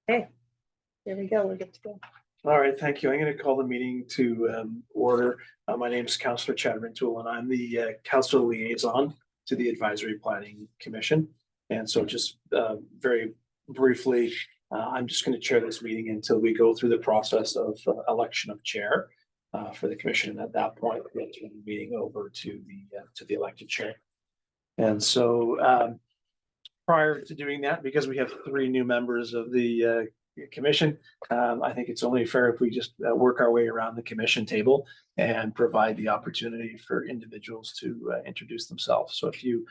Okay, there we go. We're good to go. All right, thank you. I'm going to call the meeting to order. My name is Councillor Chad Rintoul, and I'm the council liaison to the Advisory Planning Commission. And so just very briefly, I'm just going to chair this meeting until we go through the process of election of chair for the commission. And at that point, we'll turn the meeting over to the elected chair. And so prior to doing that, because we have 3 new members of the commission, I think it's only fair if we just work our way around the commission table and provide the opportunity for individuals to introduce themselves. So if you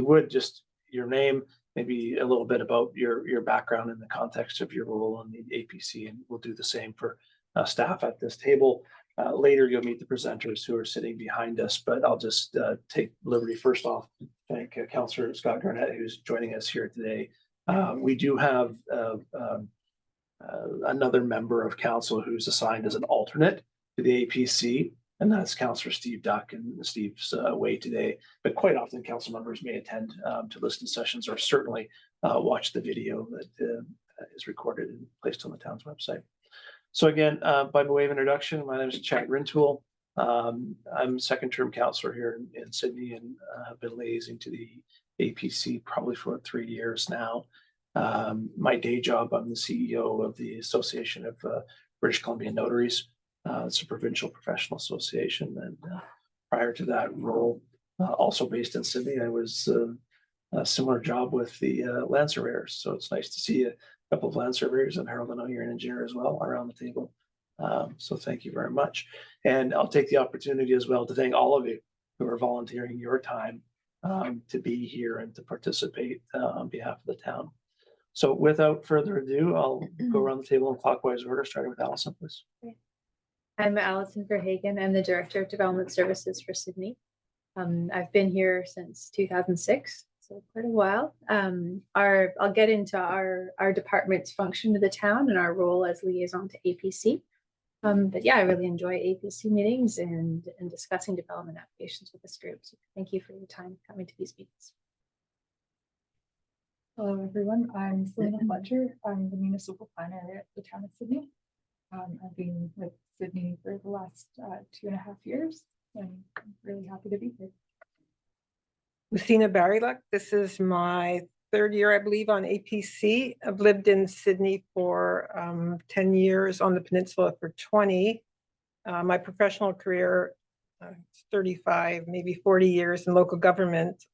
would, just your name, maybe a little bit about your background in the context of your role on the APC, and we'll do the same for staff at this table. Later, you'll meet the presenters who are sitting behind us, but I'll just take liberty first off. Thank Councillor Scott Garnett, who's joining us here today. We do have another member of council who's assigned as an alternate to the APC, and that's Councillor Steve Duck, and Steve's away today. But quite often, council members may attend to listening sessions or certainly watch the video that is recorded and placed on the town's website. So again, by way of introduction, my name is Chad Rintoul. I'm second-term councillor here in Sydney, and have been liaising to the APC probably for 3 years now. My day job, I'm the CEO of the Association of British Columbia Notaries. It's a provincial professional association, and prior to that role, also based in Sydney, I was a similar job with the land surveyors. So it's nice to see a couple of land surveyors, and Harold, I know you're an engineer as well, around the table. So thank you very much. And I'll take the opportunity as well to thank all of you who are volunteering your time to be here and to participate on behalf of the town. So without further ado, I'll go around the table in clockwise order, starting with Allison, please. I'm Allison Verhagen. I'm the Director of Development Services for Sydney. I've been here since 2006, so quite a while. I'll get into our department's function to the town and our role as liaison to APC. But yeah, I really enjoy APC meetings and discussing development applications with this group. So thank you for your time coming to these meetings. Hello, everyone. I'm Selena Fletcher. I'm the municipal planner at the town of Sydney. I've been with Sydney for the last 2.5 years, and I'm really happy to be here. Lucina Barryluck. This is my 3rd year, I believe, on APC. I've lived in Sydney for 10 years, on the peninsula for 20. My professional career, 35, maybe 40 years in local government.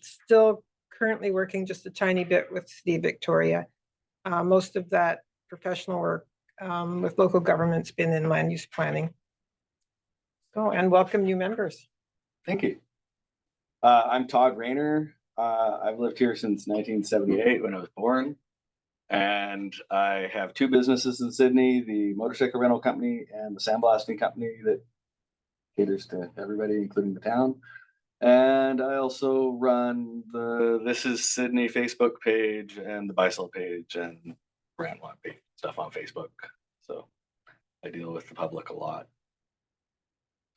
Still currently working just a tiny bit with City of Victoria. Most of that professional work with local government's been in land use planning. So, and welcome new members. Thank you. I'm Todd Rayner. I've lived here since 1978 when I was born. And I have 2 businesses in Sydney, the motorcycle rental company and the sandblasting company that caters to everybody, including the town. And I also run the This Is Sydney Facebook page and the Bisel page and brand one page stuff on Facebook. So I deal with the public a lot,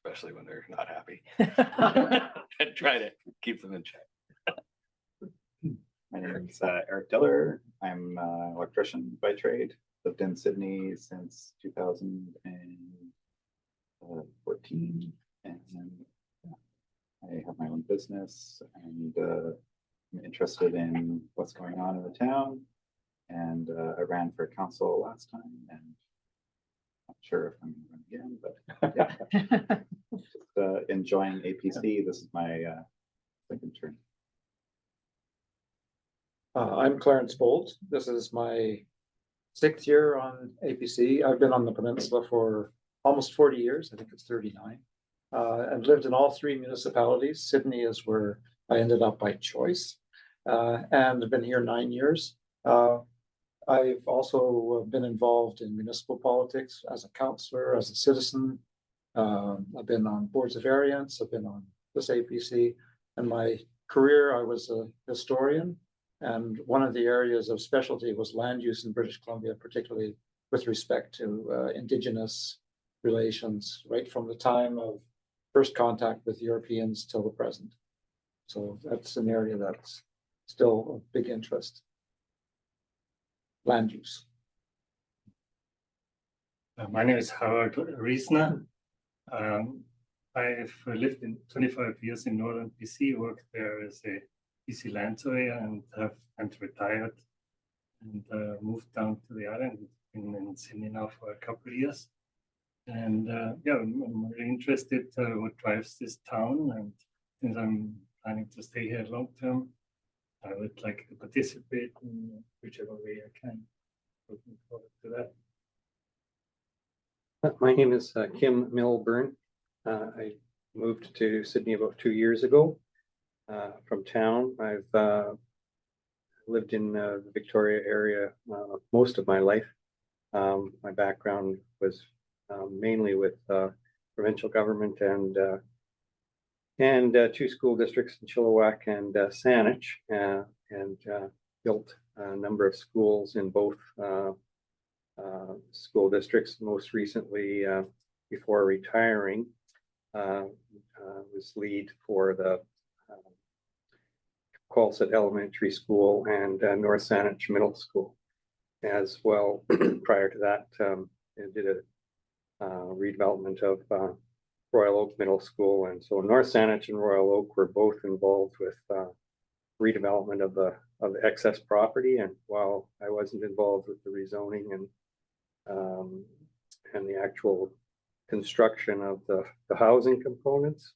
especially when they're not happy. And try to keep them in check. My name is Eric Diller. I'm an electrician by trade. Lived in Sydney since 2014, and I have my own business, and I'm interested in what's going on in the town. And I ran for council last time, and not sure if I'm going to run again, but yeah. Just enjoying APC. This is my second term. I'm Clarence Bolt. This is my 6th year on APC. I've been on the peninsula for almost 40 years. I think it's 39. I've lived in all 3 municipalities. Sydney is where I ended up by choice. And I've been here 9 years. I've also been involved in municipal politics as a councillor, as a citizen. I've been on boards of variance. I've been on this APC. In my career, I was a historian. And one of the areas of specialty was land use in British Columbia, particularly with respect to Indigenous relations, right from the time of first contact with Europeans till the present. So that's an area that's still of big interest. Land use. My name is Howard Riesner. I've lived in 25 years in northern BC, worked there as a BC land surveyor and retired and moved down to the island. Been in Sydney now for a couple of years. And yeah, I'm really interested what drives this town. And since I'm planning to stay here long term, I would like to participate in whichever way I can. Looking forward to that. My name is Kim Milburn. I moved to Sydney about 2 years ago from town. I've lived in the Victoria area most of my life. My background was mainly with provincial government and 2 school districts in Chilliwack and Saanich, and built a number of schools in both school districts. Most recently, before retiring, was lead for the Qualset Elementary School and North Saanich Middle School as well. Prior to that, I did a redevelopment of Royal Oak Middle School, and so North Saanich and Royal Oak were both involved with redevelopment of the excess property. And while I wasn't involved with the rezoning and the actual construction of the housing components,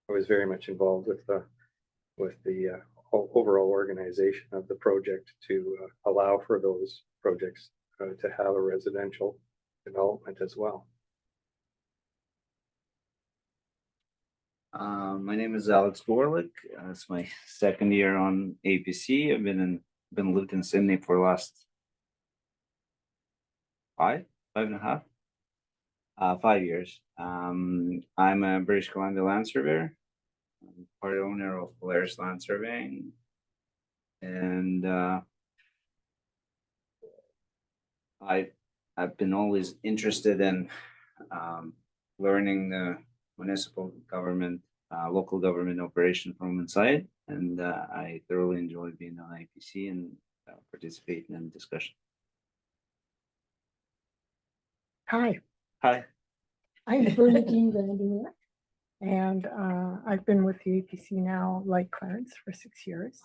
I was very much involved with the overall organization of the project to allow for those projects to have a residential development as well. My name is Alex Borlick. It's my second year on APC. I've been lived in Sydney for the last 5 years. I'm a British Columbia land surveyor. I'm part owner of Polaris Land Surveying, and I've been always interested in learning the municipal government, local government operation from inside, and I thoroughly enjoy being on APC and participating in discussion. Hi, Hi. I'm Bernadine Vandermeer, and I've been with the APC now, like Clarence, for 6 years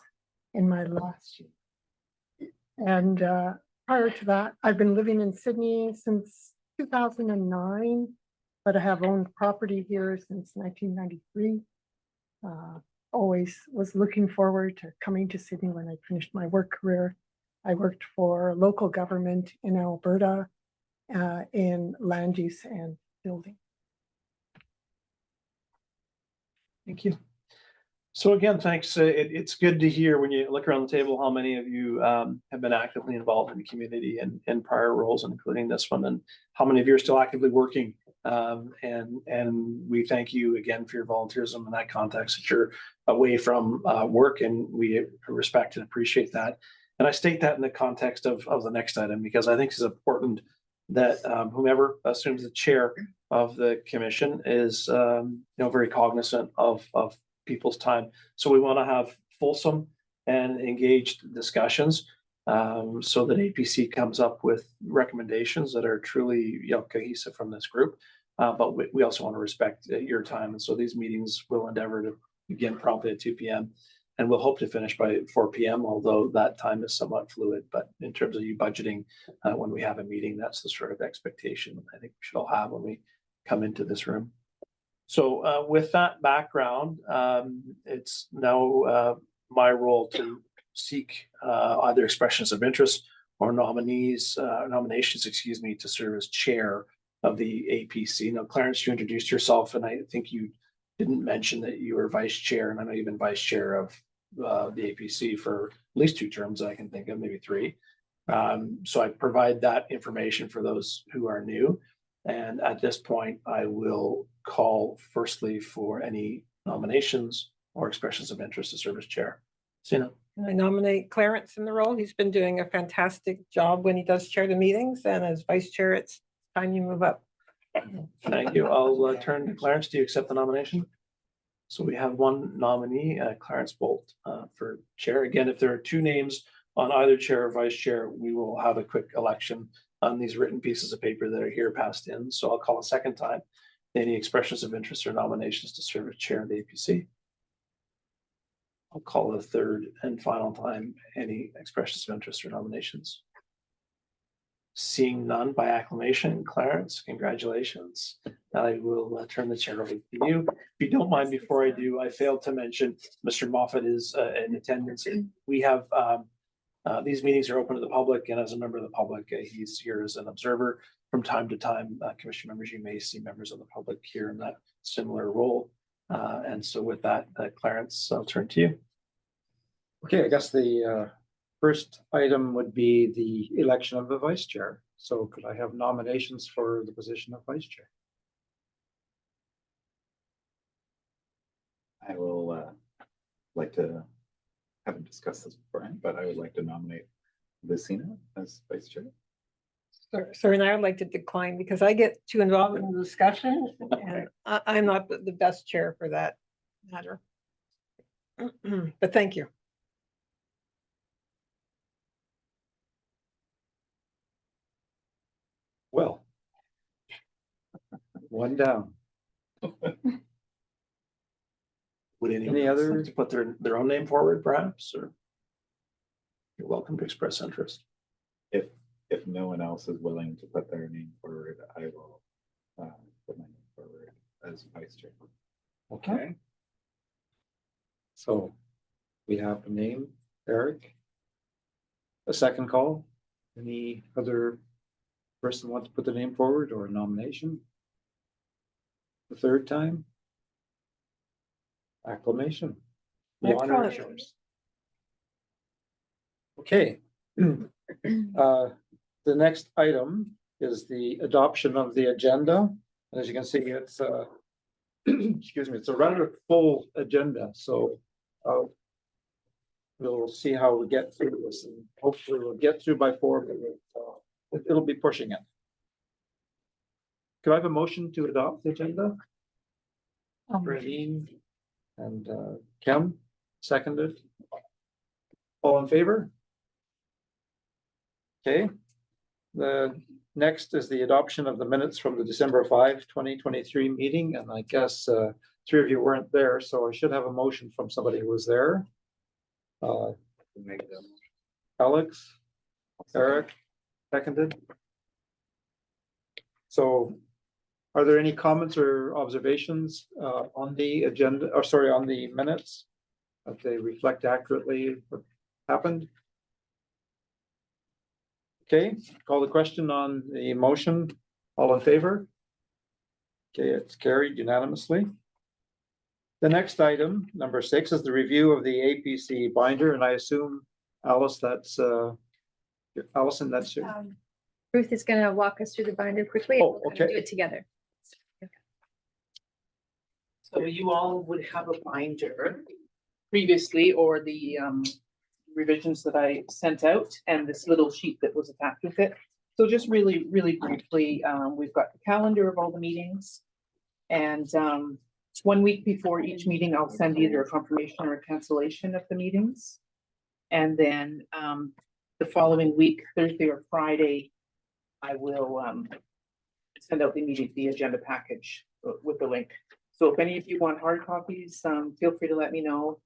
in my last year. And prior to that, I've been living in Sydney since 2009, but I have owned property here since 1993. Always was looking forward to coming to Sydney when I finished my work career. I worked for local government in Alberta in land use and building. Thank you. So again, thanks. It's good to hear when you look around the table how many of you have been actively involved in the community and in prior roles, including this one, and how many of you are still actively working. And we thank you again for your volunteerism in that context, that you're away from work, and we respect and appreciate that. And I state that in the context of the next item, because I think it's important that whomever assumes the chair of the commission is very cognizant of people's time. So we want to have fulsome and engaged discussions so that APC comes up with recommendations that are truly cohesive from this group. But we also want to respect your time. And so these meetings will endeavor to begin promptly at 2 p.m. and we'll hope to finish by 4 p.m., although that time is somewhat fluid. But in terms of you budgeting when we have a meeting, that's the sort of expectation I think we should all have when we come into this room. So with that background, it's now my role to seek either expressions of interest or nominations, to serve as chair of the APC. Now, Clarence, you introduced yourself, and I think you didn't mention that you were vice chair, and I know you've been vice chair of the APC for at least 2 terms that I can think of, maybe 3. So I provide that information for those who are new. And at this point, I will call firstly for any nominations or expressions of interest to serve as chair. Sina. I nominate Clarence in the role. He's been doing a fantastic job when he does chair the meetings, and as vice chair, it's time you move up. Thank you. I'll turn to Clarence. Do you accept the nomination? So we have one nominee, Clarence Bolt, for chair. Again, if there are 2 names on either chair or vice chair, we will have a quick election on these written pieces of paper that are here passed in. So I'll call a second time. Any expressions of interest or nominations to serve as chair of the APC? I'll call a third and final time. Any expressions of interest or nominations? Seeing none by acclamation, Clarence, congratulations. Now I will turn the chair over to you. If you don't mind, before I do, I failed to mention Mr. Moffat is in attendance. We have these meetings are open to the public, and as a member of the public, he's here as an observer. From time to time, commission members, you may see members of the public here in that similar role. And so with that, Clarence, I'll turn to you. Okay, I guess the first item would be the election of the vice chair. So could I have nominations for the position of vice chair? I will like to, haven't discussed this beforehand, but I would like to nominate Lucina as vice chair. Sorry, and I would like to decline because I get too involved in the discussion and I'm not the best chair for that matter. But thank you. Well, one down. Would anyone Any else other- like to put their own name forward, perhaps, or? You're welcome to express interest. If no one else is willing to put their name forward, I will put my name forward as vice chair. Okay. So we have a name, Eric. A second call. Any other person want to put the name forward or nomination? The third time? Acclamation. The honor is yours. Okay. The next item is the adoption of the agenda. And as you can see, it's excuse me, it's a rather full agenda, so we'll see how we get through this, and hopefully we'll get through by 4, but it'll be pushing it. Could I have a motion to adopt the agenda? Radine and Kim, seconded. All in favor? Okay. The next is the adoption of the minutes from the December 5, 2023 meeting, and I guess 3 of you weren't there, so I should have a motion from somebody who was there. Make them. Alex, Eric, seconded. So are there any comments or observations on the agenda, or sorry, on the minutes? That they reflect accurately what happened? Okay, call the question on the motion. All in favor? Okay, it's carried unanimously. The next item, number 6, is the review of the APC binder, and I assume, Alice, that's Allison, that's you. Ruth is gonna walk us through the binder quickly. Oh, We'll kind of okay. Do it together. So you all would have a binder previously, or the revisions that I sent out, and this little sheet that was attached with it. So just really, really briefly, we've got the calendar of all the meetings. And 1 week before each meeting, I'll send either a confirmation or a cancellation of the meetings. And then the following week, Thursday or Friday, I will send out the agenda package with the link. So if any of you want hard copies, feel free to let me know.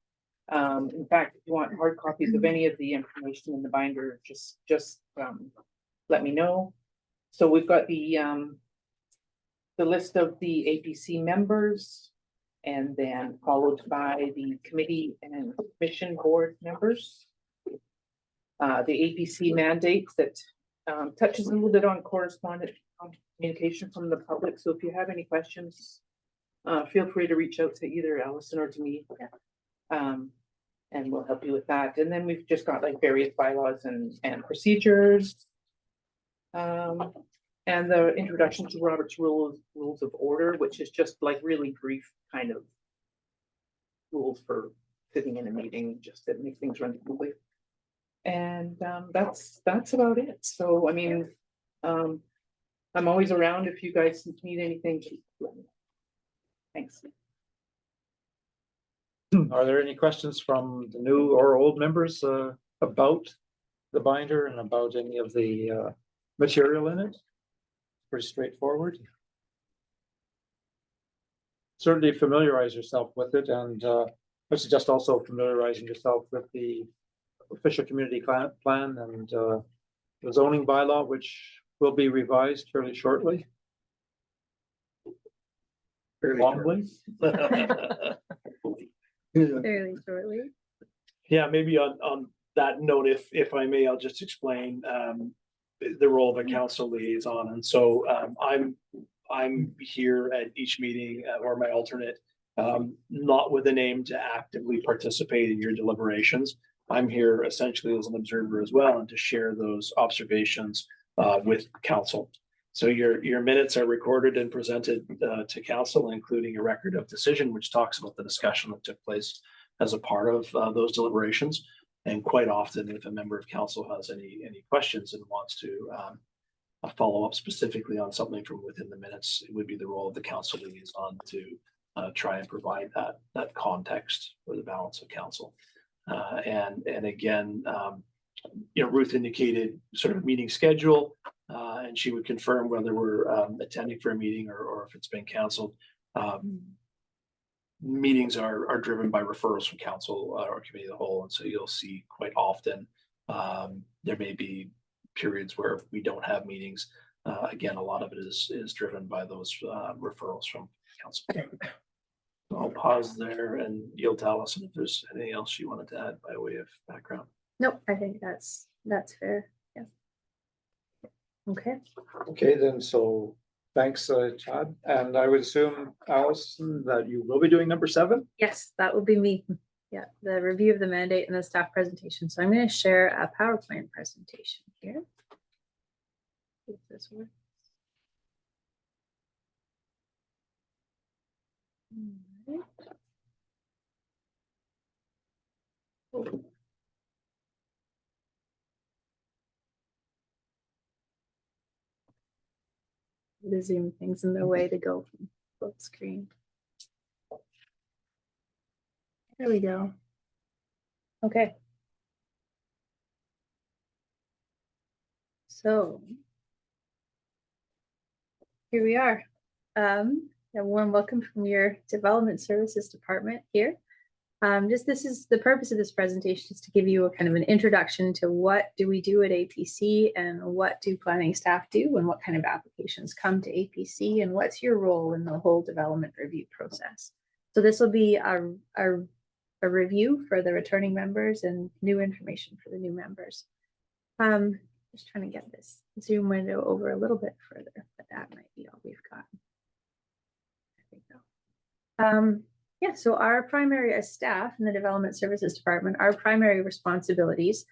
In fact, if you want hard copies of any of the information in the binder, just let me know. So we've got the list of the APC members, and then followed by the committee and commission board members. The APC mandates that touches a little bit on correspondence, communication from the public. So if you have any questions, feel free to reach out to either Allison or to me. And we'll help you with that. And then we've just got like various bylaws and procedures. And the introduction to Robert's rules of order, which is just like really brief kind of rules for sitting in a meeting, just to make things run smoothly. And that's about it. So I mean, I'm always around if you guys need anything. Just let me know. Thanks. Are there any questions from the new or old members about the binder and about any of the material in it. Pretty straightforward. Certainly familiarize yourself with it, and I suggest also familiarizing yourself with the official community plan and the zoning bylaw, which will be revised fairly shortly. Probably. Fairly shortly. Yeah, maybe on that note, if I may, I'll just explain the role of a council liaison. And so I'm here at each meeting or my alternate, not with an aim to actively participate in your deliberations. I'm here essentially as an observer as well, and to share those observations with council. So your minutes are recorded and presented to council, including a record of decision, which talks about the discussion that took place as a part of those deliberations. And quite often, if a member of council has any questions and wants to follow up specifically on something from within the minutes, it would be the role of the council liaison to try and provide that context for the balance of council. And again, Ruth indicated sort of meeting schedule, and she would confirm whether we're attending for a meeting or if it's been canceled. Meetings are driven by referrals from council or committee of the whole, and so you'll see quite often there may be periods where we don't have meetings. Again, a lot of it is driven by those referrals from council. I'll pause there and yield to Allison if there's anything else you wanted to add by way of background. Nope, I think that's fair. Yeah. Okay. Okay, then, so thanks, Todd. And I would assume, Allison, that you will be doing number 7? Yes, that will be me. Yeah, the review of the mandate and the staff presentation. So I'm going to share a PowerPoint presentation here. If this works. All right. Oh. The Zoom thing's in the way to go from both screen. There we go. Okay. So here we are. A warm welcome from your Development Services Department here. This is the purpose of this presentation, is to give you a kind of an introduction to what do we do at APC and what do planning staff do and what kind of applications come to APC and what's your role in the whole development review process. So this will be a review for the returning members and new information for the new members. Just trying to get this Zoom window over a little bit further, but that might be all we've got. There we go. Yeah, so our primary, as staff in the Development Services Department, our primary responsibilities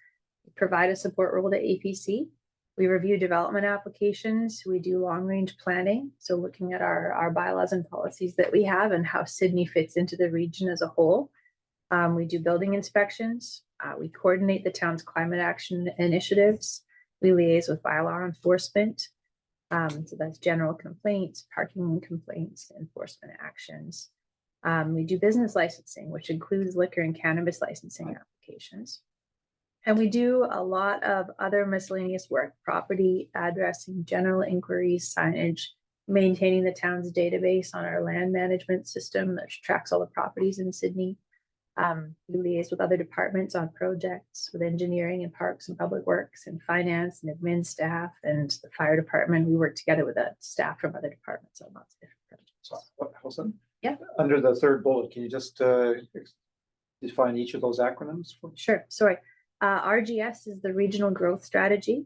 provide a support role to APC. We review development applications. We do long-range planning, so looking at our bylaws and policies that we have and how Sydney fits into the region as a whole. We do building inspections. We coordinate the town's climate action initiatives. We liaise with bylaw enforcement. So that's general complaints, parking complaints, enforcement actions. We do business licensing, which includes liquor and cannabis licensing applications. And we do a lot of other miscellaneous work, property addressing, general inquiries, signage, maintaining the town's database on our land management system that tracks all the properties in Sydney. We liaise with other departments on projects, with engineering and parks and public works and finance and admin staff and the fire department. We work together with staff from other departments on lots of different projects. What, Allison? Yeah. Under the third bullet, can you just define each of those acronyms? Sure, sorry. RGS is the Regional Growth Strategy.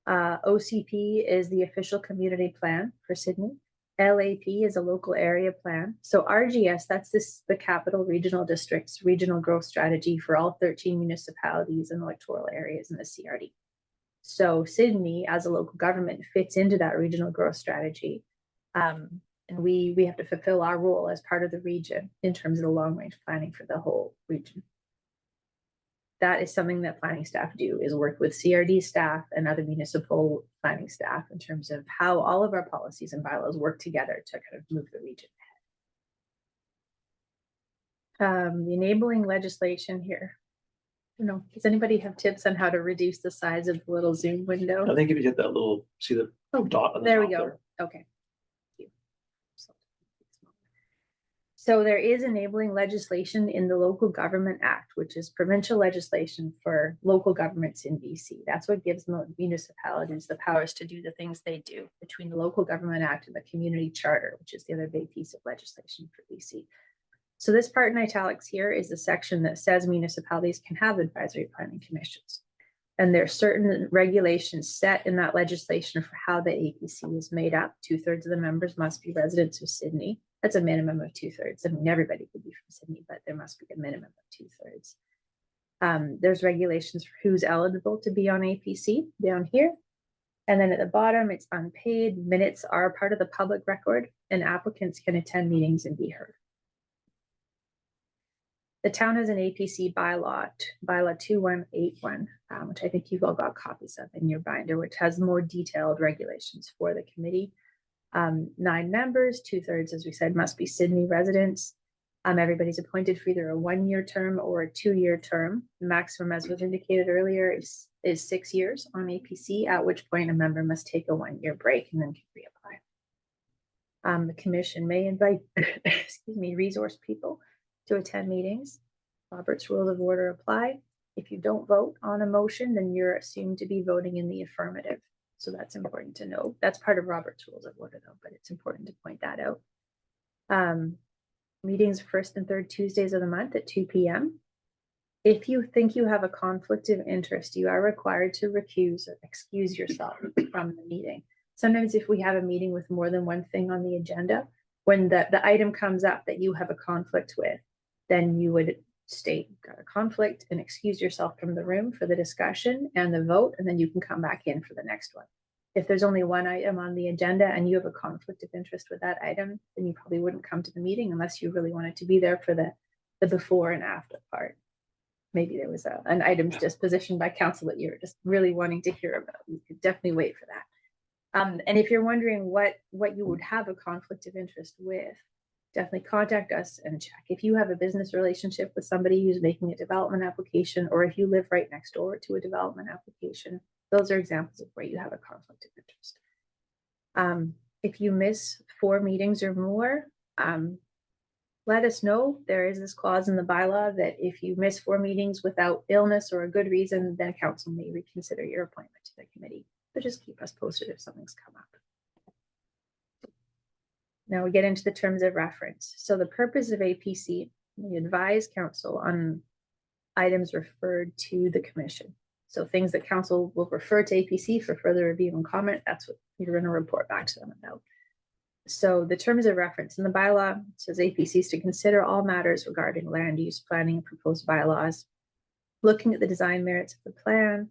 OCP is the official community plan for Sydney. LAP is a local area plan. So RGS, that's the Capital Regional District's regional growth strategy for all 13 municipalities and electoral areas in the CRD. So Sydney, as a local government, fits into that regional growth strategy. And we have to fulfill our role as part of the region in terms of the long-range planning for the whole region. That is something that planning staff do, is work with CRD staff and other municipal planning staff in terms of how all of our policies and bylaws work together to kind of move the region ahead. The enabling legislation here. You know, does anybody have tips on how to reduce the size of the little Zoom window? I think if you hit that little, see the dot on the There we top go. there. Okay. Thank you. So there is enabling legislation in the Local Government Act, which is provincial legislation for local governments in BC. That's what gives municipalities the powers to do the things they do, between the Local Government Act and the Community Charter, which is the other big piece of legislation for BC. So this part in italics here is the section that says municipalities can have advisory planning commissions. And there are certain regulations set in that legislation for how the APC is made up. 2/3 of the members must be residents of Sydney. That's a minimum of 2/3. I mean, everybody could be from Sydney, but there must be a minimum of 2/3. There's regulations for who's eligible to be on APC down here. And then at the bottom, it's unpaid. Minutes are part of the public record, and applicants can attend meetings and be heard. The town has an APC bylaw 2181, which I think you've all got copies of in your binder, which has more detailed regulations for the committee. 9 members, 2/3, as we said, must be Sydney residents. Everybody's appointed for either a 1-year term or a 2-year term. The maximum, as was indicated earlier, is 6 years on APC, at which point a member must take a 1-year break and then can reapply. The commission may invite, excuse me, resource people to attend meetings. Robert's Rules of Order apply. If you don't vote on a motion, then you're assumed to be voting in the affirmative. So that's important to know. That's part of Robert's Rules of Order though, but it's important to point that out. Meetings 1st and 3rd Tuesdays of the month at 2 p.m. If you think you have a conflict of interest, you are required to recuse or excuse yourself from the meeting. Sometimes if we have a meeting with more than one thing on the agenda, when the item comes up that you have a conflict with, then you would state you've got a conflict and excuse yourself from the room for the discussion and the vote, and then you can come back in for the next one. If there's only one item on the agenda and you have a conflict of interest with that item, then you probably wouldn't come to the meeting unless you really wanted to be there for the before and after part. Maybe there was an items disposition by council that you're just really wanting to hear about. You could definitely wait for that. And if you're wondering what you would have a conflict of interest with, definitely contact us and check. If you have a business relationship with somebody who's making a development application, or if you live right next door to a development application, those are examples of where you have a conflict of interest. If you miss 4 meetings or more, let us know. There is this clause in the bylaw that if you miss 4 meetings without illness or a good reason, then council may reconsider your appointment to the committee. But just keep us posted if something's come up. Now we get into the terms of reference. So the purpose of APC, we advise council on items referred to the commission. So things that council will refer to APC for further review and comment, that's what you're going to report back to them about. So the terms of reference in the bylaw says APC is to consider all matters regarding land use, planning, and proposed bylaws, looking at the design merits of the plan,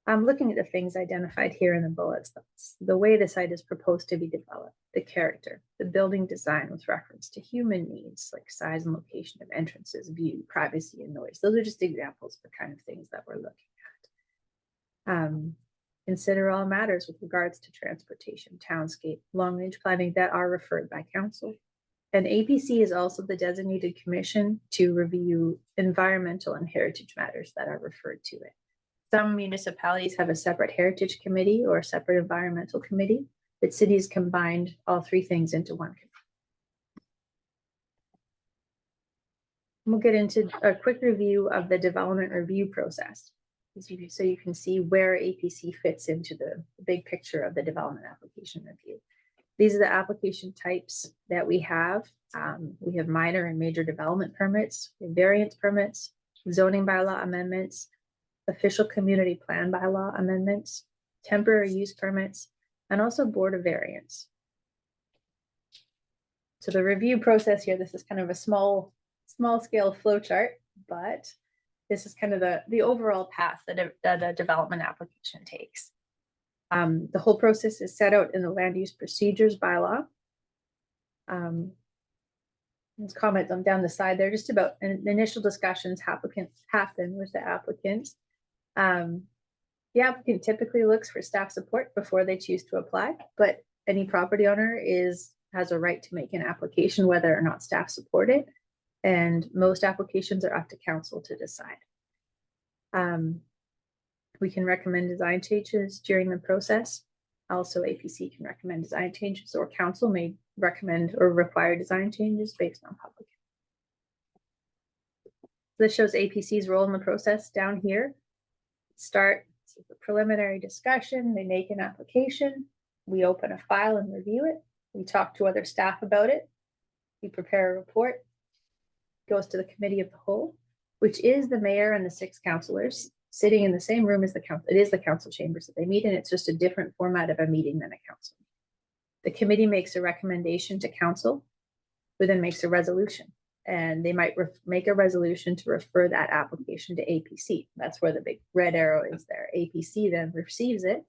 looking at the things identified here in the bullets, the way the site is proposed to be developed, the character, the building design with reference to human needs like size and location of entrances, view, privacy, and noise. Those are just examples of the kind of things that we're looking at. Consider all matters with regards to transportation, townscape, long-range planning that are referred by council. And APC is also the designated commission to review environmental and heritage matters that are referred to it. Some municipalities have a separate heritage committee or a separate environmental committee, but cities combined all 3 things into one committee. We'll get into a quick review of the development review process, so you can see where APC fits into the big picture of the development application review. These are the application types that we have. We have minor and major development permits, variance permits, zoning bylaw amendments, official community plan bylaw amendments, temporary use permits, and also board of variance. So the review process here, this is kind of a small scale flow chart, but this is kind of the overall path that a development application takes. The whole process is set out in the land use procedures bylaw. There's comments on down the side there, just about initial discussions happen with the applicant. The applicant typically looks for staff support before they choose to apply, but any property owner has a right to make an application whether or not staff support it, and most applications are up to council to decide. We can recommend design changes during the process. Also, APC can recommend design changes, or council may recommend or require design changes based on public. This shows APC's role in the process down here. Start the preliminary discussion, they make an application, we open a file and review it, we talk to other staff about it, we prepare a report, goes to the committee of the whole, which is the mayor and the 6 councillors sitting in the same room as the council. It is the council chambers that they meet in. It's just a different format of a meeting than a council. The committee makes a recommendation to council, who then makes a resolution. And they might make a resolution to refer that application to APC. That's where the big red arrow is there. APC then receives it,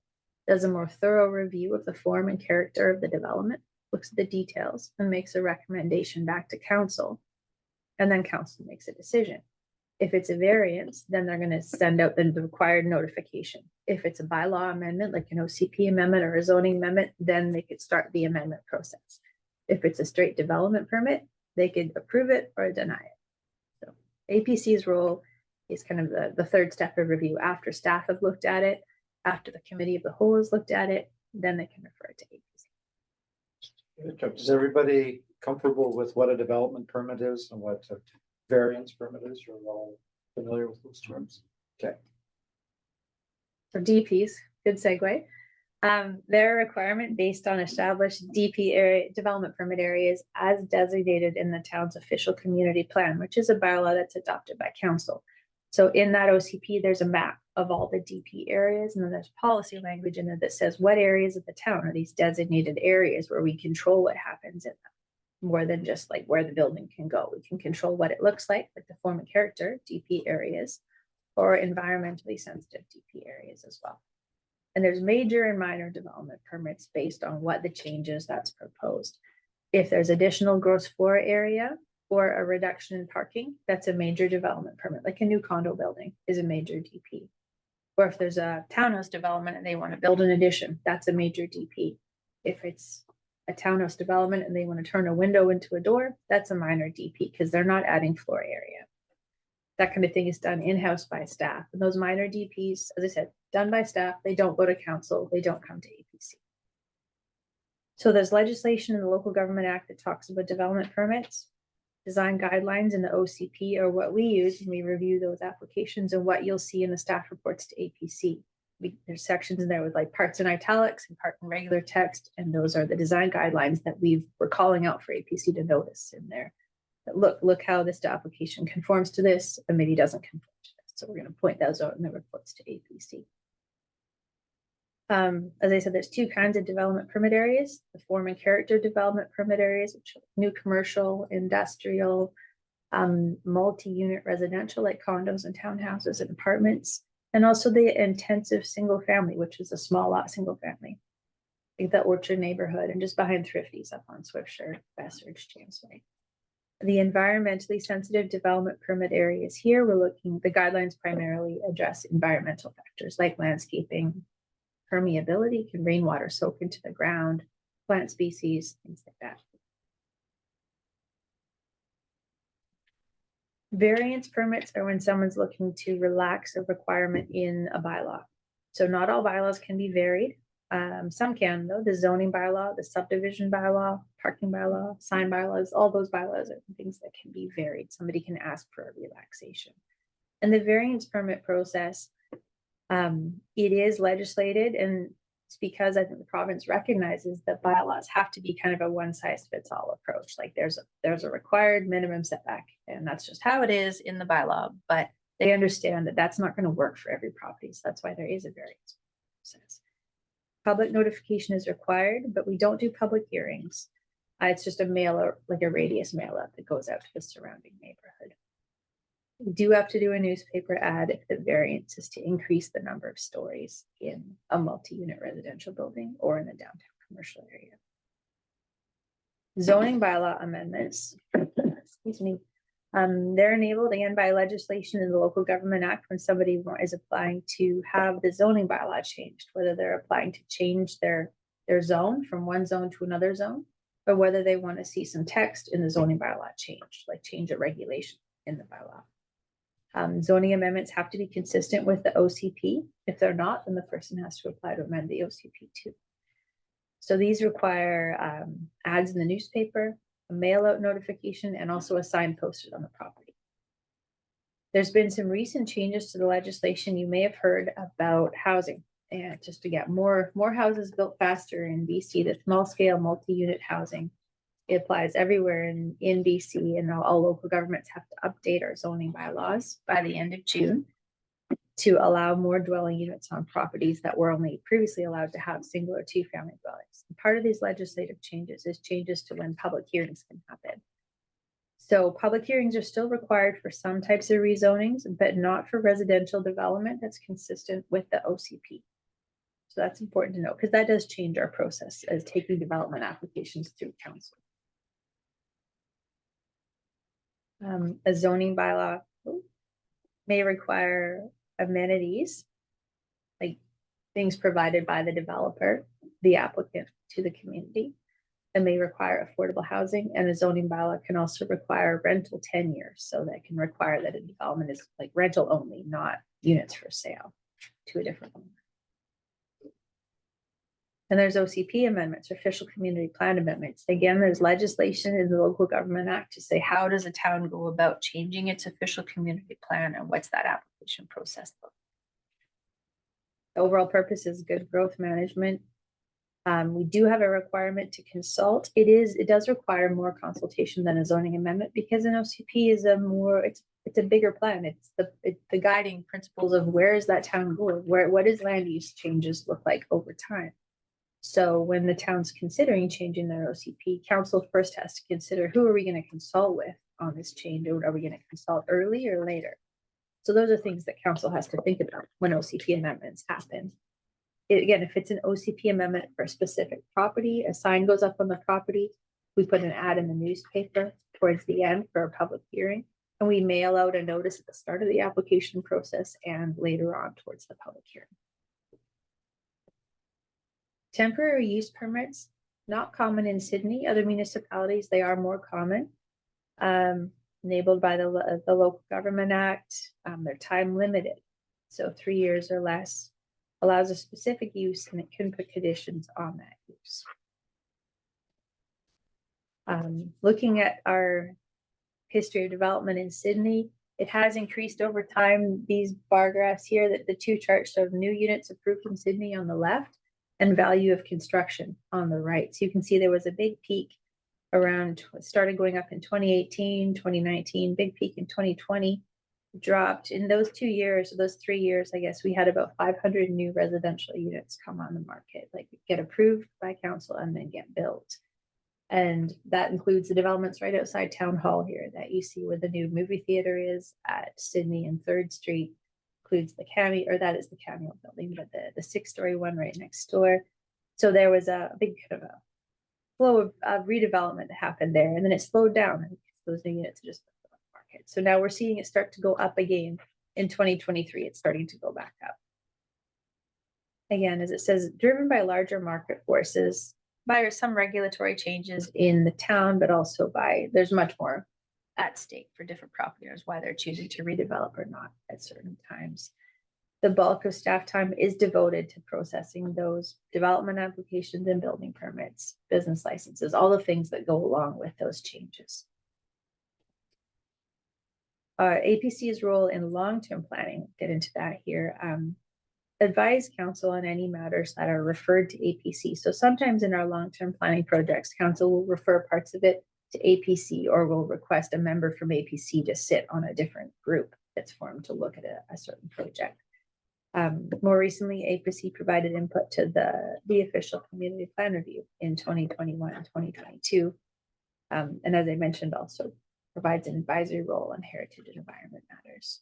does a more thorough review of the form and character of the development, looks at the details, and makes a recommendation back to council. And then council makes a decision. If it's a variance, then they're going to send out the required notification. If it's a bylaw amendment, like an OCP amendment or a zoning amendment, then they could start the amendment process. If it's a straight development permit, they could approve it or deny it. So APC's role is kind of the third step of review. After staff have looked at it, after the committee of the whole has looked at it, then they can refer it to APC. Is everybody comfortable with what a development permit is and what a variance permit is? You're all familiar with those terms? Okay. So DPs, good segue. They're a requirement based on established DP area development permit areas as designated in the town's official community plan, which is a bylaw that's adopted by council. So in that OCP, there's a map of all the DP areas, and then there's policy language in it that says what areas of the town are these designated areas where we control what happens in them, more than just like where the building can go. We can control what it looks like the form and character, DP areas, or environmentally sensitive DP areas as well. And there's major and minor development permits based on what the changes that's proposed. If there's additional gross floor area or a reduction in parking, that's a major development permit, like a new condo building is a major DP. Or if there's a townhouse development and they want to build an addition, that's a major DP. If it's a townhouse development and they want to turn a window into a door, that's a minor DP because they're not adding floor area. That kind of thing is done in-house by staff. And those minor DPs, as I said, done by staff, they don't go to council, they don't come to APC. So there's legislation in the Local Government Act that talks about development permits. Design guidelines in the OCP are what we use when we review those applications and what you'll see in the staff reports to APC. There's sections in there with like parts in italics and part in regular text, and those are the design guidelines that we're calling out for APC to notice in there. Look how this application conforms to this, and maybe doesn't conform to this. So we're going to point those out in the reports to APC. As I said, there's 2 kinds of development permit areas: the form and character development permit areas, which are new commercial, industrial, multi-unit residential, like condos and townhouses and apartments, and also the intensive single family, which is a small lot single family, like the Orchard neighborhood and just behind Thrifty's up on Swiftsure, Bassridge, James Way. The environmentally sensitive development permit areas here, the guidelines primarily address environmental factors like landscaping, permeability, can rainwater soak into the ground, plant species, things like that. Variance permits are when someone's looking to relax a requirement in a bylaw. So not all bylaws can be varied. Some can, though. The zoning bylaw, the subdivision bylaw, parking bylaw, sign bylaws, all those bylaws are things that can be varied. Somebody can ask for a relaxation. And the variance permit process, it is legislated, and it's because I think the province recognizes that bylaws have to be kind of a one-size-fits-all approach. Like there's a required minimum setback, and that's just how it is in the bylaw. But they understand that that's not going to work for every property, so that's why there is a variance process. Public notification is required, but we don't do public hearings. It's just a mailer, like a radius mailer that goes out to the surrounding neighborhood. We do have to do a newspaper ad if the variance is to increase the number of stories in a multi-unit residential building or in a downtown commercial area. Zoning bylaw amendments, excuse me, they're enabled again by legislation in the Local Government Act when somebody is applying to have the zoning bylaw changed, whether they're applying to change their zone from one zone to another zone, or whether they want to see some text in the zoning bylaw changed, like change a regulation in the bylaw. Zoning amendments have to be consistent with the OCP. If they're not, then the person has to apply to amend the OCP too. So these require ads in the newspaper, a mail out notification, and also a sign posted on the property. There's been some recent changes to the legislation. You may have heard about housing, and just to get more houses built faster in BC, the small scale multi-unit housing. It applies everywhere in BC, and all local governments have to update our zoning bylaws by the end of June to allow more dwelling units on properties that were only previously allowed to have single or two family dwellings. And part of these legislative changes is changes to when public hearings can happen. So public hearings are still required for some types of rezonings, but not for residential development that's consistent with the OCP. So that's important to know, because that does change our process as taking development applications through council. A zoning bylaw may require amenities, like things provided by the developer, the applicant to the community. It may require affordable housing, and a zoning bylaw can also require rental tenure. So that can require that a development is like rental only, not units for sale to a different owner. And there's OCP amendments, official community plan amendments. Again, there's legislation in the Local Government Act to say, how does a town go about changing its official community plan, and what's that application process look? The overall purpose is good growth management. We do have a requirement to consult. It does require more consultation than a zoning amendment, because an OCP is it's a bigger plan. It's the guiding principles of where is that town going, what does land use changes look like over time. So when the town's considering changing their OCP, council first has to consider, who are we going to consult with on this change, or are we going to consult early or later? So those are things that council has to think about when OCP amendments happen. Again, if it's an OCP amendment for a specific property, a sign goes up on the property, we put an ad in the newspaper towards the end for a public hearing, and we mail out a notice at the start of the application process and later on towards the public hearing. Temporary use permits, not common in Sydney. Other municipalities, they are more common. Enabled by the Local Government Act. They're time limited, so 3 years or less. Allows a specific use, and it can put conditions on that use. Looking at our history of development in Sydney, it has increased over time. These bar graphs here, that the two charts show new units approved in Sydney on the left and value of construction on the right. So you can see there was a big peak around, started going up in 2018, 2019, big peak in 2020, dropped in those 2 years, those 3 years, I guess we had about 500 new residential units come on the market, like get approved by council and then get built. And that includes the developments right outside Town Hall here that you see where the new movie theater is at Sydney and 3rd Street. Includes the Cameo, or that is the Cameo building, but the 6-story one right next door. So there was a big kind of a flow of redevelopment that happened there, and then it slowed down, and those new units just put on the market. So now we're seeing it start to go up again in 2023. It's starting to go back up. Again, as it says, driven by larger market forces, by some regulatory changes in the town, but also by, there's much more at stake for different property owners, why they're choosing to redevelop or not at certain times. The bulk of staff time is devoted to processing those development applications and building permits, business licenses, all the things that go along with those changes. APC's role in long-term planning, get into that here. Advise council on any matters that are referred to APC. So sometimes in our long-term planning projects, council will refer parts of it to APC, or will request a member from APC to sit on a different group that's formed to look at a certain project. More recently, APC provided input to the official community plan review in 2021 and 2022. And as I mentioned, also provides an advisory role on heritage and environment matters.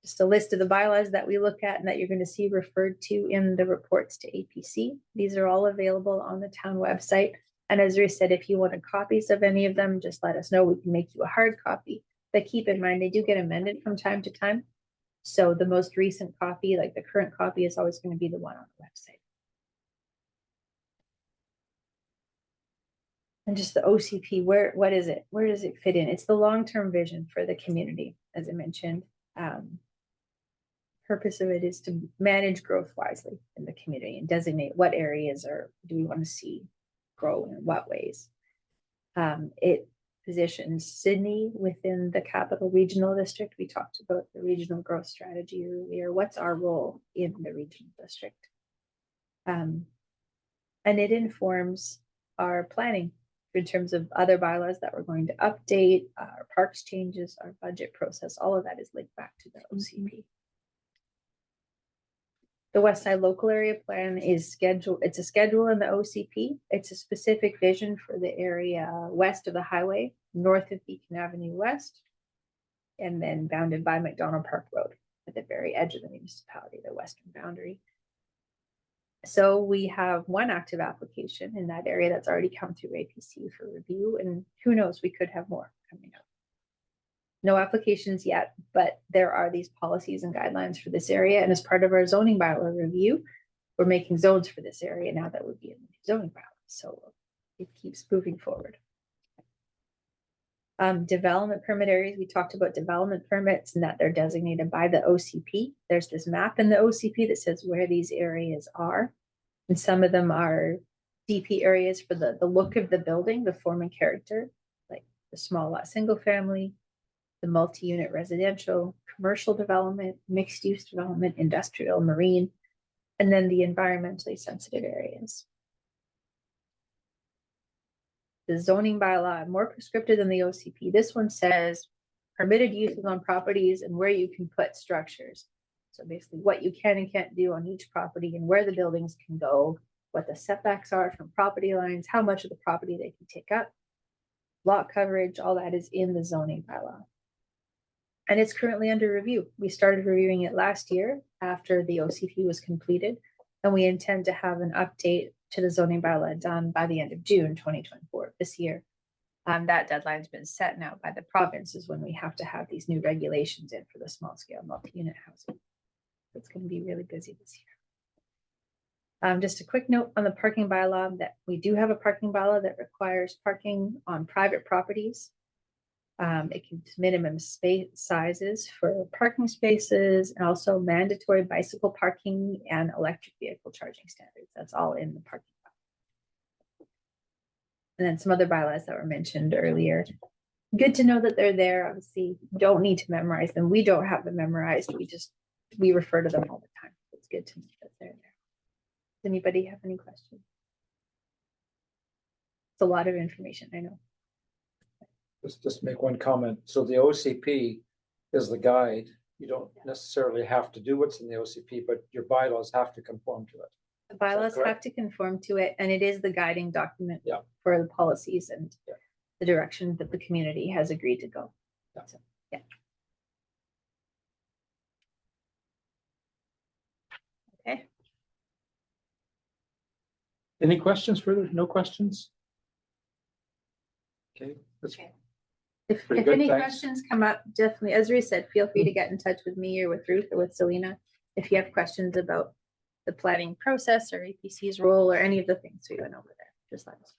Just a list of the bylaws that we look at and that you're going to see referred to in the reports to APC. These are all available on the town website. And as Ruth said, if you wanted copies of any of them, just let us know. We can make you a hard copy. But keep in mind, they do get amended from time to time. So the most recent copy, like the current copy, is always going to be the one on the website. And just the OCP, what is it? Where does it fit in? It's the long-term vision for the community, as I mentioned. Purpose of it is to manage growth wisely in the community and designate what areas do we want to see grow in what ways. It positions Sydney within the Capital Regional District. We talked about the regional growth strategy earlier. What's our role in the regional district? And it informs our planning in terms of other bylaws that we're going to update, our parks changes, our budget process. All of that is linked back to the OCP. The West Side Local Area Plan is scheduled. It's a schedule in the OCP. It's a specific vision for the area west of the highway, north of Beacon Avenue West, and then bounded by McDonald Park Road at the very edge of the municipality, the western boundary. So we have one active application in that area that's already come through APC for review, and who knows, we could have more coming up. No applications yet, but there are these policies and guidelines for this area. And as part of our zoning bylaw review, we're making zones for this area now that would be in the zoning bylaw. So it keeps moving forward. Development permit areas, we talked about development permits and that they're designated by the OCP. There's this map in the OCP that says where these areas are. And some of them are DP areas for the look of the building, the form and character, like the small lot single family, the multi-unit residential, commercial development, mixed-use development, industrial, marine, and then the environmentally sensitive areas. The zoning bylaw, more prescriptive than the OCP. This one says permitted uses on properties and where you can put structures. So basically what you can and can't do on each property and where the buildings can go, what the setbacks are from property lines, how much of the property they can take up, lot coverage, all that is in the zoning bylaw. And it's currently under review. We started reviewing it last year after the OCP was completed, and we intend to have an update to the zoning bylaw done by the end of June 2024 this year. That deadline's been set now by the provinces when we have to have these new regulations in for the small scale multi-unit housing. It's going to be really busy this year. Just a quick note on the parking bylaw that we do have a parking bylaw that requires parking on private properties. It can minimum space sizes for parking spaces and also mandatory bicycle parking and electric vehicle charging standards. That's all in the parking bylaw. And then some other bylaws that were mentioned earlier. Good to know that they're there. Obviously, you don't need to memorize them. We don't have them memorized. We refer to them all the time. It's good to know that they're there. Does anybody have any questions? It's a lot of information, I know. Just make one comment. So the OCP is the guide. You don't necessarily have to do what's in the OCP, but your bylaws have to conform to it. The bylaws have to conform to it, and it is the guiding document Yeah. for the policies and the direction that the community has agreed to go. Yeah. So, yeah. Okay. Any questions further? No questions? Okay. That's Okay. If pretty good, any thanks. questions come up, definitely, as Ruth said, feel free to get in touch with me or with Ruth or with Selena. If you have questions about the planning process or APC's role or any of the things we went over there, just let us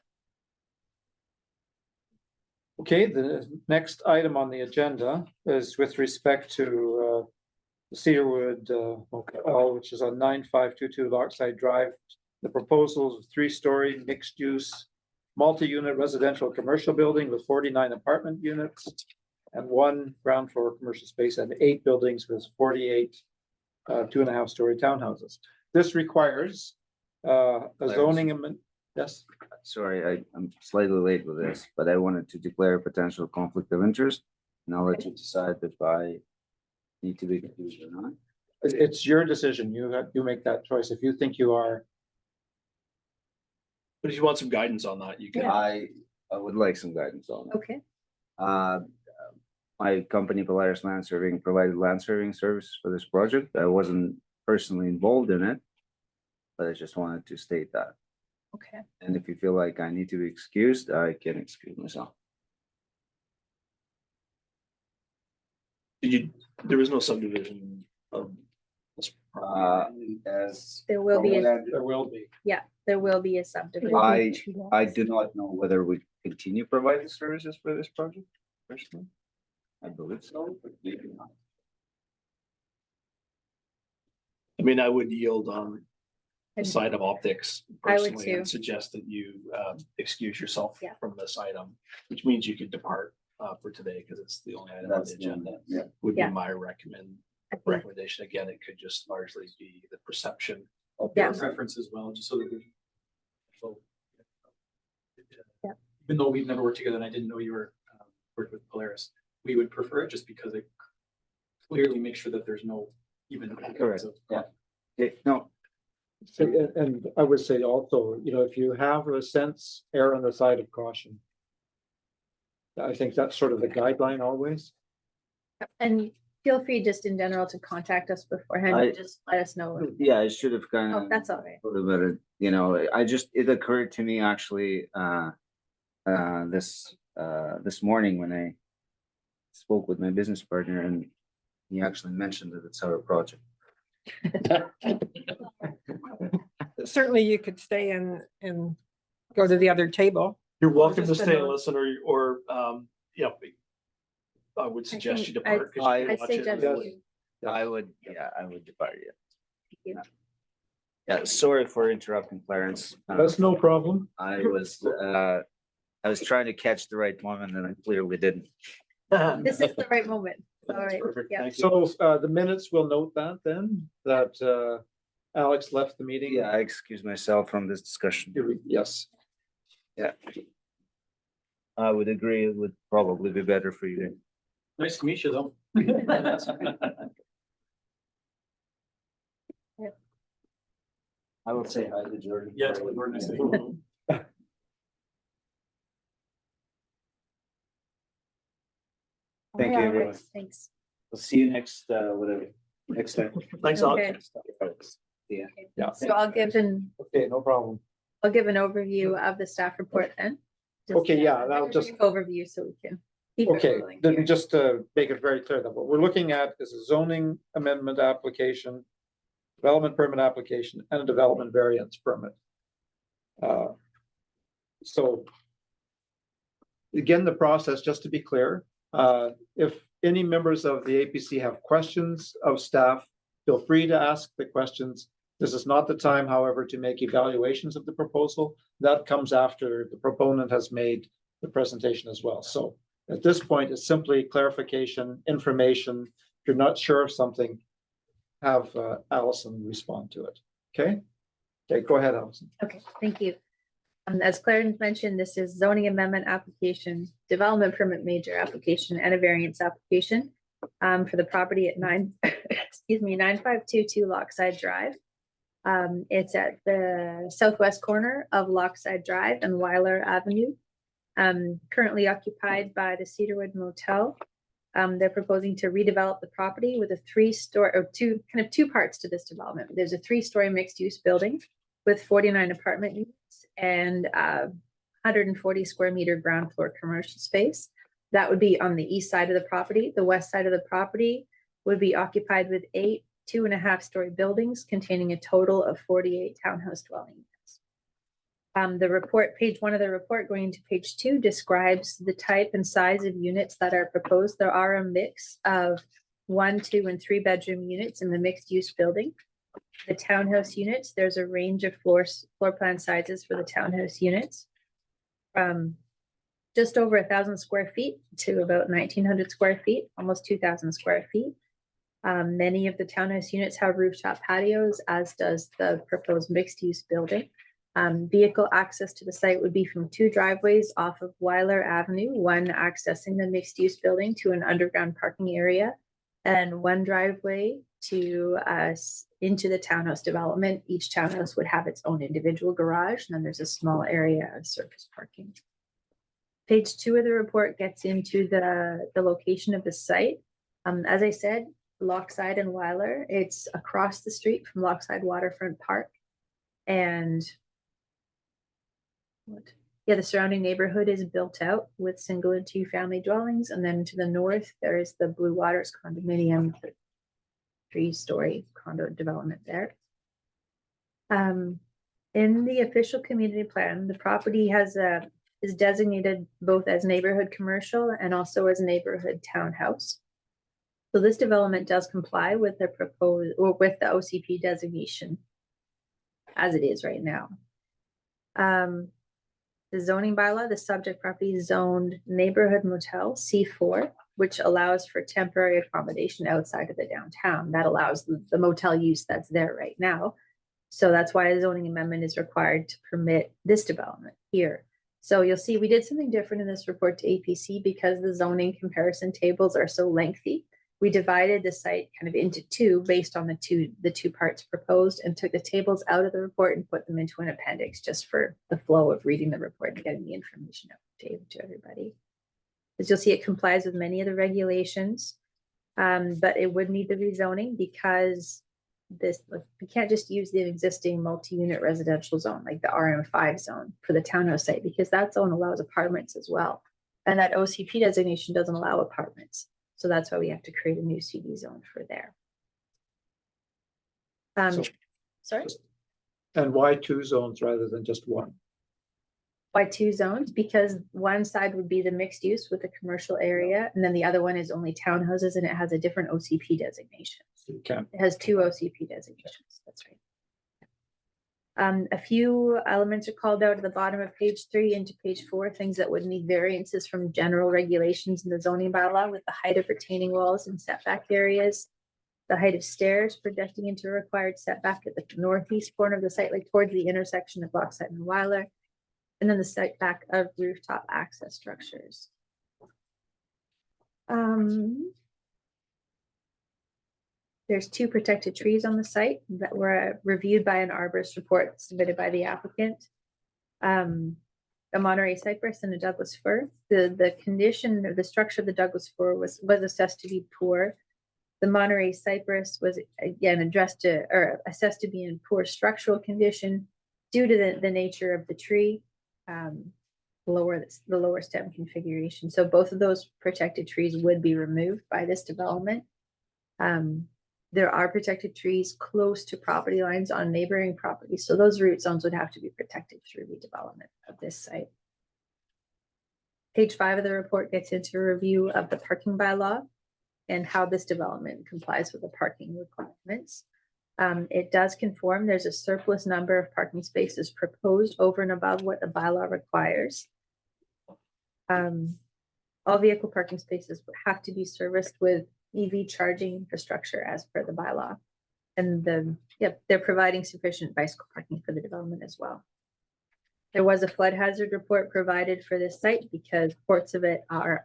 know. Okay, the next item on the agenda is with respect to Cedarwood Motel, which is on 9522 Larkside Drive. The proposal is a 3-story mixed-use multi-unit residential commercial building with 49 apartment units and 1 ground floor commercial space and 8 buildings with 48 2.5-story townhouses. This requires a zoning amendment. Yes. Sorry, I'm slightly late with this, but I wanted to declare a potential conflict of interest, and I'll let you decide if I need to be confused or not. It's your decision. You make that choice. If you think you are. But if you want some guidance on that, you can. I would like some guidance on it. Okay. My company, Polaris Land Surveying, provided land surveying services for this project. I wasn't personally involved in it, but I just wanted to state that. Okay. And if you feel like I need to be excused, I can excuse myself. There is no subdivision of this property. As There will be a, There will be. there will be a subdivision. I do not know whether we continue providing services for this project personally? I believe so, but maybe not. I mean, I would yield on the And side of optics I would personally and too. suggest that you excuse yourself Yeah. from this item, which means you could depart for today because it's the only item on That's the the only- agenda. yeah. Would be Yeah. my I think- recommendation. Again, it could just largely be the perception of Yeah. your preference as well, just so that we. So, Yeah. Even though we've never worked together and I didn't know you were worked with Polaris, we would prefer it just because it clearly makes sure that there's no even. Correct. Yeah. Okay, no, And I would say also, you know, if you have a sense, err on the side of caution. I think that's sort of the guideline always. And feel free just in general to contact us beforehand, I- just let us know. yeah, I should have kind Oh, of. that's all right. A little bit of, you know, it occurred to me actually, this morning when I spoke with my business partner and he actually mentioned that it's our project. Certainly you could stay and go to the other table. You're welcome to just stay and gonna- listen or, yeah. I would suggest you think depart. 'cause you can I'd watch say it. just Yes. you. I would depart, yeah. Thank you. Yeah, sorry for interrupting, Clarence. That's no problem. I was trying to catch the right moment and I clearly didn't. This is the right moment. All right. Perfect, Yeah. thank you. So the minutes will note that then, that Alex left the meeting. Yeah, I excuse myself from this discussion. Yes. Yeah. I would agree, it would probably be better for you. Nice to meet you though. I will say hi to Jordan. Yeah, it's very nice to meet you. Thank you, All right, everyone. thanks. We'll see you next, whatever, next time. Thanks, Okay. Alex. Yeah. Yeah. So I'll give an overview of the staff report then. Okay, yeah, that'll just. Overview so we can. keep it Okay, rolling then here. just to make it very clear that what we're looking at is a zoning amendment application, development permit application, and a development variance permit. So again, the process, just to be clear, if any members of the APC have questions of staff, feel free to ask the questions. This is not the time, however, to make evaluations of the proposal. That comes after the proponent has made the presentation as well. So at this point, it's simply clarification, information. If you're not sure of something, have Allison respond to it. Okay? Okay, go ahead, Allison. Okay, thank you. As Clarence mentioned, this is zoning amendment application, development permit major application, and a variance application for the property at 9522 Lockside Drive. It's at the southwest corner of Lockside Drive and Weiler Avenue. Currently occupied by the Cedarwood Motel. They're proposing to redevelop the property with a two parts to this development. There's a 3-story mixed-use building with 49 apartment units and 140 square meter ground floor commercial space. That would be on the east side of the property. The west side of the property would be occupied with 8 2.5-story buildings containing a total of 48 townhouse dwelling units. The report, page 1 of the report, going to page 2, describes the type and size of units that are proposed. There are a mix of 1, 2, and 3 bedroom units in the mixed use building. The townhouse units, there's a range of floor plan sizes for the townhouse units. From just over 1,000 square feet to about 1,900 square feet, almost 2,000 square feet. Many of the townhouse units have rooftop patios, as does the proposed mixed-use building. Vehicle access to the site would be from 2 driveways off of Weiler Avenue, one accessing the mixed-use building to an underground parking area, and 1 driveway to into the townhouse development. Each townhouse would have its own individual garage, and then there's a small area of surface parking. Page 2 of the report gets into the location of the site. As I said, Lockside and Weiler, it's across the street from Lockside Waterfront Park. And the surrounding neighborhood is built out with 1 and 2 family dwellings. And then to the north, there is the Blue Waters condominium, 3-story condo development there. In the official community plan, the property has a is designated both as neighborhood commercial and also as neighborhood townhouse. So this development does comply with the proposed, or with the OCP designation as it is right now. The zoning bylaw, the subject property is zoned neighborhood motel C4, which allows for temporary accommodation outside of the downtown. That allows the motel use that's there right now. So that's why a zoning amendment is required to permit this development here. So you'll see we did something different in this report to APC because the zoning comparison tables are so lengthy. We divided the site kind of into two based on the two parts proposed, and took the tables out of the report and put them into an appendix just for the flow of reading the report and getting the information out to everybody. As you'll see, it complies with many of the regulations, but it would need the rezoning because we can't just use the existing multi-unit residential zone like the RM5 zone for the townhouse site, because that zone allows apartments as well. And that OCP designation doesn't allow apartments. So that's why we have to create a new CD zone for there. Sorry? And why two zones rather than just one? Why two zones? Because one side would be the mixed use with the commercial area, and then the other one is only townhouses, and it has a different OCP designation. So you can't. It has two OCP designations. That's right. A few elements are called out at the bottom of page 3 into page 4, things that would need variances from general regulations in the zoning bylaw, with the height of retaining walls and setback areas, the height of stairs projecting into a required setback at the northeast corner of the site, like towards the intersection of Lochside and Weiler, and then the setback of rooftop access structures. There's 2 protected trees on the site that were reviewed by an arborist report submitted by the applicant. A Monterey cypress and a Douglas fir. The condition of the structure of the Douglas fir was assessed to be poor. The Monterey cypress was again assessed to be in poor structural condition due to the nature of the tree, the lower stem configuration. So both of those protected trees would be removed by this development. There are protected trees close to property lines on neighboring properties, so those root zones would have to be protected through redevelopment of this site. Page 5 of the report gets into a review of the parking bylaw and how this development complies with the parking requirements. It does conform. There's a surplus number of parking spaces proposed over and above what the bylaw requires. All vehicle parking spaces have to be serviced with EV charging infrastructure as per the bylaw. And they're providing sufficient bicycle parking for the development as well. There was a flood hazard report provided for this site because parts of it are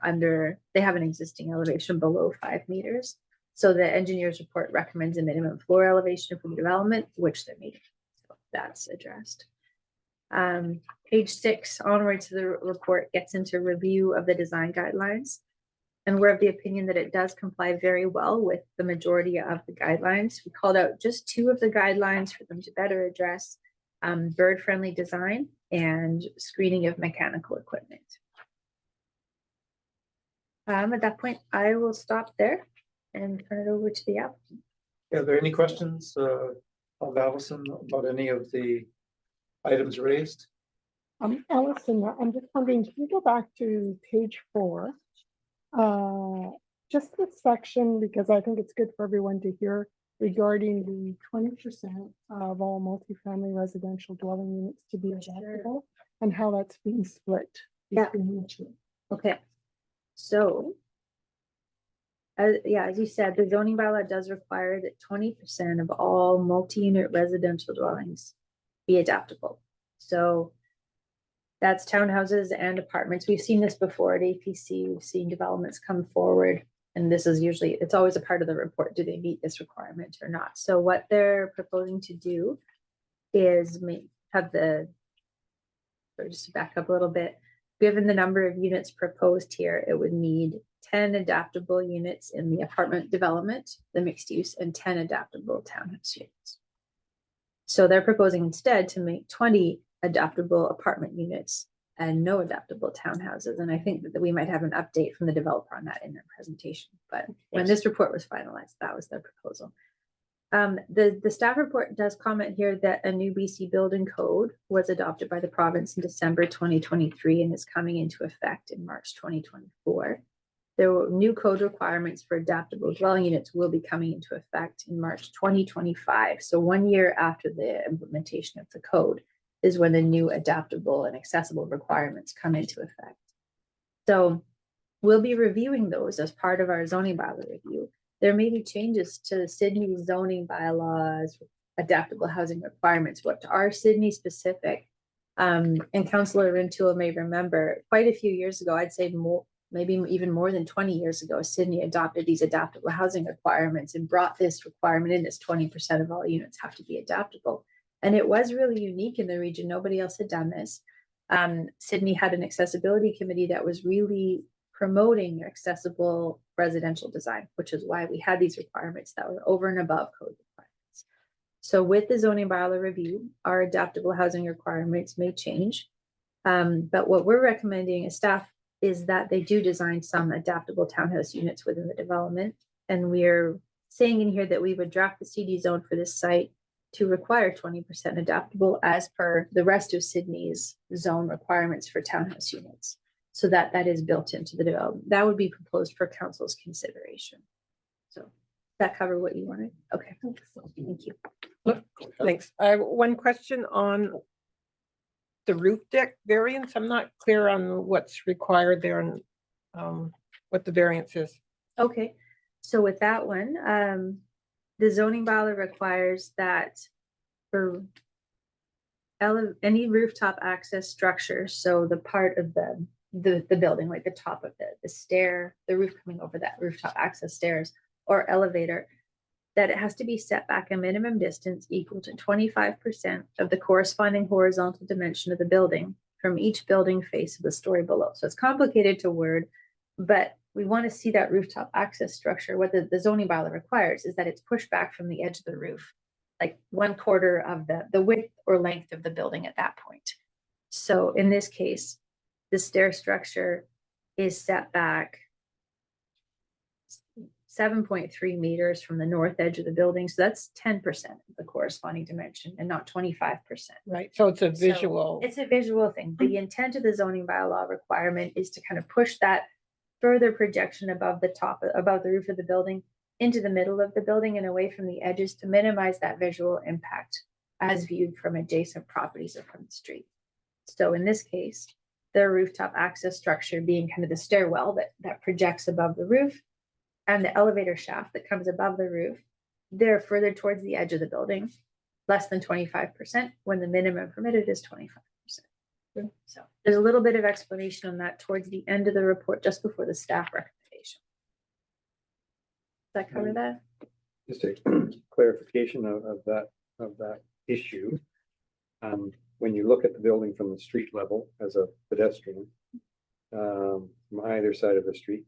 they have an existing elevation below 5 meters. So the engineer's report recommends a minimum floor elevation for the development, which they're meeting. So that's addressed. Page 6 onwards to the report gets into review of the design guidelines. And we're of the opinion that it does comply very well with the majority of the guidelines. We called out just 2 of the guidelines for them to better address bird-friendly design and screening of mechanical equipment. At that point, I will stop there and turn it over to the applicant. Are there any questions of Allison about any of the items raised? Allison, I'm just wondering, can you go back to page 4? Just this section, because I think it's good for everyone to hear regarding the 20% of all multifamily residential dwelling units to be adaptable and how that's being split between the two. Okay, so as you said, the zoning bylaw does require that 20% of all multi-unit residential dwellings be adaptable. So that's townhouses and apartments. We've seen this before at APC. We've seen developments come forward, and this is usually, it's always a part of the report. Do they meet this requirement or not? So what they're proposing to do is just to back up a little bit, given the number of units proposed here, it would need 10 adaptable units in the apartment development, the mixed use, and 10 adaptable townhouse units. So they're proposing instead to make 20 adaptable apartment units and no adaptable townhouses. And I think that we might have an update from the developer on that in their presentation. But when this report was finalized, that was their proposal. The staff report does comment here that a new BC building code was adopted by the province in December 2023 and is coming into effect in March 2024. There were new code requirements for adaptable dwelling units will be coming into effect in March 2025. So 1 year after the implementation of the code is when the new adaptable and accessible requirements come into effect. So we'll be reviewing those as part of our zoning bylaw review. There may be changes to Sydney's zoning bylaws, adaptable housing requirements, what are Sydney specific. And Councillor Rintoul may remember quite a few years ago, I'd say more, maybe even more than 20 years ago, Sydney adopted these adaptable housing requirements and brought this requirement in as 20% of all units have to be adaptable. And it was really unique in the region. Nobody else had done this. Sydney had an accessibility committee that was really promoting accessible residential design, which is why we had these requirements that were over and above code requirements. So with the zoning bylaw review, our adaptable housing requirements may change. But what we're recommending as staff is that they do design some adaptable townhouse units within the development. And we're saying in here that we would draft the CD zone for this site to require 20% adaptable as per the rest of Sydney's zone requirements for townhouse units. So that is built into the development. That would be proposed for council's consideration. So that cover what you wanted? Okay, thank you. Thanks. I have one question on the roof deck variance. I'm not clear on what's required there and what the variance is. Okay, so with that one, the zoning bylaw requires that for any rooftop access structure, so the part of the building, like the top of the stair, the roof coming over that rooftop access stairs or elevator, that it has to be set back a minimum distance equal to 25% of the corresponding horizontal dimension of the building from each building face of the story below. So it's complicated to word, but we want to see that rooftop access structure. What the zoning bylaw requires is that it's pushed back from the edge of the roof, like 1/4 of the width or length of the building at that point. So in this case, the stair structure is set back 7.3 meters from the north edge of the building. So that's 10% of the corresponding dimension and not 25%. Right, so it's a So visual. it's a visual thing. The intent of the zoning bylaw requirement is to kind of push that further projection above the top, above the roof of the building into the middle of the building and away from the edges to minimize that visual impact as viewed from adjacent properties or from the street. So in this case, the rooftop access structure being kind of the stairwell that projects above the roof and the elevator shaft that comes above the roof, they're further towards the edge of the building, less than 25%, when the minimum permitted is 25%. So there's a little bit of explanation on that towards the end of the report, just before the staff recommendation. Does that cover that? Just a clarification of that issue. When you look at the building from the street level as a pedestrian, from either side of the street,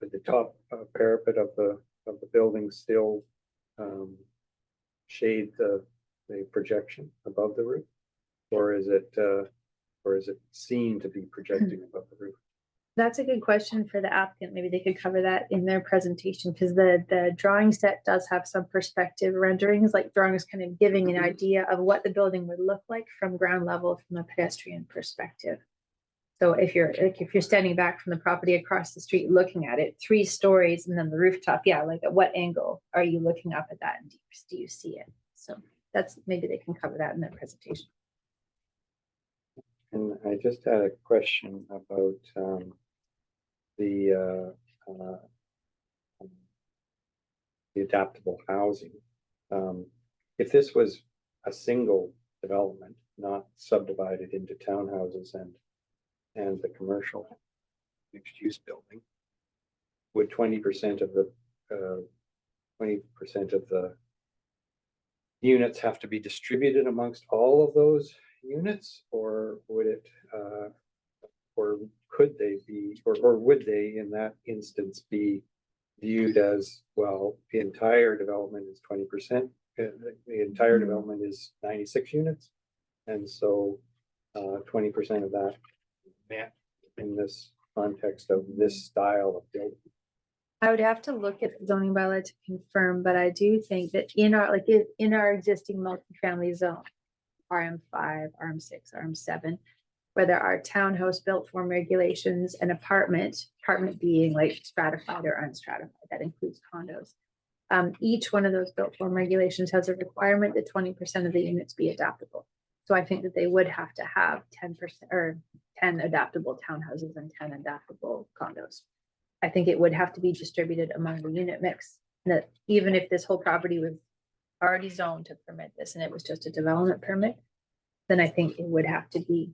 at the top parapet of the building still shade the projection above the roof, or is it seen to be projecting above the roof? That's a good question for the applicant. Maybe they could cover that in their presentation, because the drawing set does have some perspective renderings, like drawings kind of giving an idea of what the building would look like from ground level from a pedestrian perspective. So if you're standing back from the property across the street looking at it, 3 stories and then the rooftop, yeah, like at what angle are you looking up at that and do you see it? So that's, maybe they can cover that in their presentation. And I just had a question about the adaptable housing. If this was a single development, not subdivided into townhouses and the commercial mixed use building, would 20% of the 20% of the units have to be distributed amongst all of those units, or would it or could they be, or would they in that instance be viewed as, well, the entire development is 20%, the entire development is 96 units, and so 20% of that met in this context of this style of building? I would have to look at the zoning bylaw to confirm, but I do think that in our, like, in our existing multifamily zone, RM5, RM6, RM7, where there are townhouse built form regulations and apartment being like stratified or unstratified, that includes condos. Each one of those built form regulations has a requirement that 20% of the units be adaptable. So I think that they would have to have 10% or 10 adaptable townhouses and 10 adaptable condos. I think it would have to be distributed among the unit mix. That even if this whole property was already zoned to permit this and it was just a development permit, then I think it would have to be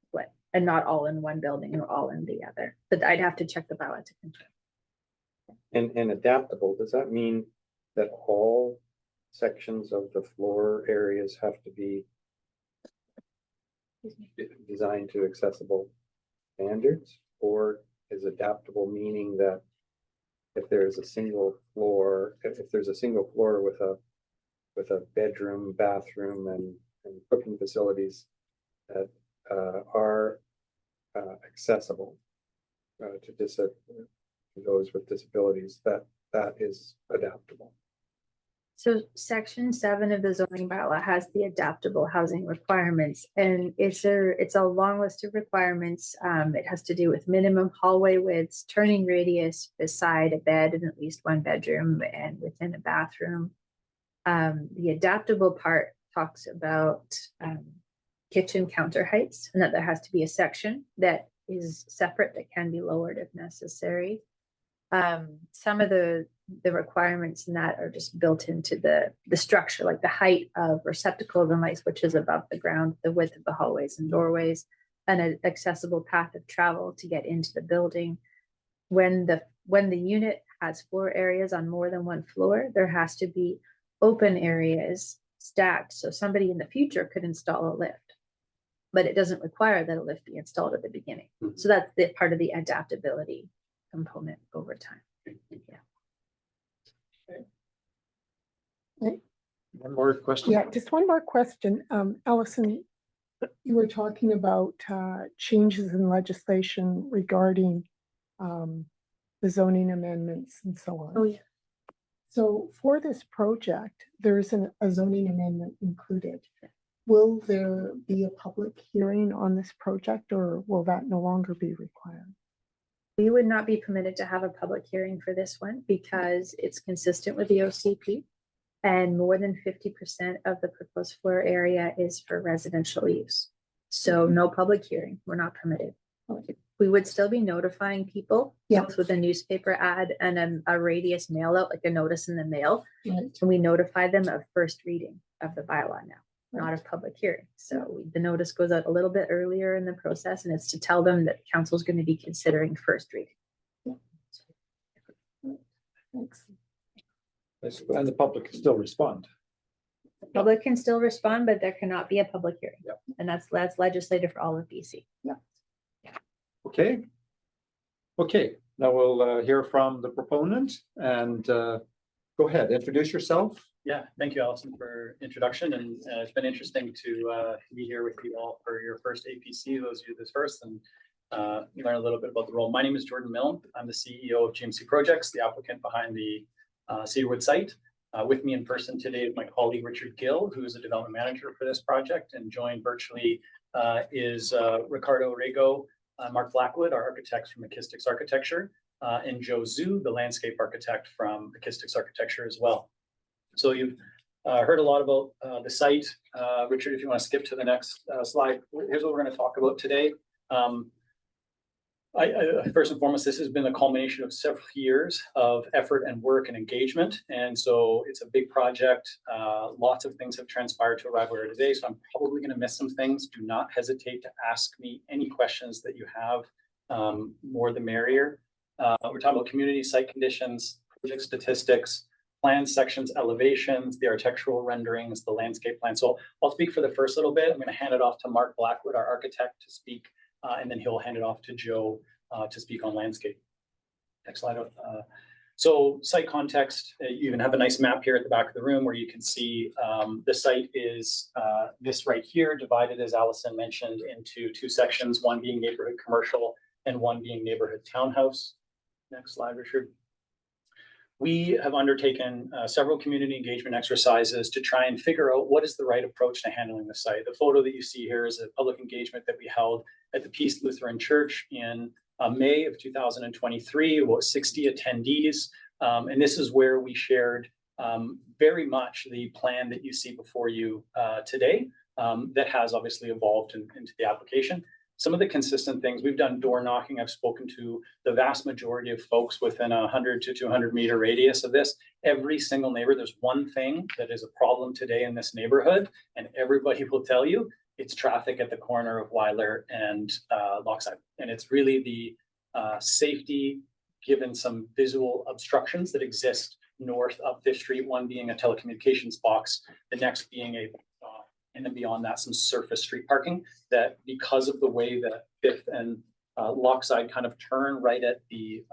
split and not all in one building or all in the other. But I'd have to check the bylaw to confirm. And adaptable, does that mean that all sections of the floor areas have to be designed to accessible standards? Or is adaptable meaning that if there's a single floor, if there's a single floor with a bedroom, bathroom, and cooking facilities that are accessible to those with disabilities, that is adaptable? So section 7 of the zoning bylaw has the adaptable housing requirements, and it's a long list of requirements. It has to do with minimum hallway widths, turning radius beside a bed in at least one bedroom and within a bathroom. The adaptable part talks about kitchen counter heights, and that there has to be a section that is separate that can be lowered if necessary. Some of the requirements in that are just built into the structure, like the height of receptacles and light switches above the ground, the width of the hallways and doorways, and an accessible path of travel to get into the building. When the unit has floor areas on more than one floor, there has to be open areas stacked, so somebody in the future could install a lift, but it doesn't require that a lift be installed at the beginning. So that's the part of the adaptability component over time. Yeah. One more question? Yeah, just one more question. Allison, you were talking about changes in legislation regarding the zoning amendments and so on. Oh, yeah. So for this project, there is a zoning amendment included. Will there be a public hearing on this project, or will that no longer be required? We would not be permitted to have a public hearing for this one because it's consistent with the OCP, and more than 50% of the proposed floor area is for residential use. So no public hearing, we're not permitted. We would still be notifying people, both with a newspaper ad and a radius mail out, like a notice in the mail. Right. And we notify them of first reading of the bylaw now, not of public hearing. So the notice goes out a little bit earlier in the process, and it's to tell them that council is going to be considering first reading. Thanks. And the public can still respond. The public can still respond, but there cannot be a public hearing. Yep. And that's legislative for all of BC. Okay. Okay, now we'll hear from the proponent and go ahead, introduce yourself. Yeah, thank you, Allison, for introduction, and it's been interesting to be here with you all for your first APC, those of you this first, and learn a little bit about the role. My name is Jordan Milne. I'm the CEO of GMC Projects, the applicant behind the Cedarwood site. With me in person today is my colleague Richard Gill, who is a development manager for this project, and joined virtually is Ricardo Rego, Mark Blackwood, our architects from Acoustics Architecture, and Joe Zhu, the landscape architect from Acoustics Architecture as well. So you've heard a lot about the site. Richard, if you want to skip to the next slide, here's what we're going to talk about today. First and foremost, this has been the culmination of several years of effort and work and engagement. And so it's a big project. Lots of things have transpired to arrive where today. So I'm probably going to miss some things. Do not hesitate to ask me any questions that you have, more the merrier. We're talking about community site conditions, project statistics, plan sections, elevations, the architectural renderings, the landscape plan. So I'll speak for the first little bit. I'm going to hand it off to Mark Blackwood, our architect, to speak. And then he'll hand it off to Joe to speak on landscape. Next slide. So site context, you even have a nice map here at the back of the room where you can see the site is this right here, divided, as Allison mentioned, into two sections, one being neighborhood commercial and one being neighborhood townhouse. Next slide, Richard. we have undertaken several community engagement exercises to try and figure out what is the right approach to handling the site. The photo that you see here is a public engagement that we held at the Peace Lutheran Church in May of 2023, about 60 attendees. And this is where we shared very much the plan that you see before you today that has obviously evolved into the application. Some of the consistent things, we've done door knocking. I've spoken to the vast majority of folks within 100 to 200 meter radius of this. Every single neighbor, there's one thing that is a problem today in this neighborhood, and everybody will tell you it's traffic at the corner of Weiler and Lochside. And it's really the safety, given some visual obstructions that exist north up Fifth Street, one being a telecommunications box, the next being a and then beyond that, some surface street parking that, because of the way that Fifth and Lochside kind of turn right at the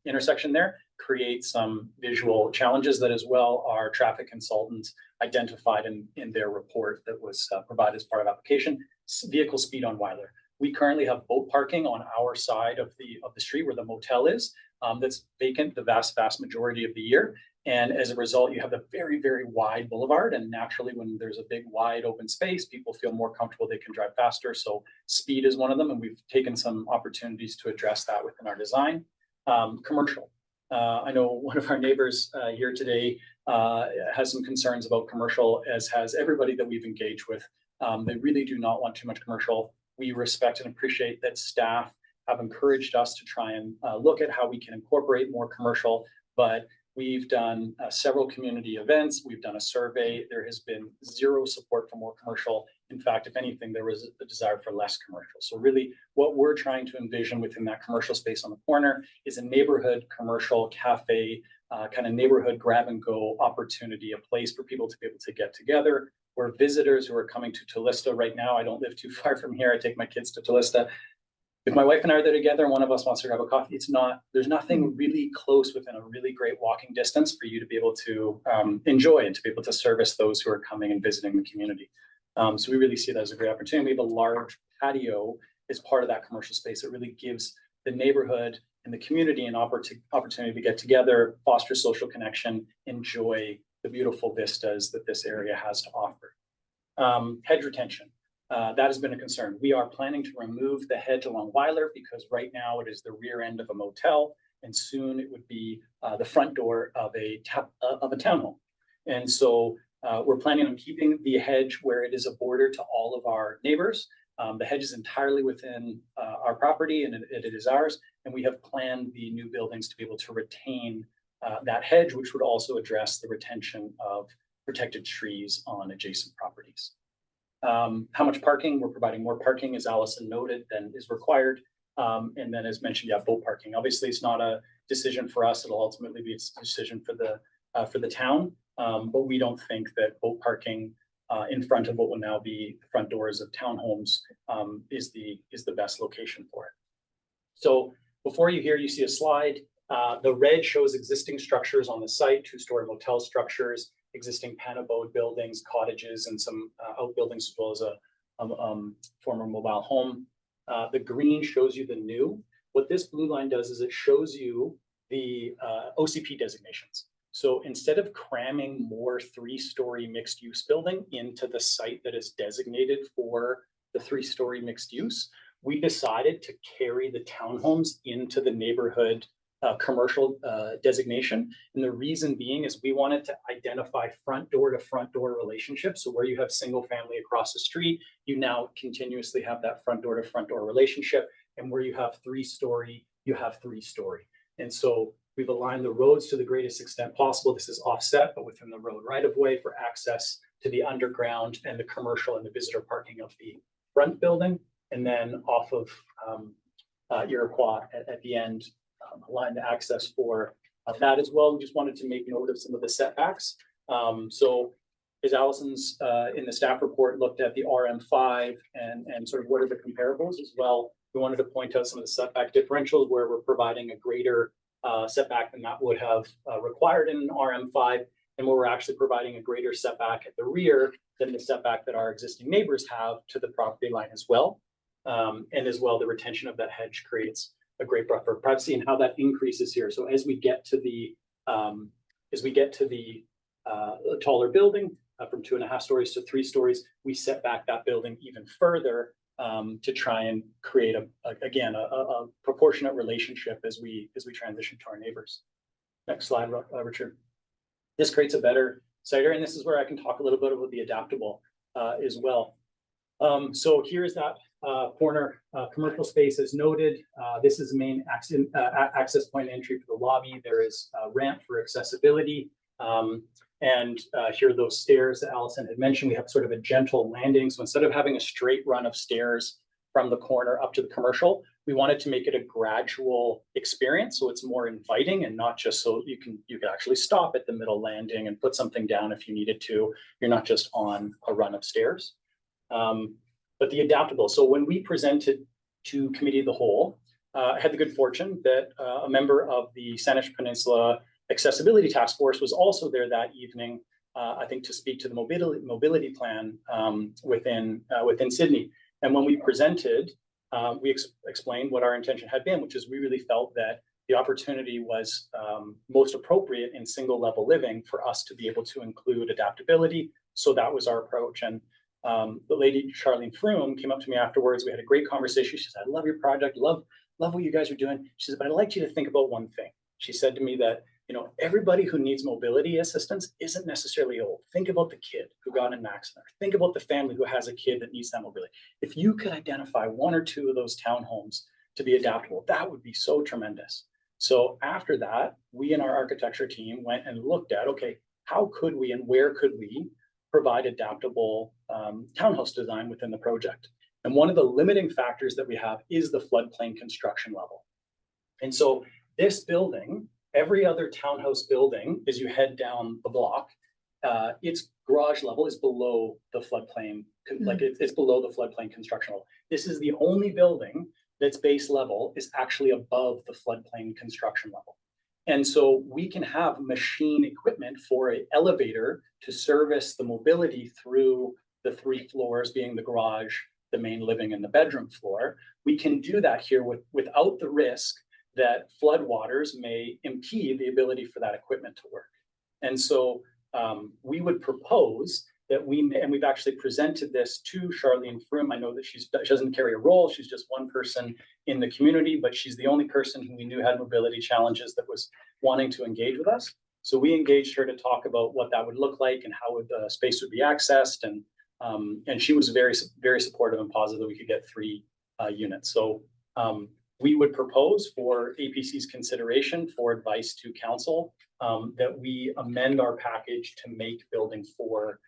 intersection there, create some visual challenges that as well our traffic consultants identified in their report that was provided as part of application. Vehicle speed on Weiler. We currently have boat parking on our side of the street where the motel is, that's vacant the vast majority of the year. And as a result, you have a very, very wide boulevard. And naturally, when there's a big, wide open space, people feel more comfortable, they can drive faster. So speed is one of them. And we've taken some opportunities to address that within our design. Commercial. I know one of our neighbors here today has some concerns about commercial, as has everybody that we've engaged with. They really do not want too much commercial. We respect and appreciate that staff have encouraged us to try and look at how we can incorporate more commercial, but we've done several community events. We've done a survey. There has been zero support for more commercial. In fact, if anything, there was a desire for less commercial. So really what we're trying to envision within that commercial space on the corner is a neighborhood commercial cafe, kind of neighborhood grab and go opportunity, a place for people to be able to get together, where visitors who are coming to Tallista right now, I don't live too far from here. I take my kids to Tallista. If my wife and I are there together and one of us wants to grab a coffee, there's nothing really close within a really great walking distance for you to be able to enjoy and to be able to service those who are coming and visiting the community. So we really see that as a great opportunity. We have a large patio as part of that commercial space. It really gives the neighborhood and the community an opportunity to get together, foster social connection, enjoy the beautiful vistas that this area has to offer. Hedge retention. That has been a concern. We are planning to remove the hedge along Weiler because right now it is the rear end of a motel, and soon it would be the front door of a townhome. And so we're planning on keeping the hedge where it is a border to all of our neighbors. The hedge is entirely within our property, and it is ours. And we have planned the new buildings to be able to retain that hedge, which would also address the retention of protected trees on adjacent properties. How much parking? We're providing more parking, as Allison noted, than is required. And then as mentioned, yeah, boat parking. Obviously, it's not a decision for us. It'll ultimately be a decision for the town. But we don't think that boat parking in front of what will now be the front doors of townhomes is the best location for it. So before you here, you see a slide. The red shows existing structures on the site, two-story motel structures, existing panabode buildings, cottages, and some outbuildings, as well as a former mobile home. The green shows you the new. What this blue line does is it shows you the OCP designations. So instead of cramming more three-story mixed-use building into the site that is designated for the three-story mixed use, we decided to carry the townhomes into the neighborhood commercial designation. And the reason being is we wanted to identify front door to front door relationships. So where you have single family across the street, you now continuously have that front door to front door relationship. And where you have three-story, you have three-story. And so we've aligned the roads to the greatest extent possible. This is offset, but within the road right of way for access to the underground and the commercial and the visitor parking of the front building. And then off of Iroquois at the end, align the access for that as well. We just wanted to make note of some of the setbacks. So as Allison's in the staff report looked at the RM5 and sort of what are the comparables as well, we wanted to point out some of the setback differentials where we're providing a greater setback than that would have required in an RM5, and where we're actually providing a greater setback at the rear than the setback that our existing neighbors have to the property line as well. And as well, the retention of that hedge creates a great buffer of privacy, and how that increases here. So as we get to the As we get to the taller building, from 2.5 stories to 3 stories, we set back that building even further to try and create a proportionate relationship as we transition to our neighbors. Next slide, Richard. This creates a better site area, and this is where I can talk a little bit about the adaptable as well. So here's that corner commercial space as noted. This is the main access point entry for the lobby. There is a ramp for accessibility. And here are those stairs that Allison had mentioned. We have sort of a gentle landing. So instead of having a straight run of stairs from the corner up to the commercial, we wanted to make it a gradual experience. So it's more inviting and not just so you can actually stop at the middle landing and put something down if you needed to. You're not just on a run of stairs. But the adaptable. So when we presented to Committee of the Whole, I had the good fortune that a member of the Saanich Peninsula Accessibility Task Force was also there that evening, I think to speak to the mobility plan within Sydney. And when we presented, we explained what our intention had been, which is we really felt that the opportunity was most appropriate in single level living for us to be able to include adaptability. So that was our approach. And the lady, Charlene Froome, came up to me afterwards. We had a great conversation. She said, I love your project, love what you guys are doing. She said, but I'd like you to think about one thing. She said to me that, everybody who needs mobility assistance isn't necessarily old. Think about the kid who got in an accident. Think about the family who has a kid that needs that mobility. If you could identify 1 or 2 of those townhomes to be adaptable, that would be so tremendous. So after that, we and our architecture team went and looked at, okay, how could we and where could we provide adaptable townhouse design within the project? And one of the limiting factors that we have is the floodplain construction level. And so this building, every other townhouse building, as you head down the block, its garage level is below the floodplain, like it's below the floodplain construction level. This is the only building that's base level is actually above the floodplain construction level. And so we can have machine equipment for an elevator to service the mobility through the 3 floors, being the garage, the main living, and the bedroom floor. We can do that here without the risk that floodwaters may impede the ability for that equipment to work. And so we would propose that and we've actually presented this to Charlene Froome. I know that she doesn't carry a role. She's just one person in the community, but she's the only person who we knew had mobility challenges that was wanting to engage with us. So we engaged her to talk about what that would look like and how the space would be accessed. And she was very, very supportive and positive that we could get 3 units. So we would propose for APC's consideration for advice to council that we amend our package to make building 4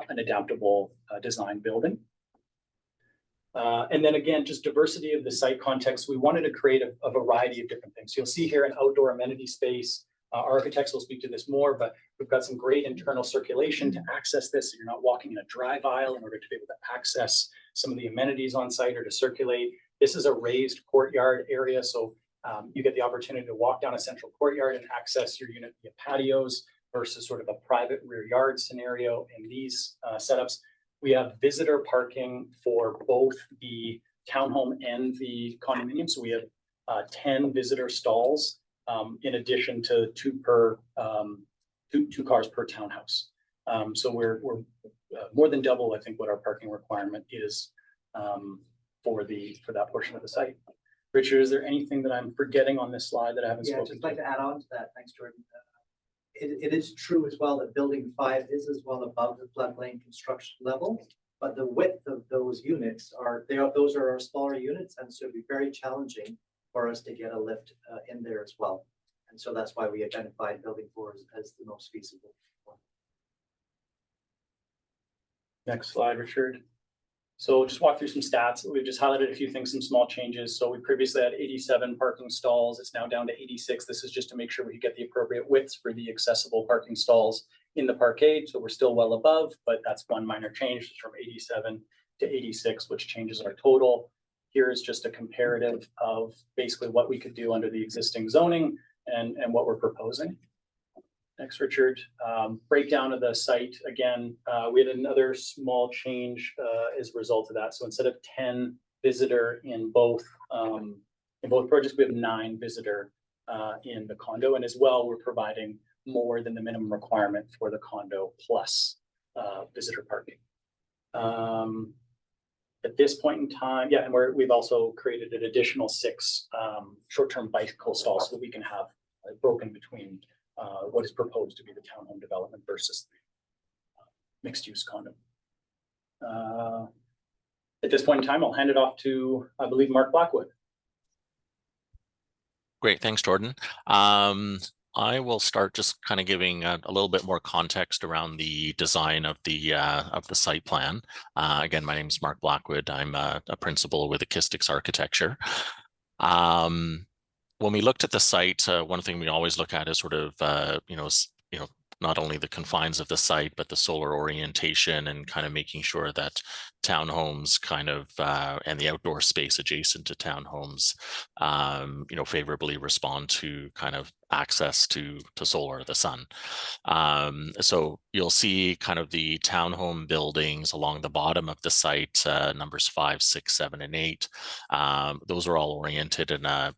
an adaptable design building. And then again, just diversity of the site context. We wanted to create a variety of different things. You'll see here an outdoor amenity space. Architects will speak to this more, but we've got some great internal circulation to access this. So you're not walking in a drive aisle in order to be able to access some of the amenities on site or to circulate. This is a raised courtyard area. So you get the opportunity to walk down a central courtyard and access your unit via patios versus sort of a private rear yard scenario in these setups. We have visitor parking for both the townhome and the condominium. So we have 10 visitor stalls in addition to 2 cars per townhouse. So we're more than double, I think, what our parking requirement is for that portion of the site. Richard, is there anything that I'm forgetting on this slide that I haven't spoken to? Yeah, I'd just like to add on to that. Thanks, Jordan. It is true as well that building 5 is as well above the floodplain construction level, but the width of those units those are our smaller units, and so it'd be very challenging for us to get a lift in there as well. And so that's why we identified building 4 as the most feasible one. Next slide, Richard. So just walk through some stats. We've just highlighted a few things, some small changes. So we previously had 87 parking stalls. It's now down to 86. This is just to make sure we get the appropriate widths for the accessible parking stalls in the parkade. So we're still well above, but that's one minor change from 87 to 86, which changes our total. Here is just a comparative of basically what we could do under the existing zoning and what we're proposing. Next, Richard. Breakdown of the site. Again, we had another small change as a result of that. So instead of 10 visitor in both projects, we have 9 visitor in the condo. And as well, we're providing more than the minimum requirement for the condo plus visitor parking. At this point in time, yeah, and we've also created an additional 6 short-term bicycle stalls so that we can have broken between what is proposed to be the townhome development versus the mixed-use condo. At this point in time, I'll hand it off to, I believe, Mark Blackwood. Great, thanks, Jordan. I will start just kind of giving a little bit more context around the design of the site plan. Again, my name is Mark Blackwood. I'm a principal with Acoustics Architecture. When we looked at the site, one thing we always look at is sort of not only the confines of the site, but the solar orientation and kind of making sure that townhomes kind of and the outdoor space adjacent to townhomes, favorably respond to kind of access to solar, the sun. So you'll see kind of the townhome buildings along the bottom of the site, numbers 5, 6, 7, and 8. Those are all oriented in a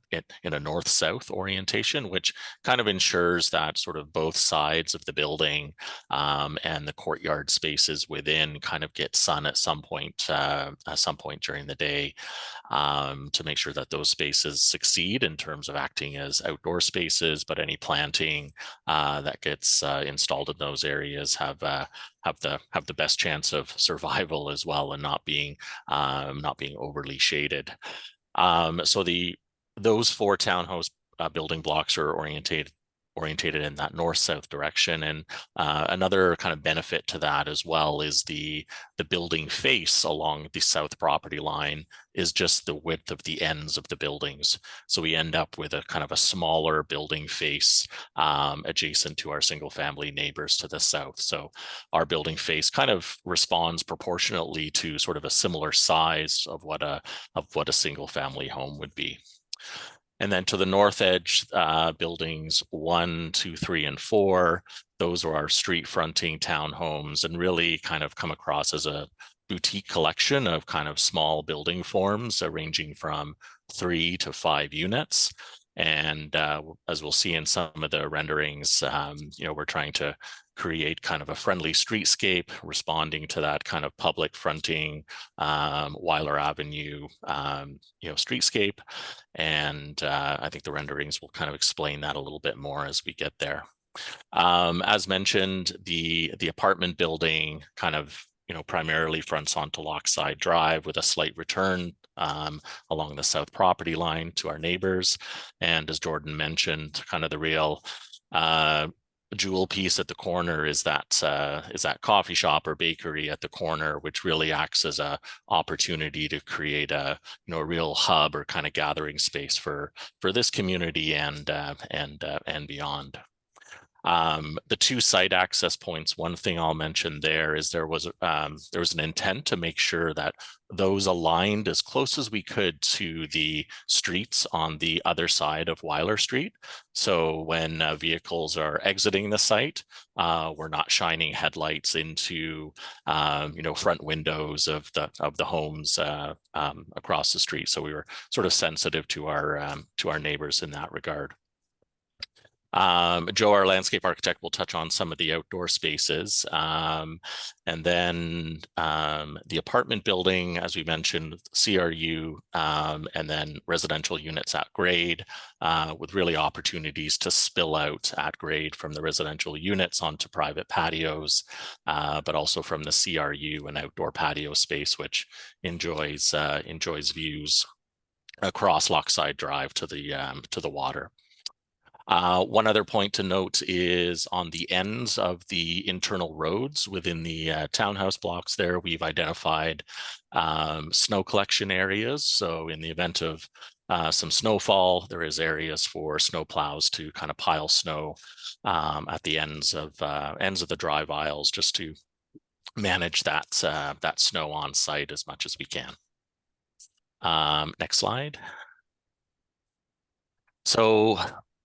north-south orientation, which kind of ensures that sort of both sides of the building and the courtyard spaces within kind of get sun at some point during the day, to make sure that those spaces succeed in terms of acting as outdoor spaces, but any planting that gets installed in those areas have the best chance of survival as well, and not being overly shaded. So those 4 townhouse building blocks are orientated in that north-south direction. And another kind of benefit to that as well is the building face along the south property line is just the width of the ends of the buildings. So we end up with a kind of a smaller building face adjacent to our single family neighbors to the south. So our building face kind of responds proportionately to sort of a similar size of what a single family home would be. And then to the north edge, buildings 1, 2, 3, and 4, those are our street fronting townhomes, and really kind of come across as a boutique collection of kind of small building forms ranging from 3 to 5 units. And as we'll see in some of the renderings, we're trying to create kind of a friendly streetscape responding to that kind of public fronting Weiler Avenue streetscape. And I think the renderings will kind of explain that a little bit more as we get there. As mentioned, the apartment building kind of primarily fronts onto Lochside Drive with a slight return along the south property line to our neighbors. And as Jordan mentioned, kind of the real jewel piece at the corner is that coffee shop or bakery at the corner, which really acts as a opportunity to create a real hub or kind of gathering space for this community and beyond. The 2 site access points, one thing I'll mention there is there was an intent to make sure that those aligned as close as we could to the streets on the other side of Weiler Street. So when vehicles are exiting the site, we're not shining headlights into front windows of the homes across the street. So we were sort of sensitive to our neighbors in that regard. Joe, our landscape architect, will touch on some of the outdoor spaces. And then the apartment building, as we mentioned, CRU, and then residential units at grade, with really opportunities to spill out at grade from the residential units onto private patios, but also from the CRU and outdoor patio space, which enjoys views across Lochside Drive to the water. One other point to note is on the ends of the internal roads within the townhouse blocks there, we've identified snow collection areas. So in the event of some snowfall, there is areas for snow plows to kind of pile snow at the ends of the drive aisles, just to manage that snow on site as much as we can. Next slide. So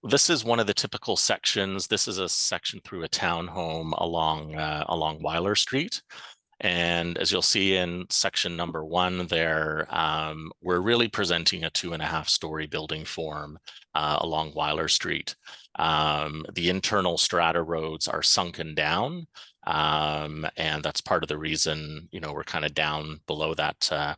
this is one of the typical sections. This is a section through a townhome along Weiler Street. And as you'll see in section number 1 there, we're really presenting a 2.5-story building form along Weiler Street. The internal strata roads are sunken down, and that's part of the reason, we're kind of down below that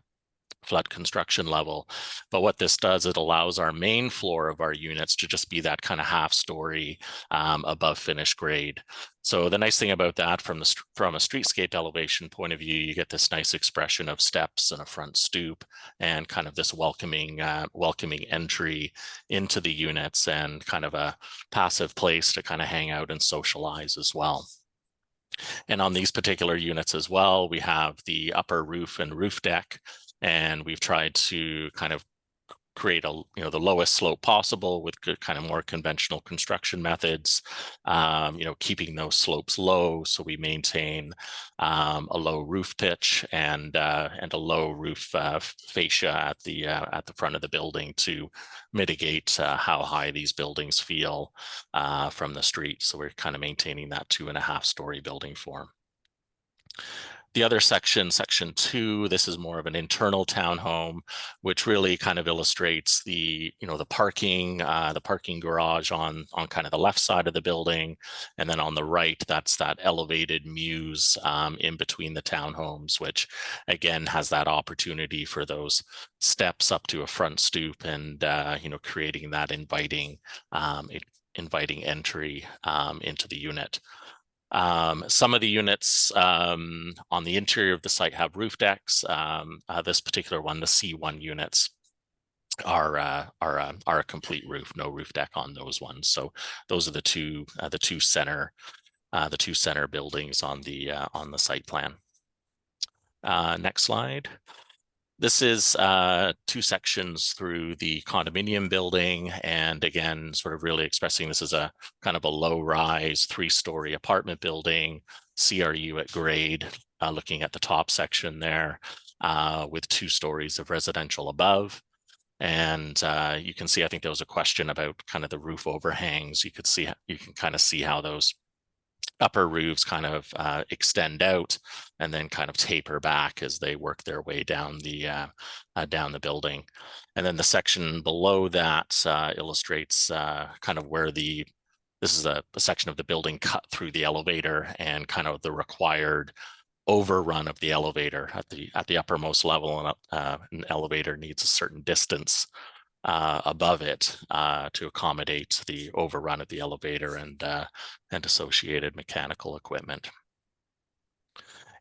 flood construction level. But what this does, it allows our main floor of our units to just be that kind of 1/2 story above finished grade. So the nice thing about that from a streetscape elevation point of view, you get this nice expression of steps and a front stoop and kind of this welcoming entry into the units, and kind of a passive place to kind of hang out and socialize as well. And on these particular units as well, we have the upper roof and roof deck, and we've tried to kind of create the lowest slope possible with good kind of more conventional construction methods, keeping those slopes low, so we maintain a low roof pitch and a low roof fascia at the front of the building to mitigate how high these buildings feel from the street. So we're kind of maintaining that 2.5-story building form. The other section 2, this is more of an internal townhome, which really kind of illustrates the parking garage on kind of the left side of the building, and then on the right, that's that elevated mews in between the townhomes, which again has that opportunity for those steps up to a front stoop, and creating that inviting entry into the unit. Some of the units on the interior of the site have roof decks. This particular one, the C1 units, are a complete roof, no roof deck on those ones. So those are the two center buildings on the site plan. Next slide. This is 2 sections through the condominium building, and again, sort of really expressing this as a kind of a low-rise 3-story apartment building, CRU at grade, looking at the top section there, with 2 stories of residential above. And you can see, I think there was a question about kind of the roof overhangs. You can kind of see how those upper roofs kind of extend out and then kind of taper back as they work their way down the building. And then the section below that illustrates kind of where this is a section of the building cut through the elevator, and kind of the required overrun of the elevator at the uppermost level. And an elevator needs a certain distance above it to accommodate the overrun of the elevator and associated mechanical equipment.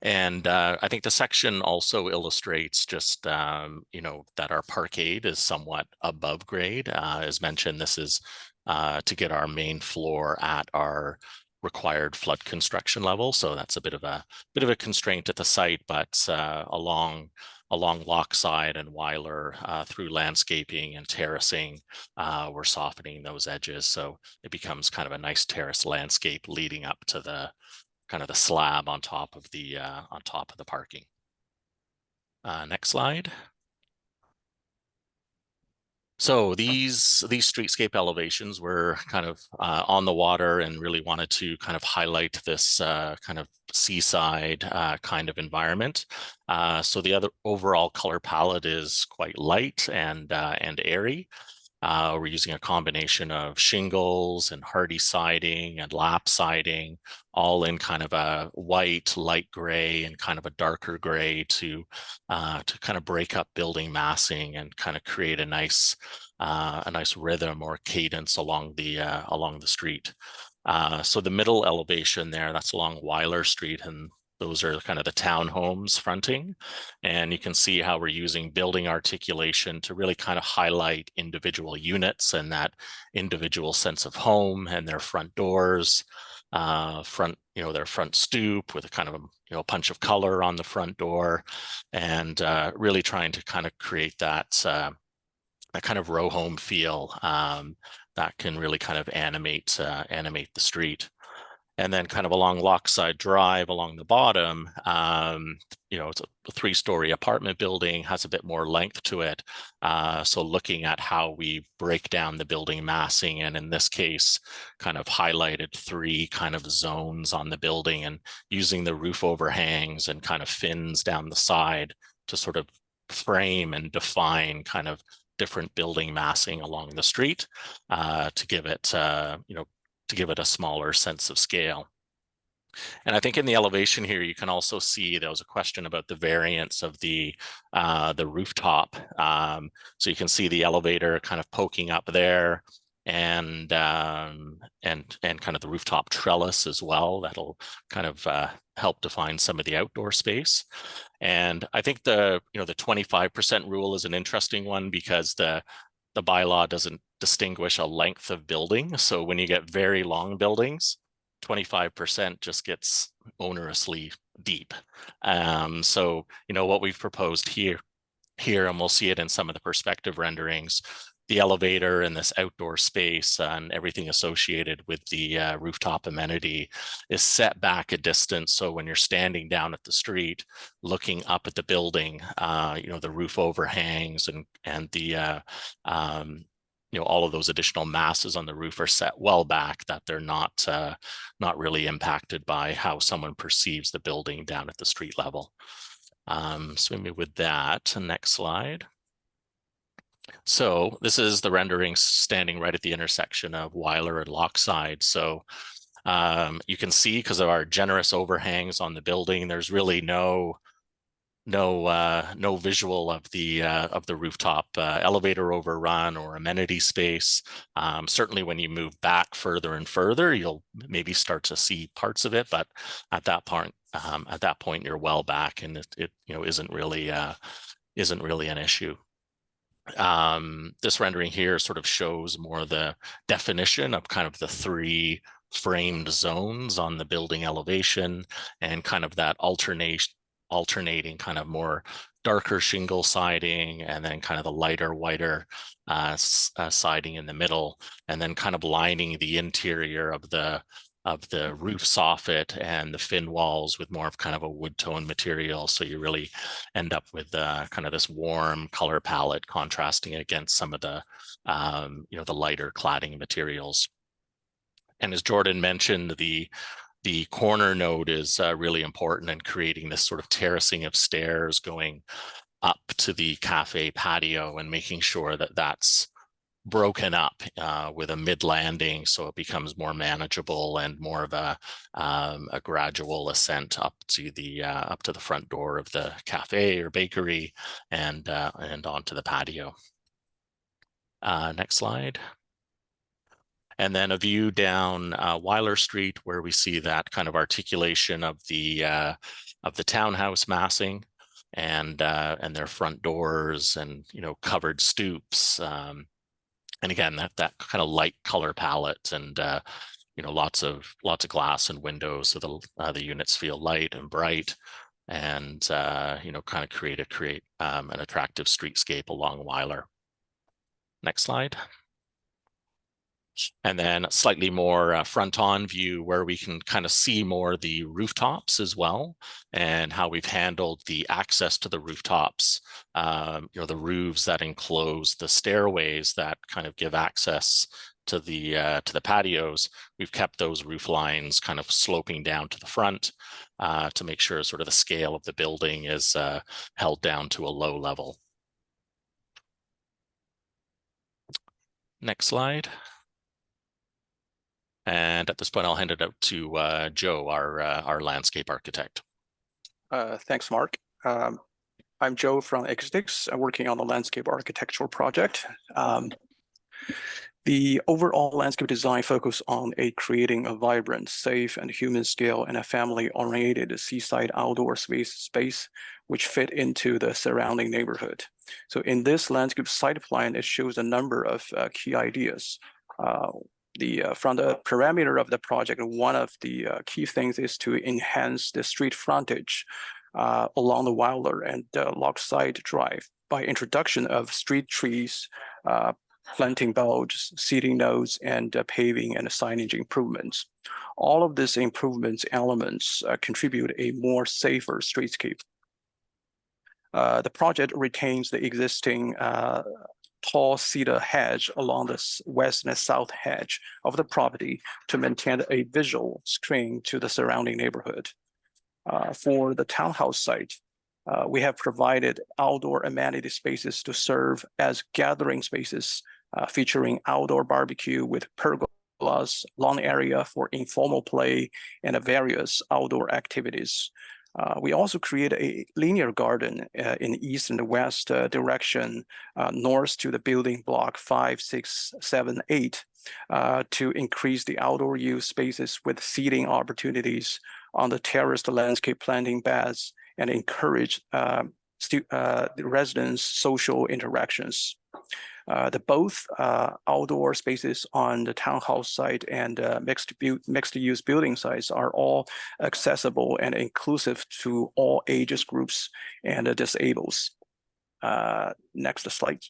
And I think the section also illustrates just that our parkade is somewhat above grade. As mentioned, this is to get our main floor at our required flood construction level. So that's a bit of a constraint at the site, but along Lochside and Weiler, through landscaping and terracing, we're softening those edges, so it becomes kind of a nice terrace landscape leading up to the kind of the slab on top of the parking. Next slide. So these streetscape elevations were kind of on the water, and really wanted to kind of highlight this kind of seaside kind of environment. So the other overall color palette is quite light and airy. We're using a combination of shingles and hardy siding and lap siding, all in kind of a white, light gray, and kind of a darker gray to kind of break up building massing and kind of create a nice rhythm or cadence along the street. So the middle elevation there, that's along Weiler Street, and those are kind of the townhomes fronting. And you can see how we're using building articulation to really kind of highlight individual units and that individual sense of home, and their front doors, their front stoop with a kind of a punch of color on the front door, and really trying to kind of create that kind of row home feel that can really kind of animate the street. And then kind of along Lockside Drive along the bottom, it's a 3-story apartment building, has a bit more length to it. So looking at how we break down the building massing, and in this case, kind of highlighted 3 kind of zones on the building, and using the roof overhangs and kind of fins down the side to sort of frame and define kind of different building massing along the street to give it, to give it a smaller sense of scale. And I think in the elevation here, you can also see there was a question about the variance of the rooftop. So you can see the elevator kind of poking up there, and kind of the rooftop trellis as well. That'll kind of help define some of the outdoor space. And I think the 25% rule is an interesting one, because the bylaw doesn't distinguish a length of building. So when you get very long buildings, 25% just gets onerously deep. So, what we've proposed here, and we'll see it in some of the perspective renderings, the elevator and this outdoor space and everything associated with the rooftop amenity is set back a distance. So when you're standing down at the street, looking up at the building, the roof overhangs and the all of those additional masses on the roof are set well back, that they're not really impacted by how someone perceives the building down at the street level. So maybe with that, next slide. So this is the rendering standing right at the intersection of Weiler and Lockside. So you can see, because of our generous overhangs on the building, there's really no visual of the rooftop elevator overrun or amenity space. Certainly when you move back further and further, you'll maybe start to see parts of it, but at that point you're well back, and it isn't really an issue. This rendering here sort of shows more the definition of kind of the 3 framed zones on the building elevation, and kind of that alternating kind of more darker shingle siding, and then kind of the lighter, whiter siding in the middle, and then kind of lining the interior of the roof soffit and the fin walls with more of kind of a wood tone material. So you really end up with kind of this warm color palette contrasting against some of the the lighter cladding materials. And as Jordan mentioned, the corner node is really important in creating this sort of terracing of stairs going up to the cafe patio, and making sure that that's broken up with a mid landing, so it becomes more manageable and more of a gradual ascent up to the front door of the cafe or bakery, and onto the patio. Next slide. And then a view down Weiler Street, where we see that kind of articulation of the townhouse massing, and their front doors, and covered stoops, and again that kind of light color palette, and lots of glass and windows, so the units feel light and bright, and kind of create an attractive streetscape along Weiler. Next slide. And then a slightly more front-on view, where we can kind of see more the rooftops as well, and how we've handled the access to the rooftops. The roofs that enclose the stairways that kind of give access to the patios. We've kept those roof lines kind of sloping down to the front to make sure sort of the scale of the building is held down to a low level. Next slide. And at this point, I'll hand it out to Joe, our landscape architect. Thanks, Mark. I'm Joe from Extix. I'm working on the landscape architectural project. The overall landscape design focus on creating a vibrant, safe, and human scale, and a family-oriented seaside outdoor space which fit into the surrounding neighborhood. So in this landscape site plan, it shows a number of key ideas. From the parameter of the project, one of the key things is to enhance the street frontage along the Weiler and Lockside Drive by introduction of street trees, planting bulbs, seeding nodes, and paving and signage improvements. All of these improvements elements contribute a more safer streetscape. The project retains the existing tall cedar hedge along the west and south hedge of the property to maintain a visual screen to the surrounding neighborhood. For the townhouse site, we have provided outdoor amenity spaces to serve as gathering spaces, featuring outdoor barbecue with pergolas, lawn area for informal play, and various outdoor activities. We also create a linear garden in the east and the west direction, north to the building block 5, 6, 7, 8, to increase the outdoor use spaces with seating opportunities on the terraced landscape planting beds and encourage the residents' social interactions. Both outdoor spaces on the townhouse site and mixed-use building sites are all accessible and inclusive to all ages groups and disables. Next slide.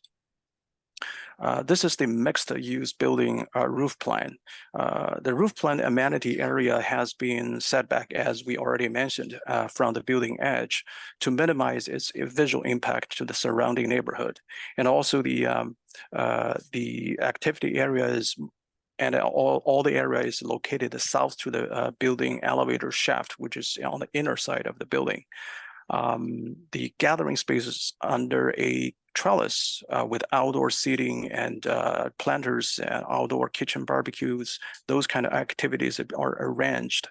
This is the mixed-use building roof plan. The roof plan amenity area has been set back, as we already mentioned, from the building edge to minimize its visual impact to the surrounding neighborhood. And also the activity area is, and all the area is located south to the building elevator shaft, which is on the inner side of the building. The gathering spaces under a trellis with outdoor seating and planters and outdoor kitchen barbecues, those kind of activities are arranged.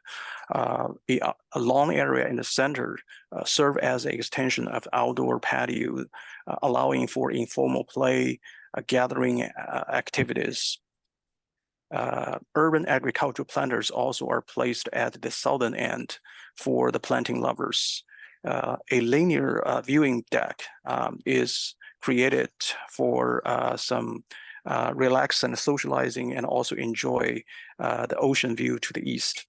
A lawn area in the center serve as an extension of outdoor patio, allowing for informal play, gathering activities. Urban agricultural planters also are placed at the southern end for the planting lovers. A linear viewing deck is created for some relax and socializing and also enjoy the ocean view to the east.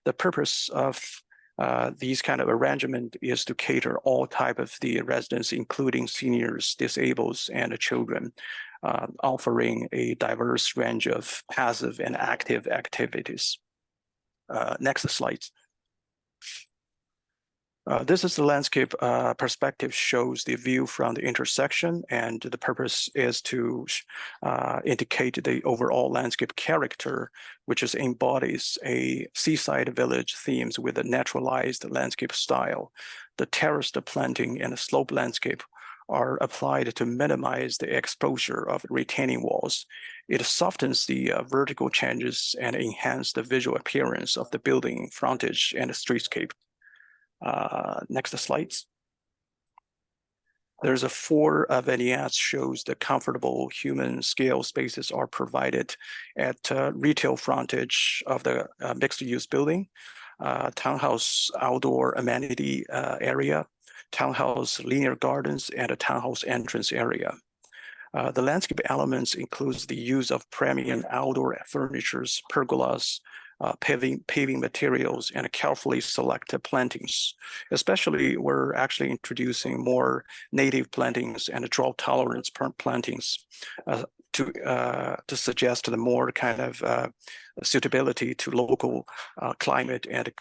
The purpose of these kind of arrangement is to cater all type of the residents, including seniors, disabled, and children, offering a diverse range of passive and active activities. Next slide. This is the landscape perspective, shows the view from the intersection, and the purpose is to indicate the overall landscape character, which embodies a seaside village themes with a naturalized landscape style. The terraced planting and slope landscape are applied to minimize the exposure of retaining walls. It softens the vertical changes and enhance the visual appearance of the building frontage and the streetscape. Next slides. There's a 4 vignettes shows the comfortable human scale spaces are provided at retail frontage of the mixed-use building, townhouse outdoor amenity area, townhouse linear gardens, and a townhouse entrance area. The landscape elements includes the use of premium outdoor furnitures, pergolas, paving materials, and carefully selected plantings. Especially, we're actually introducing more native plantings and drought tolerance plantings to suggest the more kind of suitability to local climate and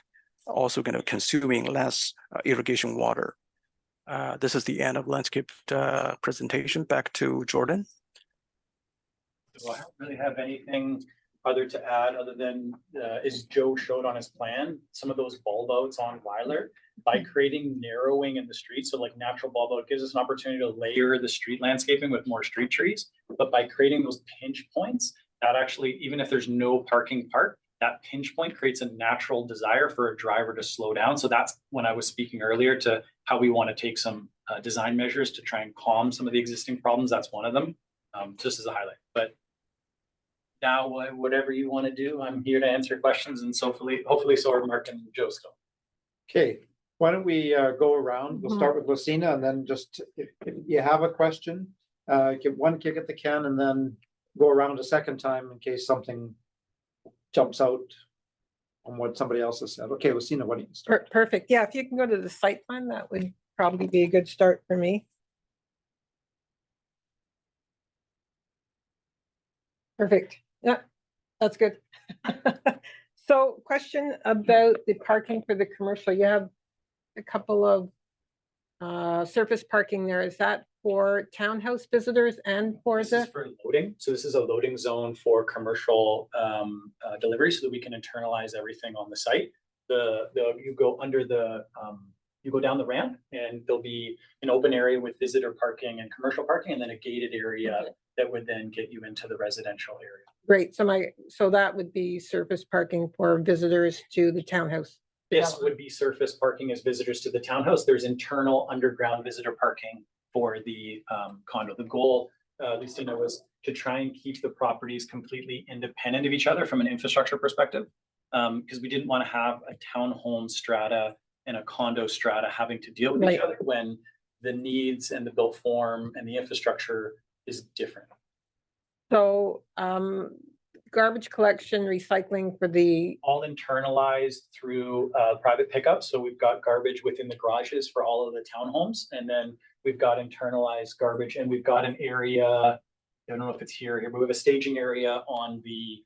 also going to consuming less irrigation water. This is the end of landscape presentation. Back to Jordan. Do I don't really have anything other to add other than as Joe showed on his plan, some of those bulb outs on Weiler, by creating narrowing in the street, so like natural bulb out gives us an opportunity to layer the street landscaping with more street trees. But by creating those pinch points, that actually, even if there's no parking part, that pinch point creates a natural desire for a driver to slow down. So that's when I was speaking earlier to how we want to take some design measures to try and calm some of the existing problems. That's one of them, just as a highlight. But now, whatever you want to do, I'm here to answer questions, and so hopefully so are Mark and Joe still. Okay, why don't we go around? We'll start with Lucina, and then just if you have a question, give one kick at the can, and then go around a second time in case something jumps out on what somebody else has said. Okay, Lucina, what do you start? Perfect. Yeah, if you can go to the site plan, that would probably be a good start for me. Perfect. Yeah, that's good. So question about the parking for the commercial. You have a couple of surface parking there. Is that for townhouse visitors and for This is the? for loading. So this is a loading zone for commercial delivery so that we can internalize everything on the site. You go under the, you go down the ramp and there'll be an open area with visitor parking and commercial parking, and then a gated area that would then get you into the residential area. Great. So that would be surface parking for visitors to the townhouse. This would be surface parking as visitors to the townhouse. There's internal underground visitor parking for the condo. The goal, Lucina, was to try and keep the properties completely independent of each other from an infrastructure perspective. Because we didn't want to have a townhome strata and a condo strata having to deal with each other when the needs and the built form and the infrastructure is different. So garbage collection, recycling for the. All internalized through private pickup. So we've got garbage within the garages for all of the townhomes. And then we've got internalized garbage, and we've got an area, I don't know if it's here, but we have a staging area on the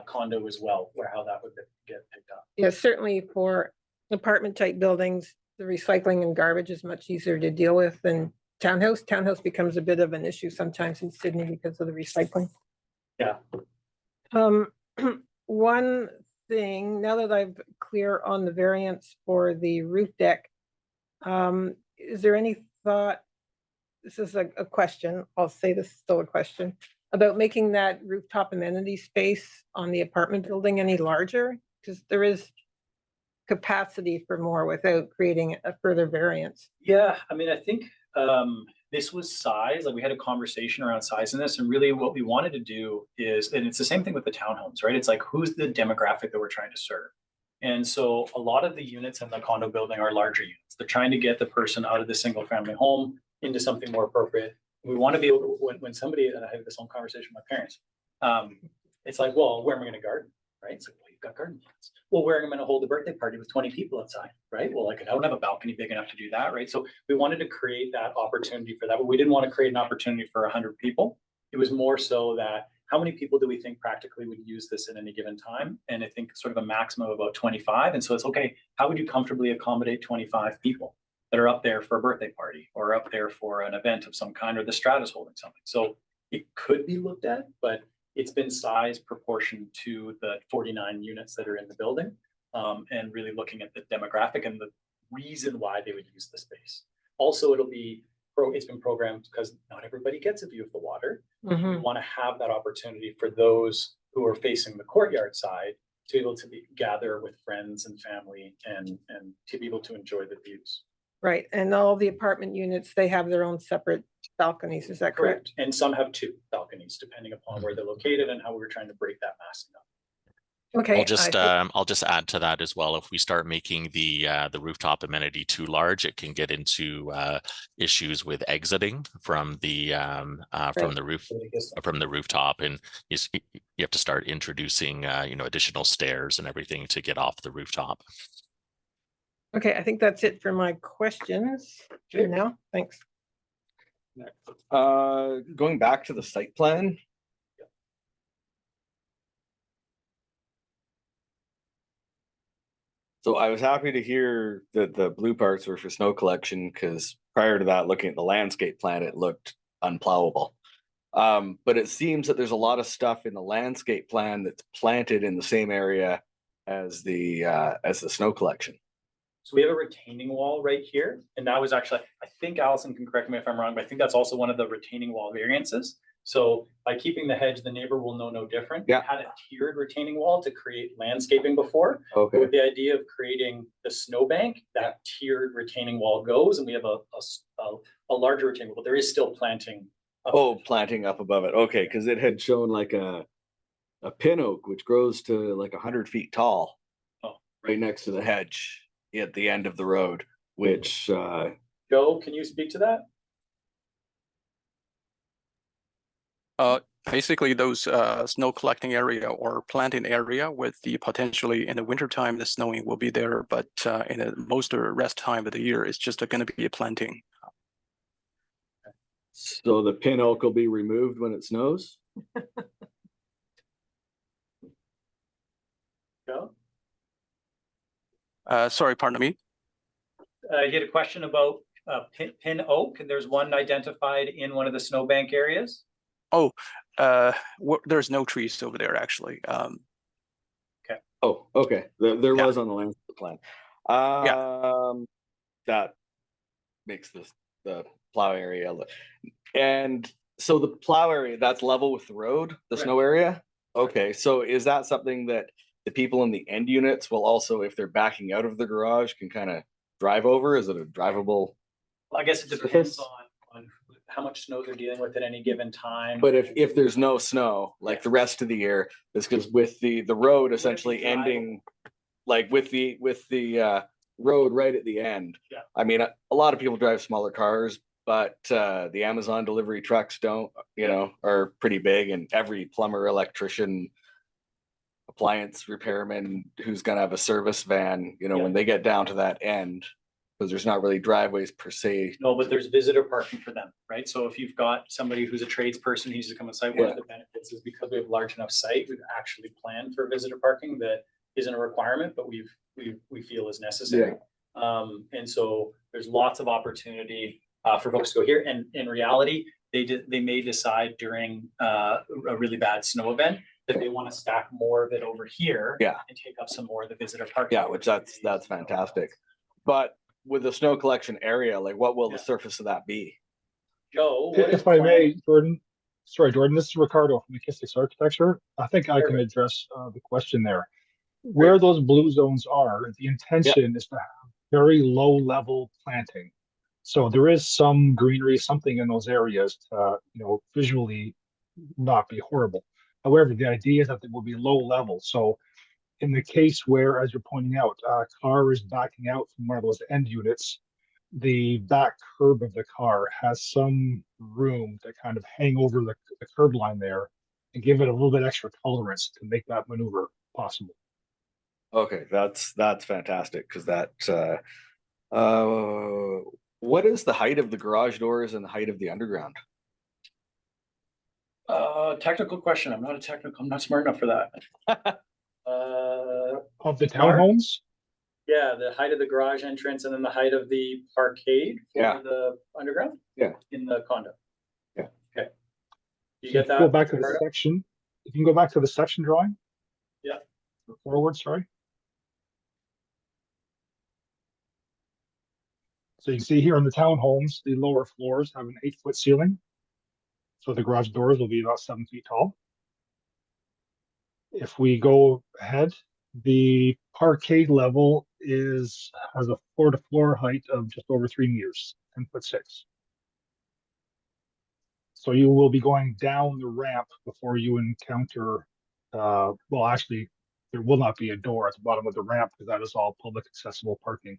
condo as well, where how that would get picked up. Yeah, certainly for apartment type buildings, the recycling and garbage is much easier to deal with than townhouse. Townhouse becomes a bit of an issue sometimes in Sydney because of the recycling. Yeah. One thing, now that I'm clear on the variance for the roof deck, is there any thought, this is a question, I'll say this is still a question, about making that rooftop amenity space on the apartment building any larger? Because there is capacity for more without creating a further variance. Yeah, I mean, I think this was size, like we had a conversation around size in this, and really what we wanted to do is, and it's the same thing with the townhomes, right? It's like, who's the demographic that we're trying to serve? And so a lot of the units in the condo building are larger units. They're trying to get the person out of the single family home into something more appropriate. We want to be able to, when somebody, and I had this whole conversation with my parents, it's like, well, where am I going to garden? Right? It's like, well, you've got garden plots. Well, where am I going to hold a birthday party with 20 people outside? Right? Well, like, I don't have a balcony big enough to do that. Right? So we wanted to create that opportunity for that, but we didn't want to create an opportunity for 100 people. It was more so that how many people do we think practically would use this at any given time? And I think sort of a maximum of about 25. And so it's okay, how would you comfortably accommodate 25 people that are up there for a birthday party or up there for an event of some kind, or the strata's holding something? So it could be looked at, but it's been size proportion to the 49 units that are in the building, and really looking at the demographic and the reason why they would use the space. Also, it's been programmed because not everybody gets a view of the water. We want to have that opportunity for those who are facing the courtyard side to be able to gather with friends and family and to be able to enjoy the views. Right, and all the apartment units, they have their own separate balconies, is that correct? And some have 2 balconies, depending upon where they're located and how we're trying to break that massing up. Okay. I'll just add to that as well. If we start making the rooftop amenity too large, it can get into issues with exiting from the rooftop, and you have to start introducing additional stairs and everything to get off the rooftop. Okay, I think that's it for my questions for now. Thanks. Going back to the site plan. So I was happy to hear that the blue parts were for snow collection, because prior to that, looking at the landscape plan, it looked unplowable. But it seems that there's a lot of stuff in the landscape plan that's planted in the same area as the snow collection. So we have a retaining wall right here. And that was actually, I think Allison can correct me if I'm wrong, but I think that's also one of the retaining wall variances. So by keeping the hedge, the neighbor will know no different. Yeah. We had a tiered retaining wall to create landscaping before. Okay. With the idea of creating the snowbank, that tiered retaining wall goes, and we have a larger retaining wall. There is still planting. Planting up above it. Okay, because it had shown like a pin oak, which grows to like 100 feet tall. Right next to the hedge at the end of the road, which Joe, can you speak to that? Basically those snow collecting area or planting area, with the potentially in the wintertime the snowing will be there, but in the most of the rest time of the year it's just going to be a planting. So the pin oak will be removed when it snows? Joe? Sorry, pardon me. You had a question about pin oak, and there's one identified in one of the snowbank areas. Oh, there's no trees over there, actually. Oh, okay. There Yeah. was on the landscape plan. That makes the plow area look. And so the plow area, that's level with the road, the snow area? Okay, so is that something that the people in the end units will also, if they're backing out of the garage, can kind of drive over? Is it a drivable? Well, I guess it depends on how much snow they're dealing with at any given time. But if there's no snow, like the rest of the year, it's because with the road essentially ending, like with the road right at the end. Yeah. I mean, a lot of people drive smaller cars, but the Amazon delivery trucks don't, are pretty big, and every plumber, electrician, appliance repairman who's gonna have a service van, when they get down to that end, because there's not really driveways per se. No, but there's visitor parking for them, right? So if you've got somebody who's a tradesperson who needs to come on site, one of the benefits is because we have a large enough site, we've actually planned for visitor parking that isn't a requirement, but we feel is necessary. And so there's lots of opportunity for folks to go here. And in reality, they may decide during a really bad snow event that they want to stack more of it over here and take up some more of the visitor parking. Yeah, which that's fantastic. But with the snow collection area, like what will the surface of that be? Joe, if I may, Jordan. Sorry, Jordan, this is Ricardo from Acoustics Architecture. I think I can address the question there. Where those blue zones are, the intention is to have very low level planting. So there is some greenery, something in those areas to, visually not be horrible. However, the idea is that it will be low level. So in the case where, as you're pointing out, a car is backing out from one of those end units, the back curb of the car has some room to kind of hang over the curb line there and give it a little bit extra tolerance to make that maneuver possible. Okay, that's fantastic, because that what is the height of the garage doors and the height of the underground? Technical question. I'm not smart enough for that. Of the townhomes? Yeah, the height of the garage entrance and then the height of the parkade for the underground? Yeah. In the condo? Yeah. Okay. You So get that? Go back to the section. If you can go back to the section drawing. Yeah. Forward, sorry. So you can see here on the townhomes, the lower floors have an 8-foot ceiling. So the garage doors will be about 7 feet tall. If we go ahead, the parkade level has a floor-to-floor height of just over 3 meters, 10'6". So you will be going down the ramp before you encounter, well, actually, there will not be a door at the bottom of the ramp because that is all public accessible parking.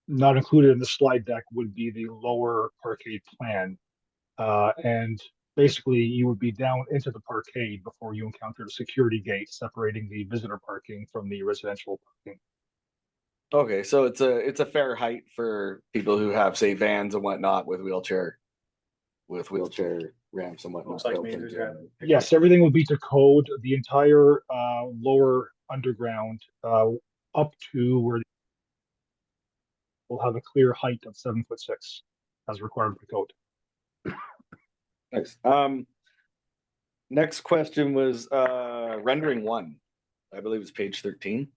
Not included in the slide deck would be the lower parkade plan. And basically you would be down into the parkade before you encounter the security gate separating the visitor parking from the residential parking. Okay, so it's a fair height for people who have, say, vans and whatnot with wheelchair ramps and whatnot. Looks like Major's got Yes, everything will be to code. The entire lower underground up to where will have a clear height of 7'6" as required by code. Thanks. Next question was rendering 1. I believe it's page 13.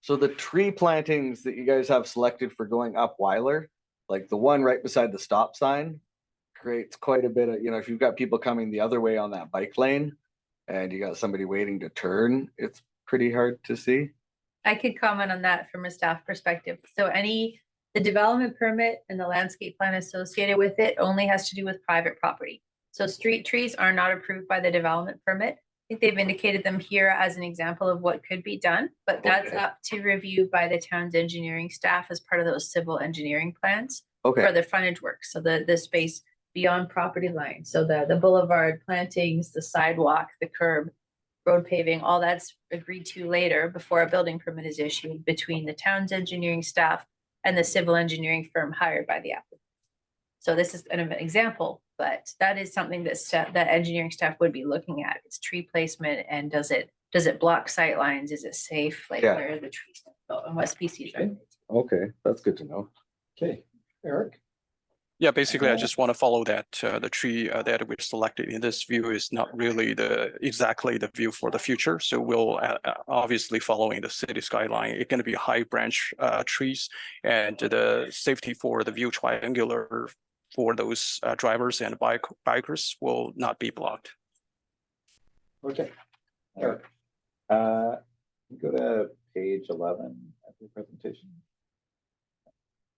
So the tree plantings that you guys have selected for going up Weiler, like the one right beside the stop sign, creates quite a bit of, if you've got people coming the other way on that bike lane and you got somebody waiting to turn, it's pretty hard to see. I could comment on that from a staff perspective. So the development permit and the landscape plan associated with it only has to do with private property. So street trees are not approved by the development permit. I think they've indicated them here as an example of what could be done, but that's up to review by the town's engineering staff as part of those civil engineering plans for the frontage work. So the space beyond property line. So the boulevard plantings, the sidewalk, the curb, road paving, all that's agreed to later before a building permit is issued between the town's engineering staff and the civil engineering firm hired by the applicant. So this is an example, but that is something that that engineering staff would be looking at. It's tree placement, and does it block sight lines? Is it safe? Like Yeah. where are the trees built and what species are they? Okay, that's good to know. Okay, Eric? Yeah, basically, I just want to follow that the tree that we selected in this view is not really exactly the view for the future. So we'll obviously following the city skyline. It's going to be high branch trees, and the safety for the view triangular for those drivers and bikers will not be blocked. Okay. Eric. Go to page 11 of the presentation.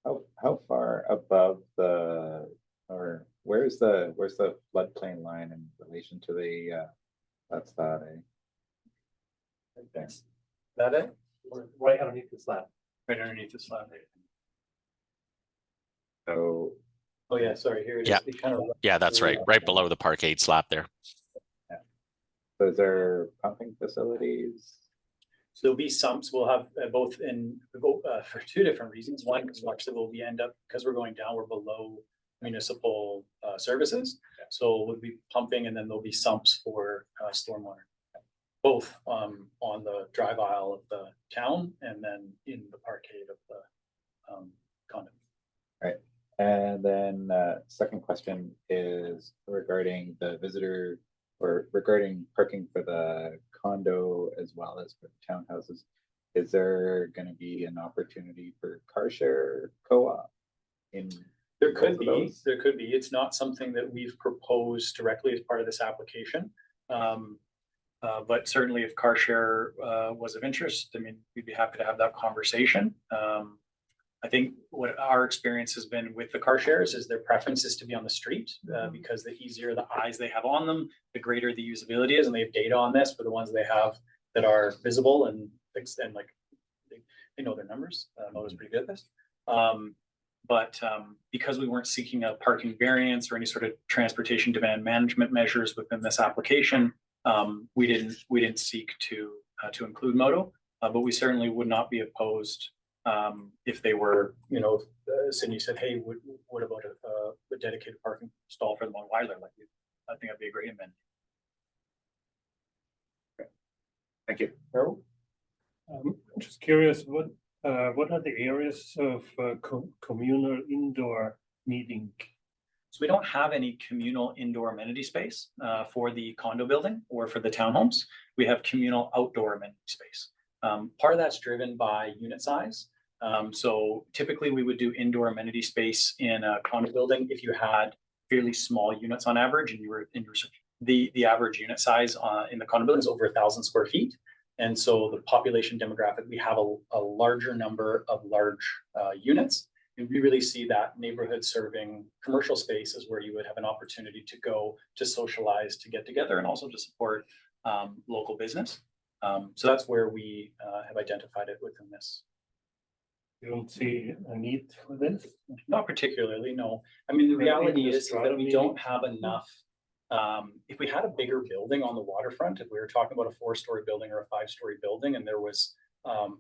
How far above or where's the floodplain line in relation to the that's that Thanks. That it? Right underneath the slab. Right underneath the slab. So Oh yeah, sorry, here it is. Yeah. It kind of Yeah, that's right. Right below the parkade slab there. so is there pumping facilities? So there'll be sumps. We'll have both for two different reasons. One, because actually we'll end up, because we're going down, we're below municipal services. So we'll be pumping, and then there'll be sumps for stormwater. Both on the drive aisle of the town and then in the parkade of the condo. Right. And then second question is regarding the visitor or regarding parking for the condo as well as for the townhouses. Is there going to be an opportunity for car share co-op in There could be. It's not something that we've proposed directly as part of this application. But certainly if car share was of interest, I mean, we'd be happy to have that conversation. I think what our experience has been with the car shares is their preference is to be on the street because the easier the eyes they have on them, the greater the usability is. And they have data on this for the ones they have that are visible and like they know their numbers. Moto's pretty good at this. But because we weren't seeking a parking variance or any sort of transportation demand management measures within this application, we didn't seek to include Moto, but we certainly would not be opposed if they were, Sydney said, hey, what about a dedicated parking stall for them on Weiler? Like, I think that'd be a great amendment. Okay. Thank you. Harold? I'm just curious, what are the areas of communal indoor meeting? So we don't have any communal indoor amenity space for the condo building or for the townhomes. We have communal outdoor amenity space. Part of that's driven by unit size. So typically we would do indoor amenity space in a condo building if you had fairly small units on average, and you were in the average unit size in the condo building is over 1,000 square feet. And so the population demographic, we have a larger number of large units. And we really see that neighborhood serving commercial space is where you would have an opportunity to go to socialize, to get together, and also to support local business. So that's where we have identified it within this. You don't see a need for this? Not particularly, no. I mean, the reality is that we don't have enough. If we had a bigger building on the waterfront, if we were talking about a 4-story building or a 5-story building, and there was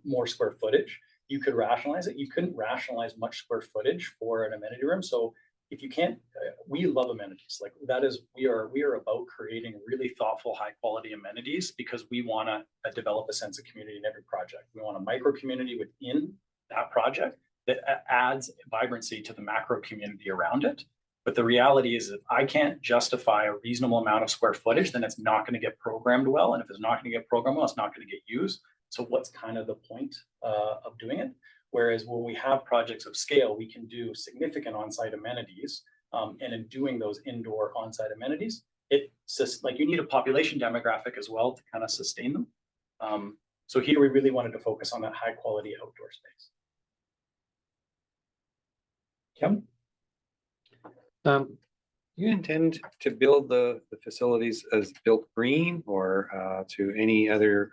more square footage, you could rationalize it. You couldn't rationalize much square footage for an amenity room. So if you can't, we love amenities. Like that is, we are about creating really thoughtful, high quality amenities because we want to develop a sense of community in every project. We want a micro community within that project that adds vibrancy to the macro community around it. But the reality is that I can't justify a reasonable amount of square footage, then it's not going to get programmed well. And if it's not going to get programmed well, it's not going to get used. So what's kind of the point of doing it? Whereas when we have projects of scale, we can do significant on-site amenities. And in doing those indoor on-site amenities, it's just like you need a population demographic as well to kind of sustain them. So here we really wanted to focus on that high quality outdoor space. Kim? You intend to build the facilities as built green or to any other?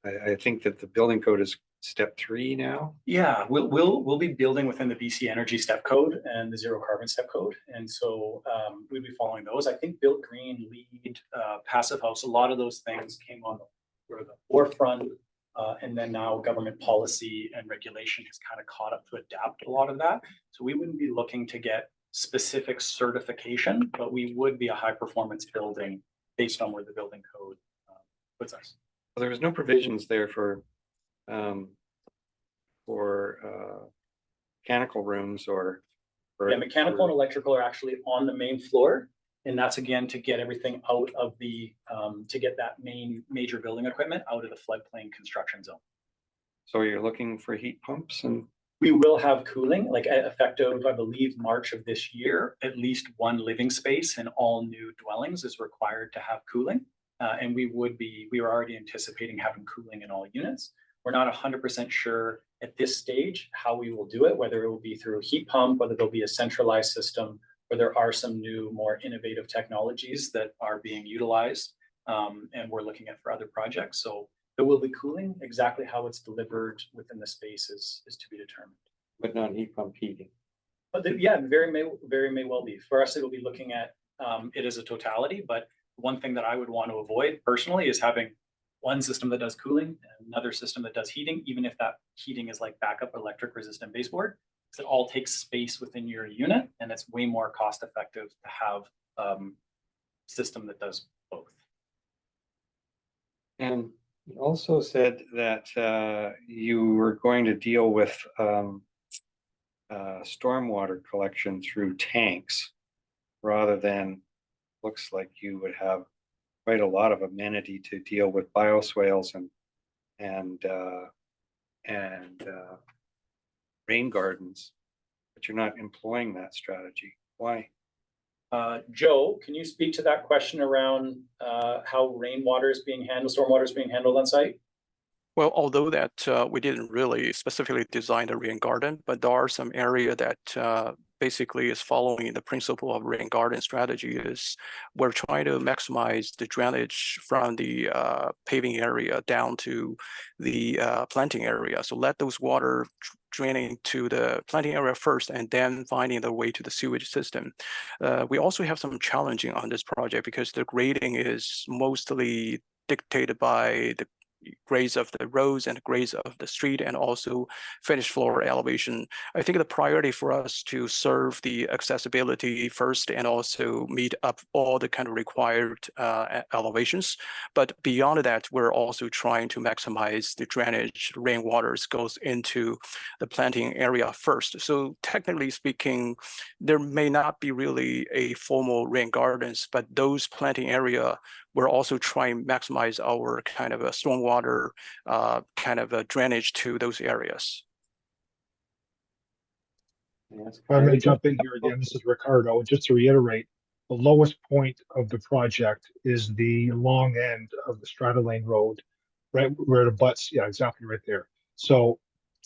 I think that the building code is step 3 now. Yeah, we'll be building within the BC Energy Step Code and the Zero Carbon Step Code, and so we'll be following those. I think Built Green, LEED, Passive House, a lot of those things came on the forefront And then now government policy and regulation has kind of caught up to adapt a lot of that. So we wouldn't be looking to get specific certification, but we would be a high performance building based on where the building code puts us. Well, there was no provisions there for mechanical rooms or. Yeah, mechanical and electrical are actually on the main floor. And that's again to get everything out of the, to get that major building equipment out of the floodplain construction zone. So you're looking for heat pumps and. We will have cooling, like effective, I believe, March of this year, at least one living space in all new dwellings is required to have cooling. And we were already anticipating having cooling in all units. We're not 100% sure at this stage how we will do it, whether it will be through a heat pump, whether there'll be a centralized system, or there are some new, more innovative technologies that are being utilized and we're looking at for other projects. So there will be cooling. Exactly how it's delivered within the space is to be determined. But not heat pump heating. But yeah, very may well be. For us, it'll be looking at it as a totality. But one thing that I would want to avoid personally is having one system that does cooling and another system that does heating, even if that heating is like backup electric resistant baseboard. Because it all takes space within your unit, and it's way more cost effective to have a system that does both. And you also said that you were going to deal with stormwater collection through tanks rather than, looks like you would have quite a lot of amenity to deal with bioswales and rain gardens, but you're not employing that strategy. Why? Joe, can you speak to that question around how rainwater is being handled, stormwater is being handled on site? Well, although that we didn't really specifically design the rain garden, but there are some area that basically is following the principle of rain garden strategy. Is we're trying to maximize the drainage from the paving area down to the planting area. So let those water draining to the planting area first and then finding the way to the sewage system. We also have some challenging on this project because the grading is mostly dictated by the grades of the roads and grades of the street and also finished floor elevation. I think the priority for us to serve the accessibility first and also meet up all the kind of required elevations. But beyond that, we're also trying to maximize the drainage rainwaters goes into the planting area first. So technically speaking, there may not be really a formal rain gardens, but those planting area, we're also trying to maximize our kind of a stormwater kind of a drainage to those areas. If I may jump in here again, this is Ricardo. Just to reiterate, the lowest point of the project is the long end of the Strata Lane Road, right where it butts. Yeah, exactly right there. So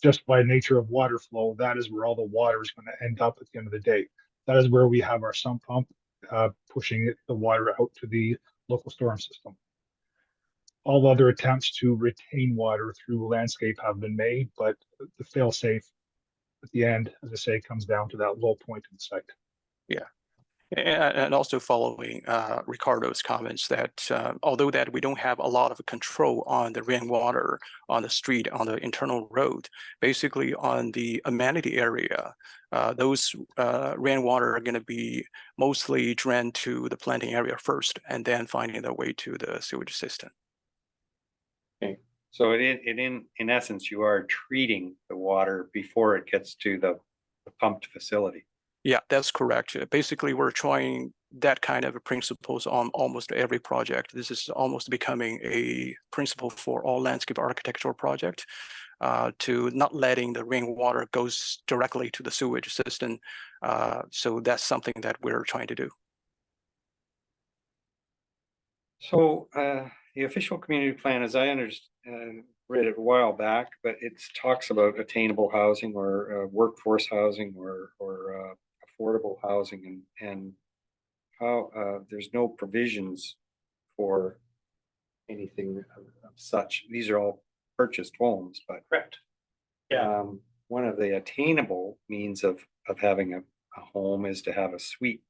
just by nature of water flow, that is where all the water is going to end up at the end of the day. That is where we have our sump pump pushing the water out to the local storm system. All other attempts to retain water through landscape have been made, but the fail-safe at the end, as I say, comes down to that low point in the site. Yeah. And also following Ricardo's comments that although that we don't have a lot of control on the rainwater on the street, on the internal road, basically on the amenity area, those rainwater are going to be mostly drained to the planting area first and then finding their way to the sewage system. Okay, so in essence, you are treating the water before it gets to the pumped facility. Yeah, that's correct. Basically, we're trying that kind of principles on almost every project. This is almost becoming a principle for all landscape architectural project, to not letting the rainwater goes directly to the sewage system. So that's something that we're trying to do. So the official community plan, as I understand, read it a while back, but it talks about attainable housing or workforce housing or affordable housing and how there's no provisions for anything of such. These are all purchased homes, but correct. Yeah. One of the attainable means of having a home is to have a suite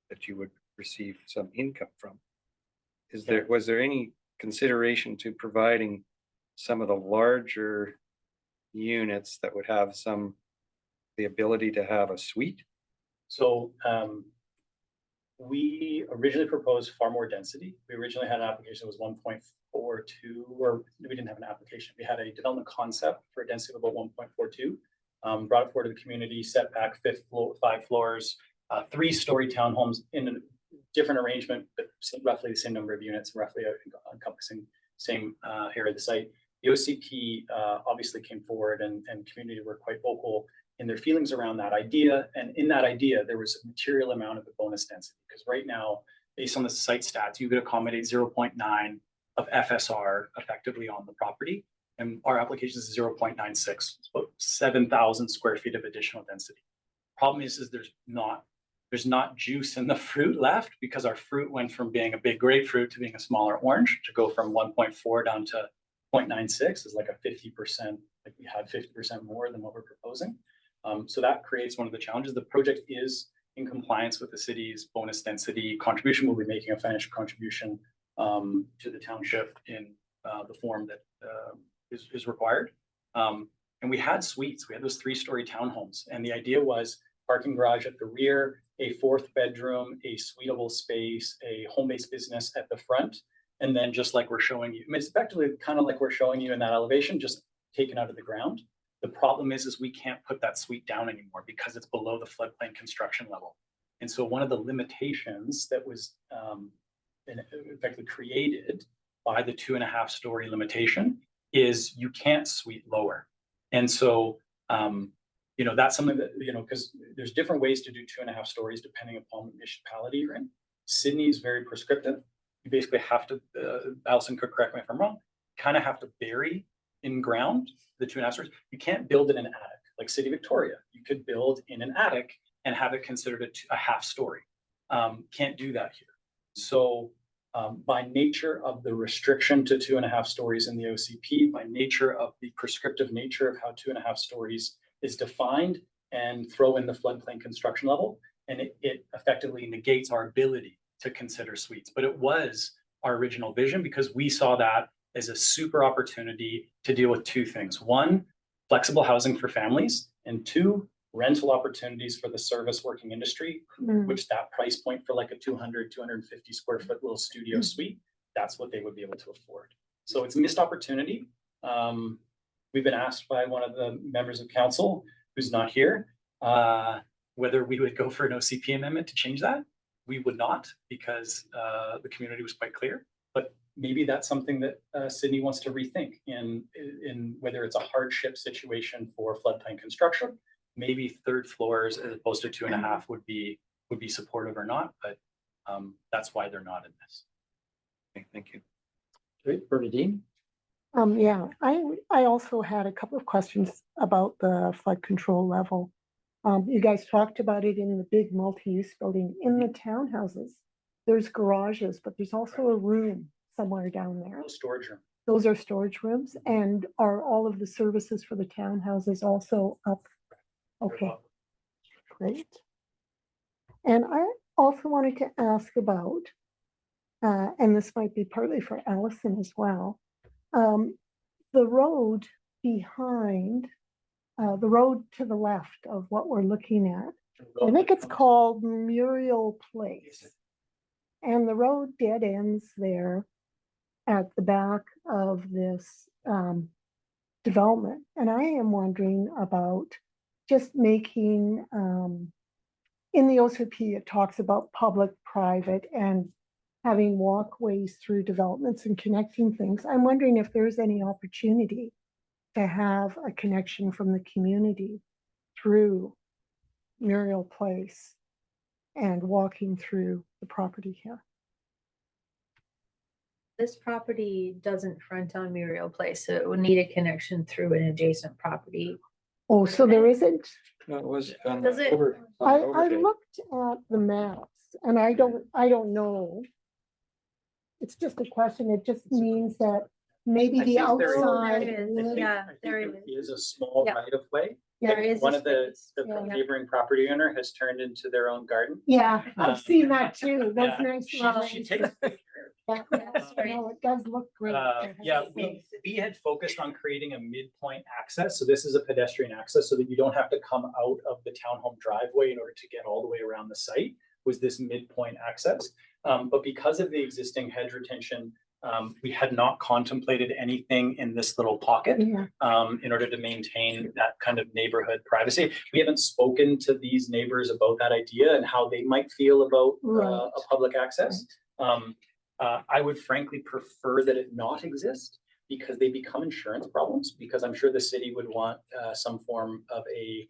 that you would receive some income from. Was there any consideration to providing some of the larger units that would have the ability to have a suite? So we originally proposed far more density. We originally had an application that was 1.42, or we didn't have an application. We had a development concept for a density of about 1.42. Brought it forward to the community, setback 5 floors, 3-story townhomes in a different arrangement, but roughly the same number of units, roughly encompassing same area of the site. The OCP obviously came forward, and community were quite vocal in their feelings around that idea. And in that idea, there was a material amount of the bonus density, because right now, based on the site stats, you could accommodate 0.9 of FSR effectively on the property. And our application is 0.96, it's about 7,000 square feet of additional density. Problem is there's not juice in the fruit left, because our fruit went from being a big grapefruit to being a smaller orange. To go from 1.4 down to 0.96 is like a 50%, like we had 50% more than what we're proposing. So that creates one of the challenges. The project is in compliance with the city's bonus density contribution. We'll be making a financial contribution to the township in the form that is required. And we had suites. We had those 3-story townhomes. And the idea was parking garage at the rear, a 4th bedroom, a suitable space, a home-based business at the front. And then just like we're showing you, I mean, it's effectively kind of like we're showing you in that elevation, just taken out of the ground. The problem is we can't put that suite down anymore because it's below the floodplain construction level. And so one of the limitations that was effectively created by the 2.5-story limitation is you can't suite lower. And so, you know, that's something that, you know, because there's different ways to do 2.5 stories depending upon the municipality you're in. Sydney is very prescriptive. You basically have to, Allison could correct me if I'm wrong, kind of have to bury in ground the 2.5 stories. You can't build in an attic like City Victoria. You could build in an attic and have it considered a half story. Can't do that here. So by nature of the restriction to 2.5 stories in the OCP, by nature of the prescriptive nature of how 2.5 stories is defined, and throw in the floodplain construction level, and it effectively negates our ability to consider suites. But it was our original vision, because we saw that as a super opportunity to deal with 2 things. 1, flexible housing for families, and 2, rental opportunities for the service working industry, which that price point for like a 200, 250 square foot little studio suite, that's what they would be able to afford. So it's a missed opportunity. We've been asked by one of the members of council, who's not here, whether we would go for an OCP amendment to change that. We would not, because the community was quite clear. But maybe that's something that Sydney wants to rethink in whether it's a hardship situation for floodplain construction. Maybe 3rd floors as opposed to 2.5 would be supportive or not, but that's why they're not in this. Okay, thank you. Great, Bernadine. Yeah, I also had a couple of questions about the flood control level. You guys talked about it in the big multi-use building. In the townhouses, there's garages, but there's also a room somewhere down there. Storage room. Those are storage rooms, and are all of the services for the townhouses also up? Okay, great. And I also wanted to ask about, and this might be partly for Allison as well, the road behind, the road to the left of what we're looking at. I think it's called Muriel Place. And the road dead ends there at the back of this development. And I am wondering about just making, in the OCP, it talks about public, private, and having walkways through developments and connecting things. I'm wondering if there's any opportunity to have a connection from the community through Muriel Place and walking through the property here. This property doesn't front on Muriel Place, so it would need a connection through an adjacent property. Oh, so there isn't? No, it was Does it? I looked at the maps and I don't know. It's just a question. It just means that maybe the outside. Yeah, there it is a small Yeah. right of way. Yeah, there is One a of the Yeah. neighboring property owner has turned into their own garden. Yeah, I've seen that too. Those nice She lines. takes good care of No, it does look great. Yeah, we had focused on creating a midpoint access. So this is a pedestrian access so that you don't have to come out of the townhome driveway in order to get all the way around the site, was this midpoint access. But because of the existing hedge retention, we had not contemplated anything in this little pocket in order to maintain that kind of neighborhood privacy. We haven't spoken to these neighbors about that idea and how they might feel about a public access. I would frankly prefer that it not exist because they become insurance problems, because I'm sure the city would want some form of a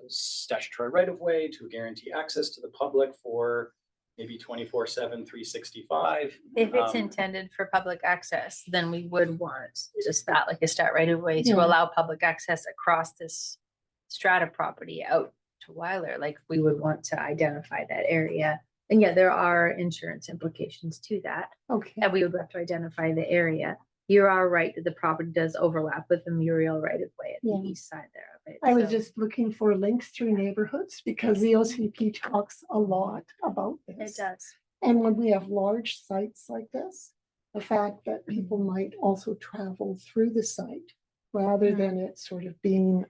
statutory right of way to guarantee access to the public for maybe 24/7, 365. If it's intended for public access, then we would want just that, like a stat right of way to Yeah. allow public access across this strata property out to Weiler. Like we would want to identify that area. And yeah, there are insurance implications to that. Okay. And we would have to identify the area. You are right that the property does overlap with the Muriel right of way at the east side there of it. I was So- just looking for links through neighborhoods because the OCP talks a lot about this. It does. And when we have large sites like this, the fact that people might also travel through the site rather than it sort of being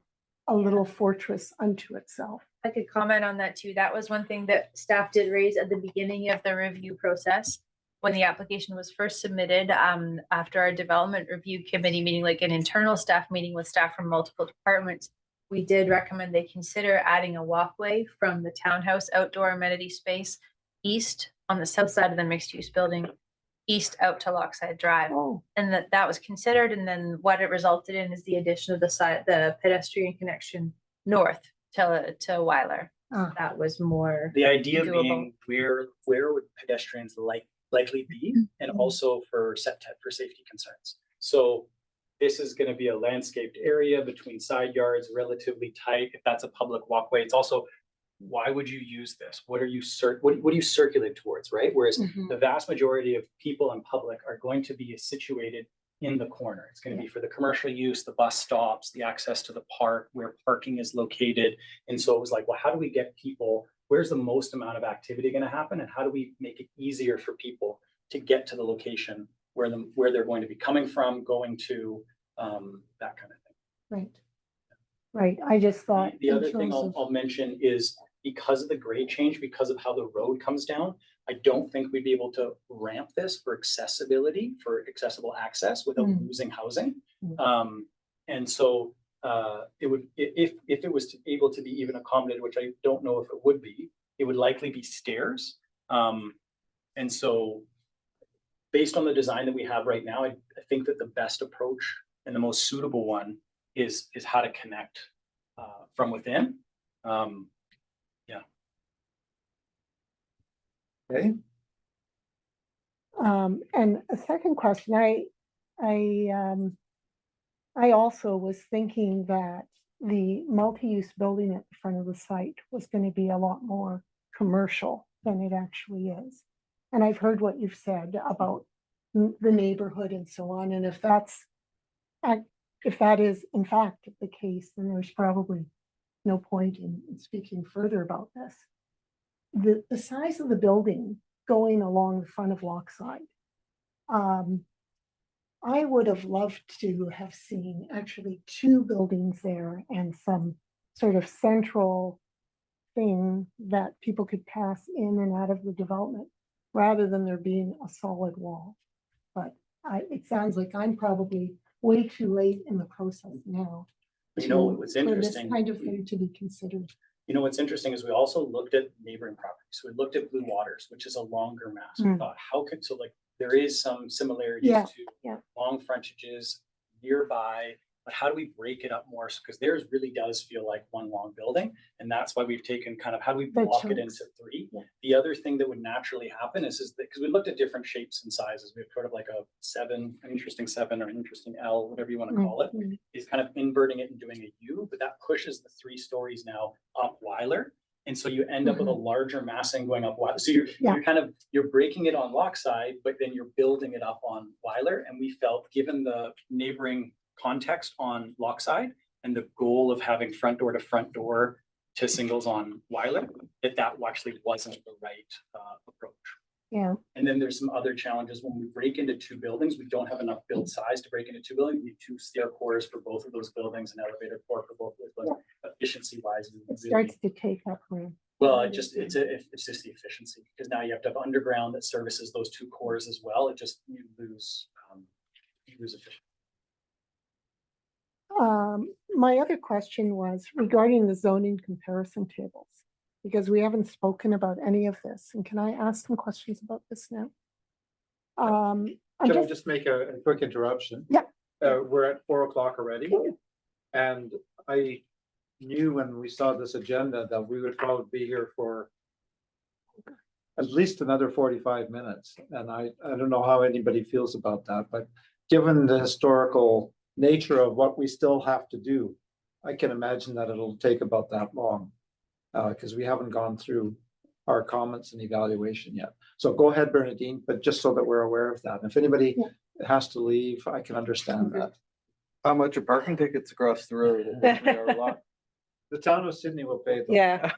a little fortress unto itself. I could comment on that too. That was one thing that staff did raise at the beginning of the review process. When the application was first submitted, after our development review committee meeting, like an internal staff meeting with staff from multiple departments, we did recommend they consider adding a walkway from the townhouse outdoor amenity space east on the south side of the mixed use building, east out to Lockside Drive. And that was considered. And then what it resulted in is the addition of the pedestrian connection north to Weiler. That was more The idea doable. being where would pedestrians likely be, and also for safety concerns. So this is going to be a landscaped area between side yards, relatively tight. If that's a public walkway, it's also, why would you use this? What are you what do you circulate towards, right? Whereas the vast majority of people in public are going to be situated in the corner. It's going to be for the commercial use, the bus stops, the access to the park, where parking is located. And so it was like, well, how do we get people, where's the most amount of activity going to happen? And how do we make it easier for people to get to the location where they're going to be coming from, going to, that kind of thing. Right. Right. I just thought. The in other thing terms of- I'll mention is because of the grade change, because of how the road comes down, I don't think we'd be able to ramp this for accessibility, for accessible access without losing housing. And so it would, if it was able to be even accommodated, which I don't know if it would be, it would likely be stairs. And so based on the design that we have right now, I think that the best approach and the most suitable one is how to connect from within. Yeah. Okay. And a second question, I also was thinking that the multi-use building at the front of the site was going to be a lot more commercial than it actually is. And I've heard what you've said about the neighborhood and so on. And if that is in fact the case, then there's probably no point in speaking further about this. The size of the building going along the front of Lockside, I would have loved to have seen actually two buildings there and some sort of central thing that people could pass in and out of the development rather than there being a solid wall. But it sounds like I'm probably way too late in the process now. You know, what's interesting. For this kind of thing to be considered. You know, what's interesting is we also looked at neighboring properties. So we looked at Blue Waters, which is a longer mass. We thought, there is some similarities to long frontages nearby, but how do we break it up more? Because theirs really does feel like one long building. And that's why we've taken kind of, how do we block it into three? The other thing that would naturally happen is that, because we looked at different shapes and sizes, we have sort of like a 7, an interesting 7 or an interesting L, whatever you want to call it, is kind of inverting it and doing a U, but that pushes the 3 stories now up Weiler. And so you end up with a larger massing going up Weiler. So you're breaking it on Lockside, but then you're building it up on Weiler. And we felt, given the neighboring context on Lockside and the goal of having front door to singles on Weiler, that actually wasn't the right approach. Yeah. And then there's some other challenges when we break into two buildings. We don't have enough build size to break into two buildings. We need two stair cores for both of those buildings, an elevator core for both of those buildings. Efficiency wise, It starts to take up room. well, it's just the efficiency, because now you have to have underground that services those two cores as well. It just, you lose efficiency. My other question was regarding the zoning comparison tables, because we haven't spoken about any of this. And can I ask some questions about this now? I'm Can I just make a quick interruption? Yeah. We're at 4 o'clock already. And I knew when we saw this agenda that we would probably be here for at least another 45 minutes. And I don't know how anybody feels about that, but given the historical nature of what we still have to do, I can imagine that it'll take about that long, because we haven't gone through our comments and evaluation yet. So go ahead, Bernadine, but just so that we're aware of that. If anybody has to leave, I can understand that. How much are parking tickets across the road? The town of Sydney will pay them. Yeah.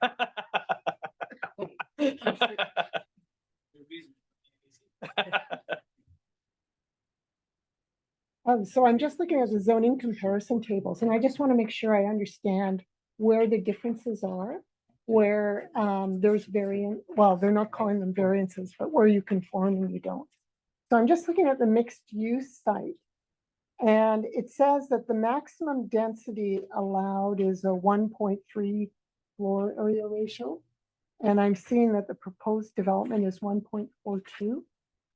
So I'm just looking at the zoning comparison tables, and I just want to make sure I understand where the differences are, where there's variant, well, they're not calling them variances, but where you conform and you don't. So I'm just looking at the mixed use site. And it says that the maximum density allowed is a 1.3 floor area ratio. And I'm seeing that the proposed development is 1.42.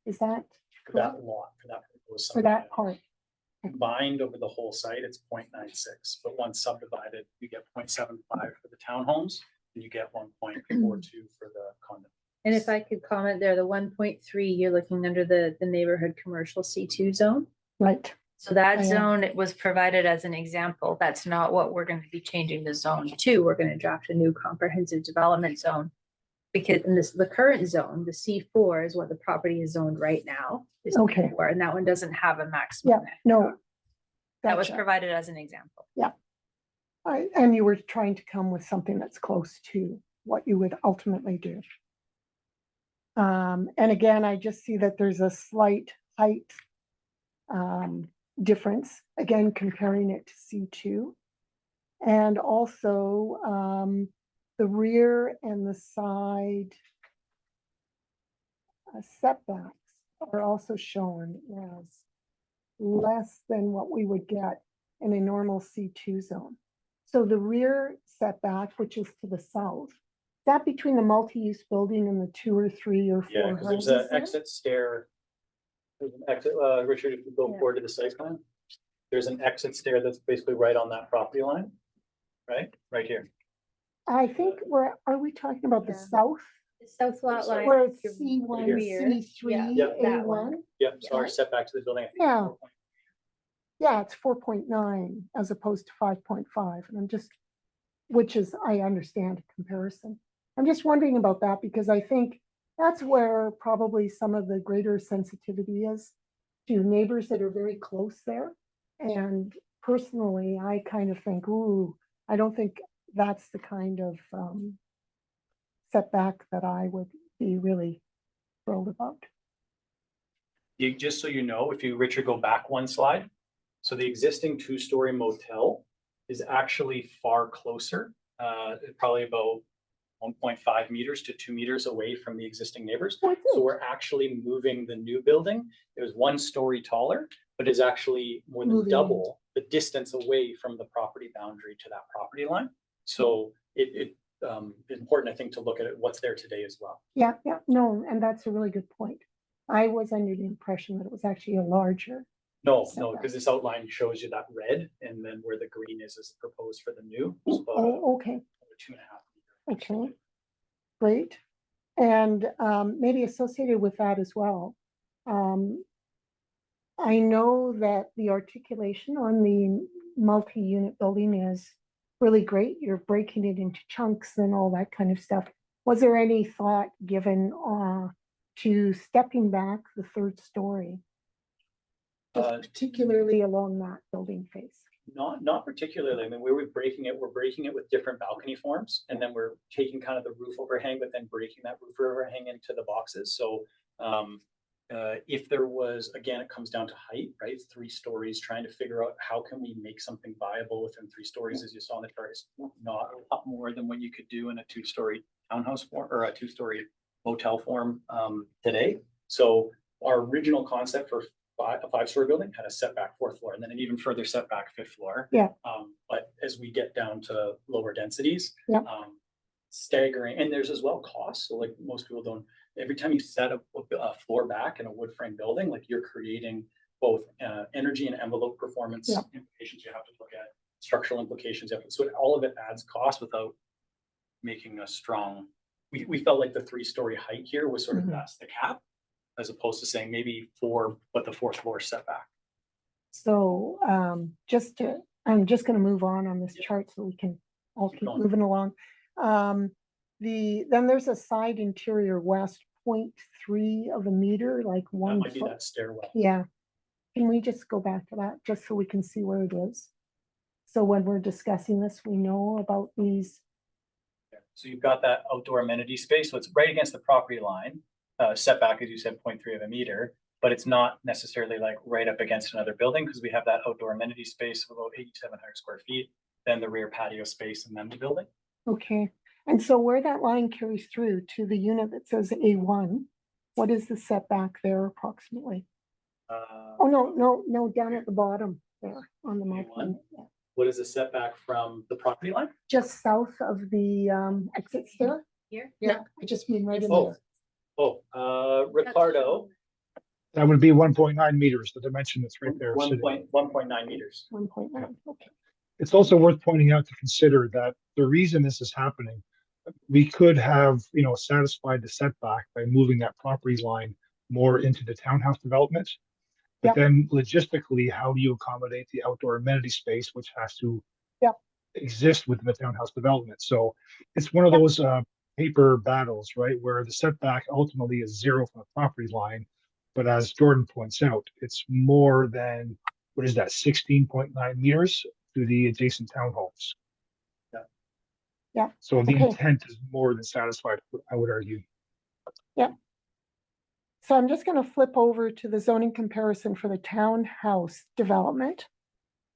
Is that For that lot, for that proposed for that subdivision. part? Combined over the whole site, it's 0.96, but once subdivided, you get 0.75 for the townhomes, and you get 1.42 for the condo. And if I could comment there, the 1.3, you're looking under the neighborhood commercial C2 zone. Right. So that I am. zone, it was provided as an example. That's not what we're going to be changing the zone to. We're going to draft a new comprehensive development zone. Because in the current zone, the C4 is what the property is zoned right now. is Okay. C4, and that one doesn't have a maximum. Yeah, no. That was Gotcha. provided as an example. Yeah. And you were trying to come with something that's close to what you would ultimately do. And again, I just see that there's a slight height difference, again, comparing it to C2. And also the rear and the side setbacks are also shown as less than what we would get in a normal C2 zone. So the rear setback, which is to the south, is that between the multi-use building and the 2 or 3 or 4 Yeah, because there's houses an there? exit stair. There's an exit, Richard, if you go forward to the site plan, there's an exit stair that's basically right on that property line, right? Right here. I think are we talking about the south? The south lot line. Where it's your C1, rear. C3, Yeah, that A1? one. Yep, so our setback to the building, I think. Yeah. Yeah, it's 4.9 as opposed to 5.5. And I'm just, which is, I understand a comparison. I'm just wondering about that because I think that's where probably some of the greater sensitivity is to neighbors that are very close there. And personally, I kind of think, ooh, I don't think that's the kind of setback that I would be really thrilled about. You, just so you know, if you, Richard, go back one slide. So the existing 2-story motel is actually far closer, probably about 1.5 meters to 2 meters away from the existing neighbors. So we're actually moving the new building. It was 1 story taller, but is actually more than double the distance away from the property boundary to that property line. So it's important, I think, to look at it, what's there today as well. Yeah, no, and that's a really good point. I was under the impression that it was actually a larger. No, because this outline shows you that red, and then where the green is proposed for the new. Oh, okay. 2.5 meters. Okay, great. And maybe associated with that as well, I know that the articulation on the multi-unit building is really great. You're breaking it into chunks and all that kind of stuff. Was there any thought given to stepping back the 3rd story? Particularly along that building face. Not particularly. I mean, we're breaking it with different balcony forms, and then we're taking kind of the roof overhang, but then breaking that roof overhang into the boxes. So If there was, again, it comes down to height, right? 3 stories, trying to figure out how can we make something viable within 3 stories, as you saw in the chart, is not a lot more than what you could do in a 2-story townhouse form or a 2-story motel form today. So our original concept for a 5-story building had a setback 4th floor, and then an even further setback 5th floor. Yeah. But as we get down to lower densities, Yeah. staggering, and there's as well costs. So like most people don't, every time you set a floor back in a wood frame building, like you're creating both energy and envelope performance Yeah. implications you have to look at, structural implications. So all of it adds cost without making a strong, we felt like the 3-story height here was sort of that's the cap, as opposed to saying maybe 4, but the 4th floor setback. So I'm just gonna move on this chart so we can all keep moving along. Then there's a side interior west 0.3 of a meter, like That 1 might be foot. that stairwell. Yeah. Can we just go back to that just so we can see where it is? So when we're discussing this, we know about these. So you've got that outdoor amenity space, so it's right against the property line, setback, as you said, 0.3 of a meter, but it's not necessarily like right up against another building, because we have that outdoor amenity space of about 8,700 square feet, then the rear patio space, and then the building. Okay. And so where that line carries through to the unit that says A1, what is the setback there approximately? Oh, no, down at the bottom there on the map. What is the setback from the property line? Just south of the exit stair? Here? Yeah, I just mean right in Oh. there. Ricardo, That would be 1.9 meters, the dimension that's right there. 1.9 meters. 1.9, okay. It's also worth pointing out to consider that the reason this is happening, we could have, satisfied the setback by moving that property line more into the townhouse development. But then logistically, how do you accommodate the outdoor amenity space, which has to exist within the townhouse development? So it's one of those paper battles, right, where the setback ultimately is 0 from the property line. But as Jordan points out, it's more than, 16.9 meters to the adjacent townhomes. Yeah. So the intent is more than satisfied, I would argue. Yeah. So I'm just going to flip over to the zoning comparison for the townhouse development.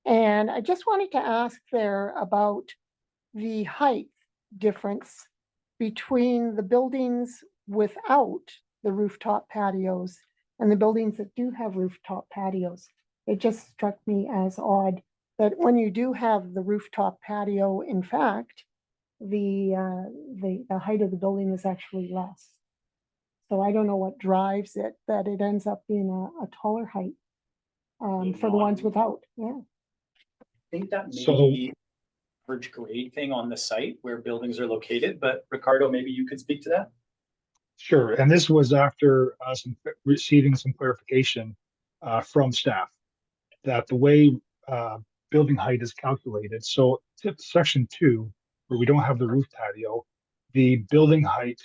And I just wanted to ask there about the height difference between the buildings without the rooftop patios and the buildings that do have rooftop patios. It just struck me as odd that when you do have the rooftop patio, in fact, the height of the building is actually less. So I don't know what drives it, that it ends up being a taller height for the ones without, yeah. I think that may be average grade thing on the site where buildings are located, but Ricardo, maybe you could speak to that? Sure, and this was after receiving some clarification from staff that the way building height is calculated, so section 2, where we don't have the roof patio, the building height,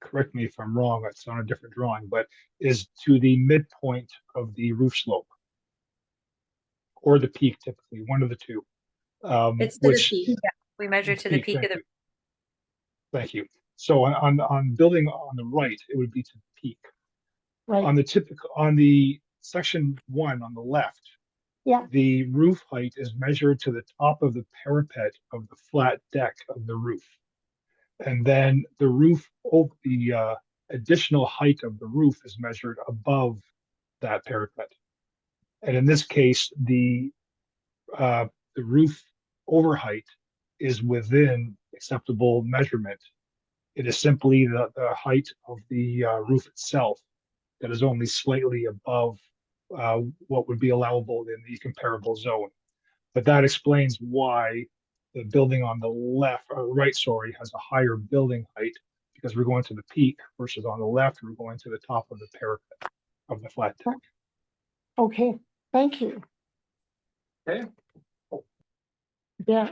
correct me if I'm wrong, it's on a different drawing, but is to the midpoint of the roof slope or the peak, typically, one of the two. It's to the peak. Yeah. We measure to the peak of the. Thank you. So on building on the right, it would be to the peak. Right. On the section 1 on the left, the roof height is measured to the top of the parapet of the flat deck of the roof. And then the roof, the additional height of the roof is measured above that parapet. And in this case, the roof over height is within acceptable measurement. It is simply the height of the roof itself that is only slightly above what would be allowable in the comparable zone. But that explains why the building on the left or right, has a higher building height, because we're going to the peak versus on the left, we're going to the top of the parapet of the flat deck. Okay, thank you. Okay. Yeah,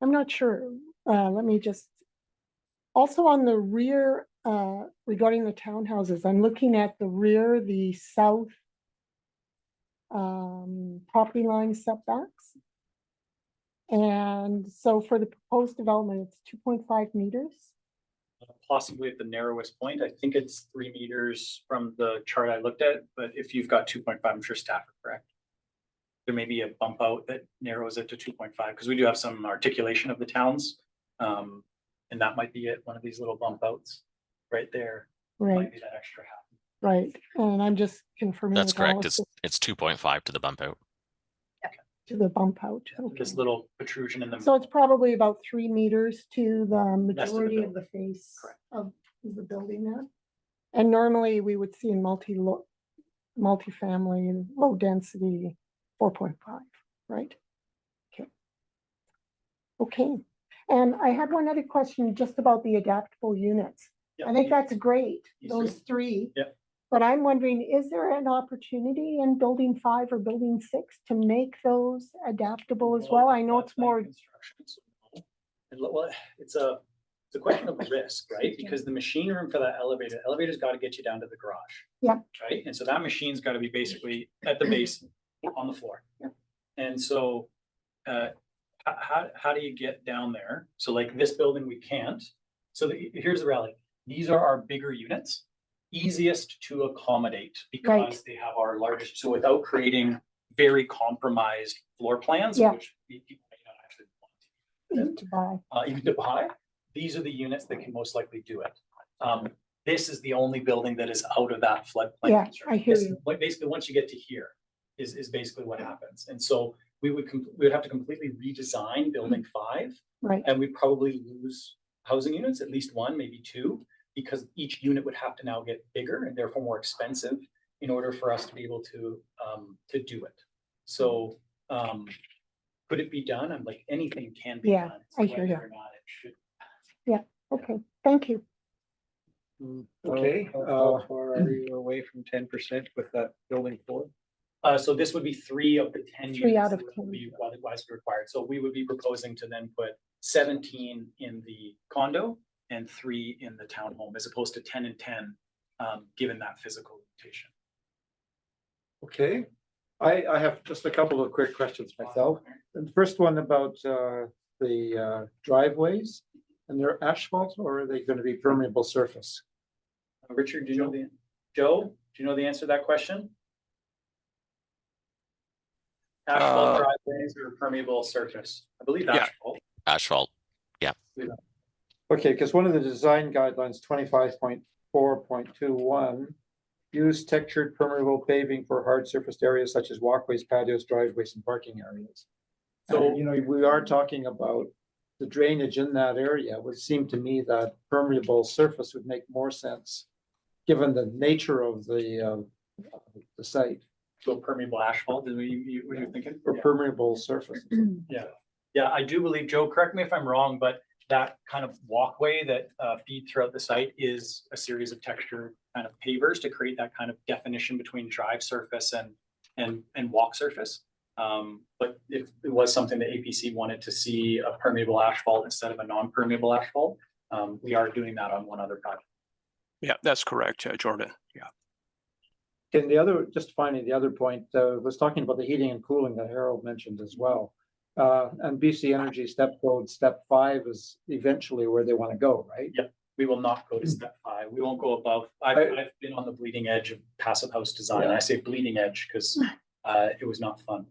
I'm not sure. Let me just, also on the rear, regarding the townhouses, I'm looking at the rear, the south property line setbacks. And so for the proposed development, it's 2.5 meters. possibly at the narrowest point. I think it's 3 meters from the chart I looked at, but if you've got 2.5, I'm sure staff are correct. There may be a bump out that narrows it to 2.5 because we do have some articulation of the towns. And that might be it, one of these little bump outs right there. Right, Might be that extra half. right. And I'm just confirming. That's with correct. Alice It's 2.5 to the bump out. To the bump out. This little protrusion in the. So it's probably about 3 meters to the Rest of the majority of the face Correct. of the building there. And normally we would see in multifamily, low density, 4.5, right? Okay. Okay. And I had one other question just about the adaptable units. I think that's great, those three. Yep. But I'm wondering, is there an opportunity in building 5 or building 6 to make those adaptable as well? I know it's more. Well, it's a question of risk, right? Because the machine room for that elevator's got to get you down to the garage. Yeah. Right? And so that machine's got to be basically at the base on the floor. Yeah. And so how do you get down there? So like this building, we can't. So here's the reality. These are our bigger units, easiest to accommodate because they have our largest. So without creating very compromised floor plans, which people may not actually want even to buy, these are the units that can most likely do it. This is the only building that is out of that floodplain. Yeah, I hear you. Basically, once you get to here, is basically what happens. And so we would have to completely redesign building 5, right? And we'd probably lose housing units, at least 1, maybe 2, because each unit would have to now get bigger and therefore more expensive in order for us to be able to do it. So could it be done? I'm like, anything can be done. I hear you. Or not, it should. Yeah. Okay. Thank you. Okay, how far are you away from 10% with that building 4? So this would be 3 of the 10 3 units out of that 10. would be otherwise required. So we would be proposing to then put 17 in the condo and 3 in the townhome, as opposed to 10 and 10, given that physical limitation. Okay, I have just a couple of quick questions myself. The first one about the driveways, and they're asphalt, or are they going to be permeable surface? Richard, do you know Joe, do you know the answer to that question? Asphalt driveways or permeable surface? I believe asphalt. Asphalt, yeah. Okay, because one of the design guidelines, 25.4.21, use textured permeable paving for hard surfaced areas such as walkways, patios, driveways, and parking areas. So, we are talking about the drainage in that area. It would seem to me that permeable surface would make more sense, given the nature of the site. So permeable asphalt, is what you're thinking? Or permeable surface. Yeah, I do believe, Joe, correct me if I'm wrong, but that kind of walkway that feed throughout the site is a series of textured kind of pavers to create that kind of definition between drive surface and walk surface. But if it was something that APC wanted to see a permeable asphalt instead of a non-permeable asphalt, we are doing that on one other project. Yeah, that's correct, Jordan. Yeah. And just finally, the other point was talking about the heating and cooling that Harold mentioned as well. And BC Energy step code, step 5 is eventually where they want to go, right? Yeah, we will not go to step 5. We won't go above. I've been on the bleeding edge of passive house design. Yeah. I say bleeding edge because it was not fun.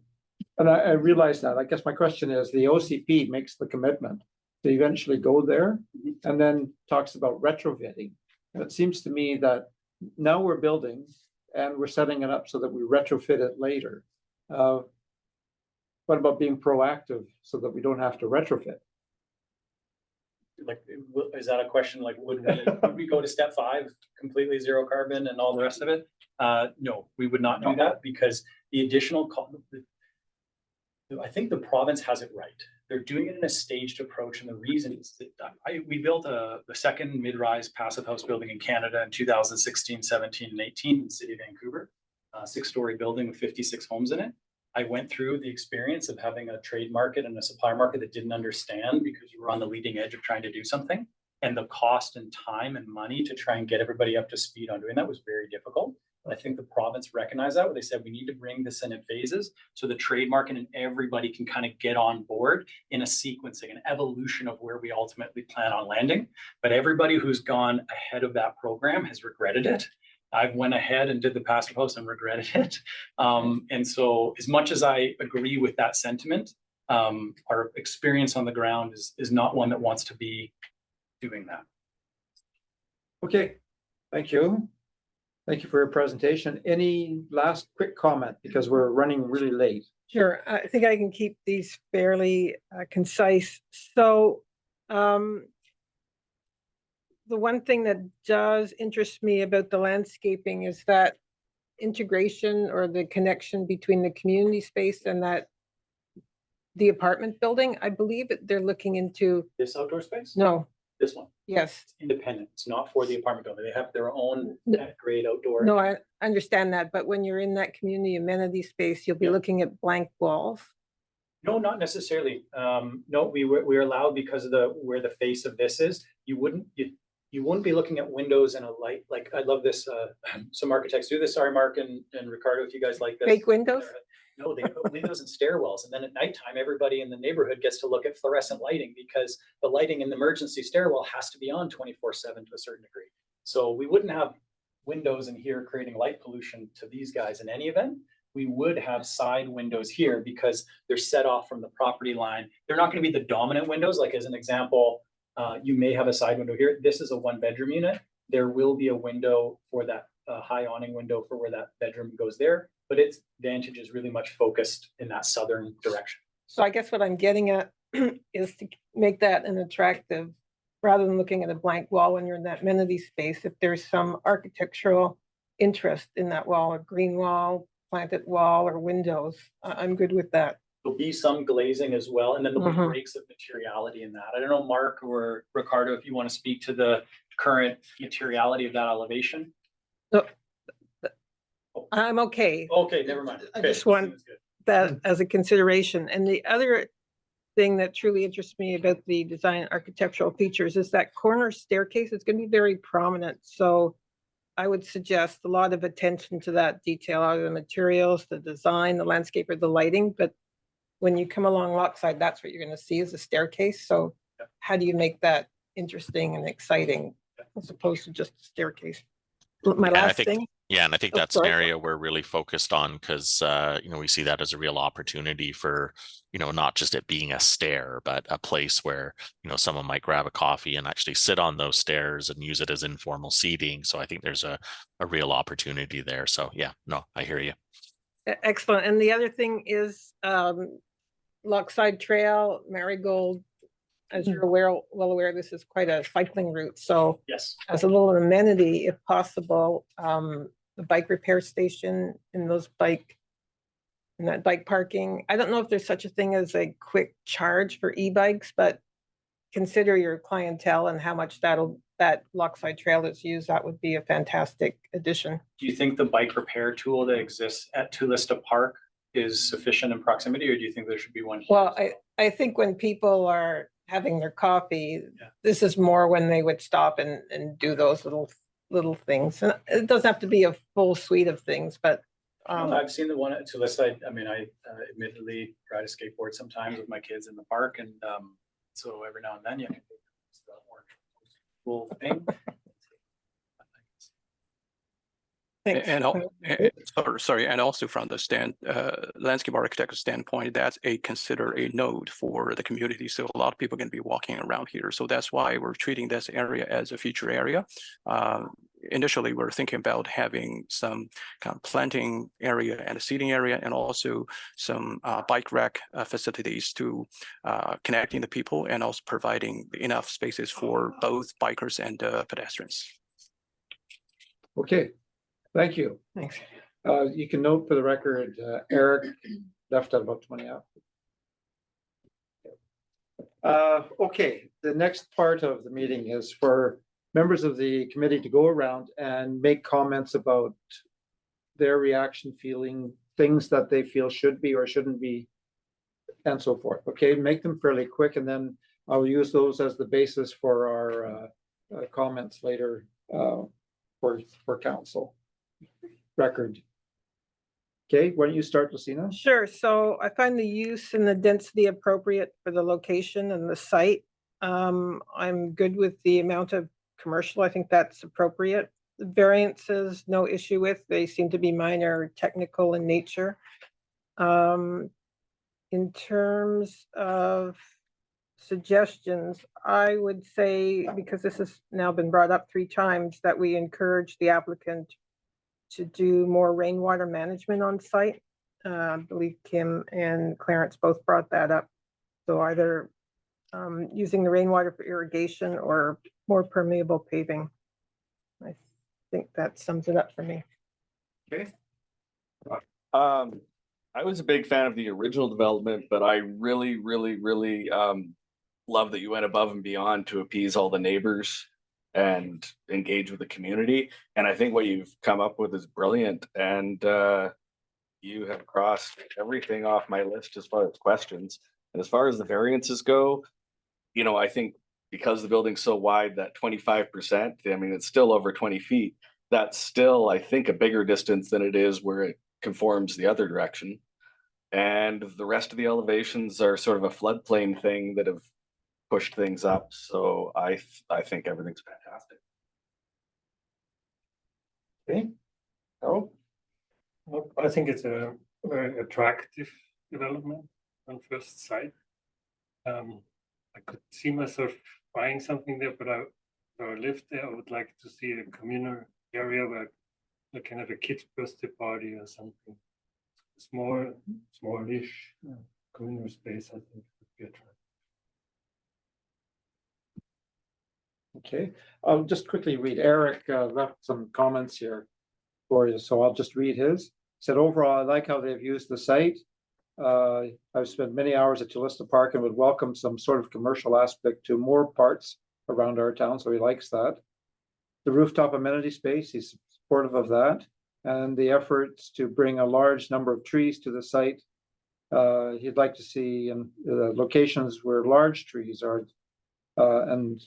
And I realize that. I guess my question is, the OCP makes the commitment to eventually go there, and then talks about retrofitting. And it seems to me that now we're building and we're setting it up so that we retrofit it later. What about being proactive so that we don't have to retrofit? Like, is that a question? Like, would we go to step 5, completely zero carbon and all the rest of it? No, we would not do that, because the additional, I think the province has it right. They're doing it in a staged approach, and the reason is that we built the second mid-rise passive house building in Canada in 2016, 17, and 18 in the city of Vancouver, 6-story building with 56 homes in it. I went through the experience of having a trade market and a supplier market that didn't understand, because you were on the leading edge of trying to do something, and the cost and time and money to try and get everybody up to speed on doing that was very difficult. But I think the province recognized that, where they said we need to bring this in phases so the trade market and everybody can kind of get on board in a sequencing, an evolution of where we ultimately plan on landing. But everybody who's gone ahead of that program has regretted it. I went ahead and did the passive house and regretted it. And so as much as I agree with that sentiment, our experience on the ground is not one that wants to be doing that. Okay, thank you. Thank you for your presentation. Any last quick comment, because we're running really late? Sure, I think I can keep these fairly concise. So the one thing that does interest me about the landscaping is that integration or the connection between the community space and the apartment building. I believe that they're looking into, This outdoor space? no, This one. yes. It's independent. It's not for the apartment building. They have their own grade outdoor. No, I understand that, but when you're in that community amenity space, you'll be looking at blank walls. No, not necessarily. No, we're allowed because of where the face of this is. You wouldn't be looking at windows and a light. Like, I love this. Some architects do this. Sorry, Mark and Ricardo, if you guys like this. Fake windows? No, they put windows and stairwells, and then at nighttime, everybody in the neighborhood gets to look at fluorescent lighting, because the lighting in the emergency stairwell has to be on 24/7 to a certain degree. So we wouldn't have windows in here creating light pollution to these guys in any event. We would have side windows here because they're set off from the property line. They're not going to be the dominant windows. Like, as an example, you may have a side window here. This is a 1-bedroom unit. There will be a window for that high awning window for where that bedroom goes there, but its advantage is really much focused in that southern direction. So I guess what I'm getting at is to make that an attractive, rather than looking at a blank wall when you're in that amenity space, if there's some architectural interest in that wall, a green wall, planted wall, or windows, I'm good with that. There'll be some glazing as well, and then there'll be Mhm. breaks of materiality in that. I don't know, Mark or Ricardo, if you want to speak to the current materiality of that elevation. So I'm okay. Okay, never mind. I Okay, just want that's good. that as a consideration. And the other thing that truly interests me about the design architectural features is that corner staircase is going to be very prominent. So I would suggest a lot of attention to that detail, either the materials, the design, the landscape, or the lighting. But when you come along Lochside, that's what you're going to see is a staircase. So how do you make that interesting and exciting as opposed to just a staircase? My And I last think, thing. yeah, and I think Oh, that's an sorry. area we're really focused on because, we see that as a real opportunity for, not just it being a stair, but a place where, someone might grab a coffee and actually sit on those stairs and use it as informal seating. So I think there's a real opportunity there. So yeah, no, I hear you. Excellent. And the other thing is Lochside Trail, Marigold, as you're well aware, this is quite a cycling route. So yes, as a little amenity, if possible, the bike repair station in that bike parking. I don't know if there's such a thing as a quick charge for e-bikes, but consider your clientele and how much that Lochside Trail is used. That would be a fantastic addition. Do you think the bike repair tool that exists at Tulista Park is sufficient in proximity, or do you think there should be one here? Well, I think when people are having their coffee, this is more when they would stop and do those little things. And it doesn't have to be a full suite of things, but I've seen the one at Tulista. I mean, I admittedly ride a skateboard sometimes with my kids in the park, and so every now and then you can do the more cool thing. And also from the landscape architect standpoint, that's considered a node for the community. So a lot of people can be walking around here. So that's why we're treating this area as a feature area. Initially, we're thinking about having some kind of planting area and a seating area, and also some bike rack facilities to connecting the people, and also providing enough spaces for both bikers and pedestrians. Okay. Thank you. Thanks. You can note for the record, Eric left at about 20 hours. Okay, the next part of the meeting is for members of the committee to go around and make comments about their reaction, feeling, things that they feel should be or shouldn't be, and so forth. Okay, make them fairly quick, and then I'll use those as the basis for our comments later for council. record. Okay, why don't you start, Lucina? Sure. So I find the use and the density appropriate for the location and the site. I'm good with the amount of commercial. I think that's appropriate. The variances, no issue with. They seem to be minor, technical in nature. In terms of suggestions, I would say, because this has now been brought up 3 times, that we encourage the applicant to do more rainwater management on site. I believe Kim and Clarence both brought that up. So either using the rainwater for irrigation or more permeable paving. I think that sums it up for me. Okay. I was a big fan of the original development, but I really love that you went above and beyond to appease all the neighbors and engage with the community. And I think what you've come up with is brilliant. And you have crossed everything off my list as far as questions. And as far as the variances go, you know, I think because the building's so wide, that 25%, I mean, it's still over 20 feet. That's still, I think, a bigger distance than it is where it conforms the other direction. And the rest of the elevations are sort of a floodplain thing that have pushed things up. So I think everything's fantastic. Okay. Oh, Well, I think it's a very attractive development on first sight. I could see myself buying something there, but if I lived there, I would like to see a communal area where I can have a kids' birthday party or something. Smallish communal space, I think would be attractive. okay. I'll just quickly read. Eric left some comments here for you, so I'll just read his. Said overall, I like how they've used the site. I've spent many hours at Tulista Park and would welcome some sort of commercial aspect to more parts around our town, so he likes that. The rooftop amenity space, he's supportive of that, and the efforts to bring a large number of trees to the site. He'd like to see in locations where large trees are, and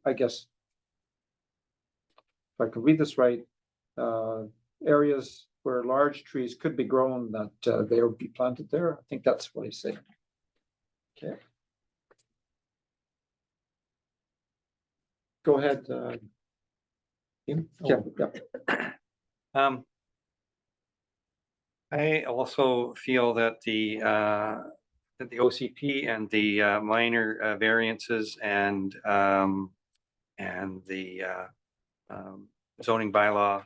I guess if I can read this right, areas where large trees could be grown, that they would be planted there. I think that's what he's saying. Okay. Go ahead. Kim? Yeah. I also feel that the OCP and the minor variances and the zoning bylaw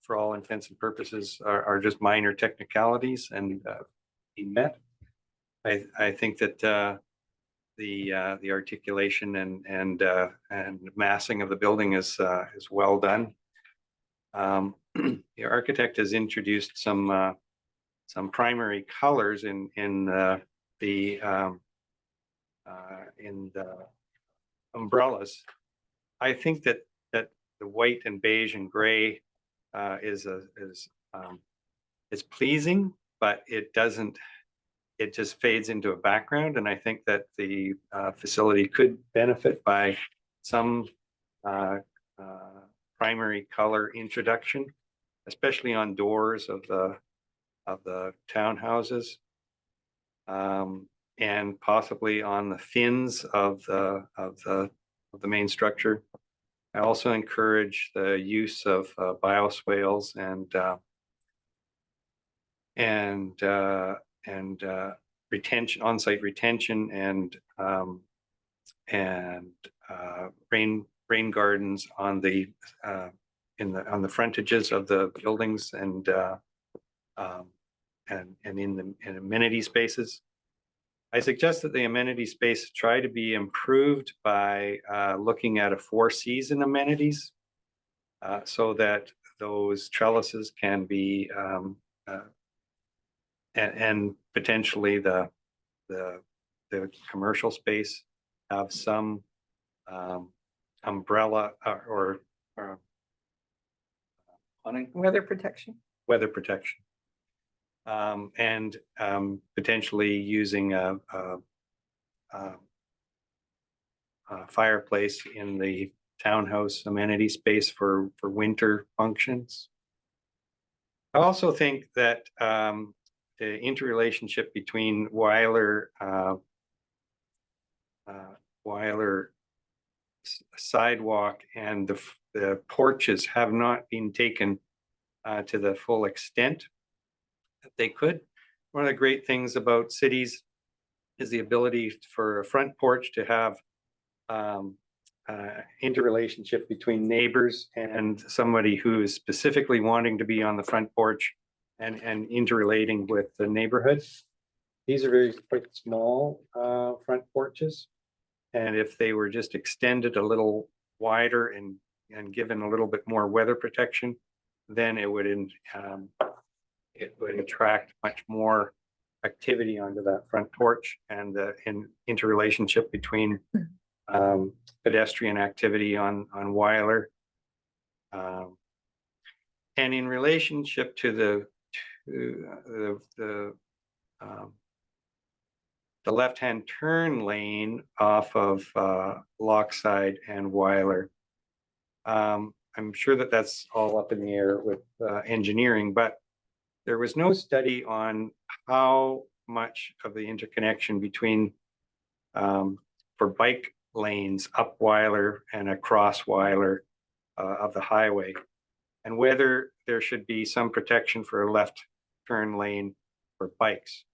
for all intents and purposes are just minor technicalities and being met. I think that the articulation and massing of the building is well done. The architect has introduced some primary colors in the umbrellas. I think that the white and beige and gray is pleasing, but it doesn't. It just fades into a background, and I think that the facility could benefit by some primary color introduction, especially on doors of the townhouses, and possibly on the fins of the main structure. I also encourage the use of bioswales and retention, on-site retention, and rain gardens on the frontages of the buildings and in amenity spaces. I suggest that the amenity space try to be improved by looking at a 4-season amenities so that those trellises can be and potentially the commercial space have some umbrella or Weather protection. Weather protection. And potentially using a fireplace in the townhouse amenity space for winter functions. I also think that the interrelationship between Weiler sidewalk and the porches have not been taken to the full extent that they could. One of the great things about cities is the ability for a front porch to have interrelationship between neighbors and somebody who is specifically wanting to be on the front porch and interrelating with the neighborhood. These are very quite small front porches. And if they were just extended a little wider and given a little bit more weather protection, then it would attract much more activity onto that front porch and the interrelationship between pedestrian activity on Weiler. And in relationship to the left-hand turn lane off of Lochside and Weiler. I'm sure that that's all up in the air with engineering, but there was no study on how much of the interconnection between for bike lanes up Weiler and across Weiler of the highway, and whether there should be some protection for a left turn lane for bikes.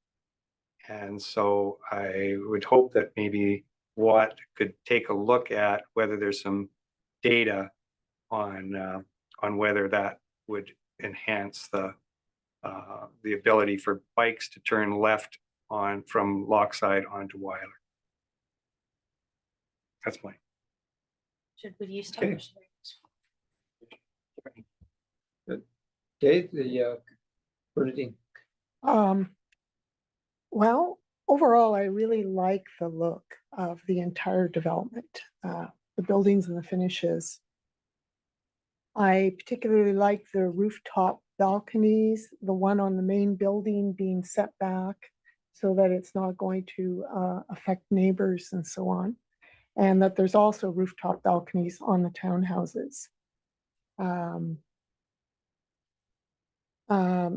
And so I would hope that maybe Watt could take a look at whether there's some data on whether that would enhance the ability for bikes to turn left on from Lochside onto Weiler. That's my. Should we use Okay. time? Okay, the Bernadine. Well, overall, I really like the look of the entire development, the buildings and the finishes. I particularly like the rooftop balconies, the one on the main building being set back so that it's not going to affect neighbors and so on. And that there's also rooftop balconies on the townhouses.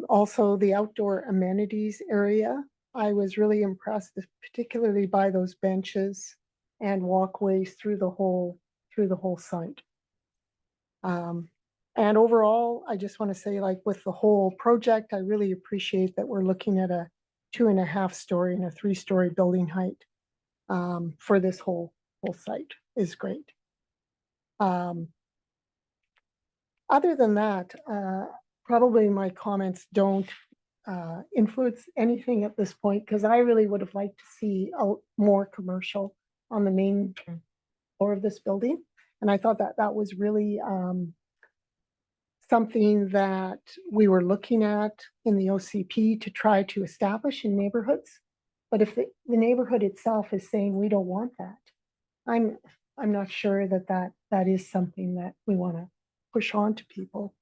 Also the outdoor amenities area. I was really impressed, particularly by those benches and walkways through the whole site. And overall, I just want to say, like with the whole project, I really appreciate that we're looking at a 2.5 story and a 3-story building height for this whole site is great. Other than that, probably my comments don't influence anything at this point, because I really would have liked to see more commercial on the main floor of this building. And I thought that that was really something that we were looking at in the OCP to try to establish in neighborhoods. But if the neighborhood itself is saying we don't want that, I'm not sure that is something that we want to push on to people.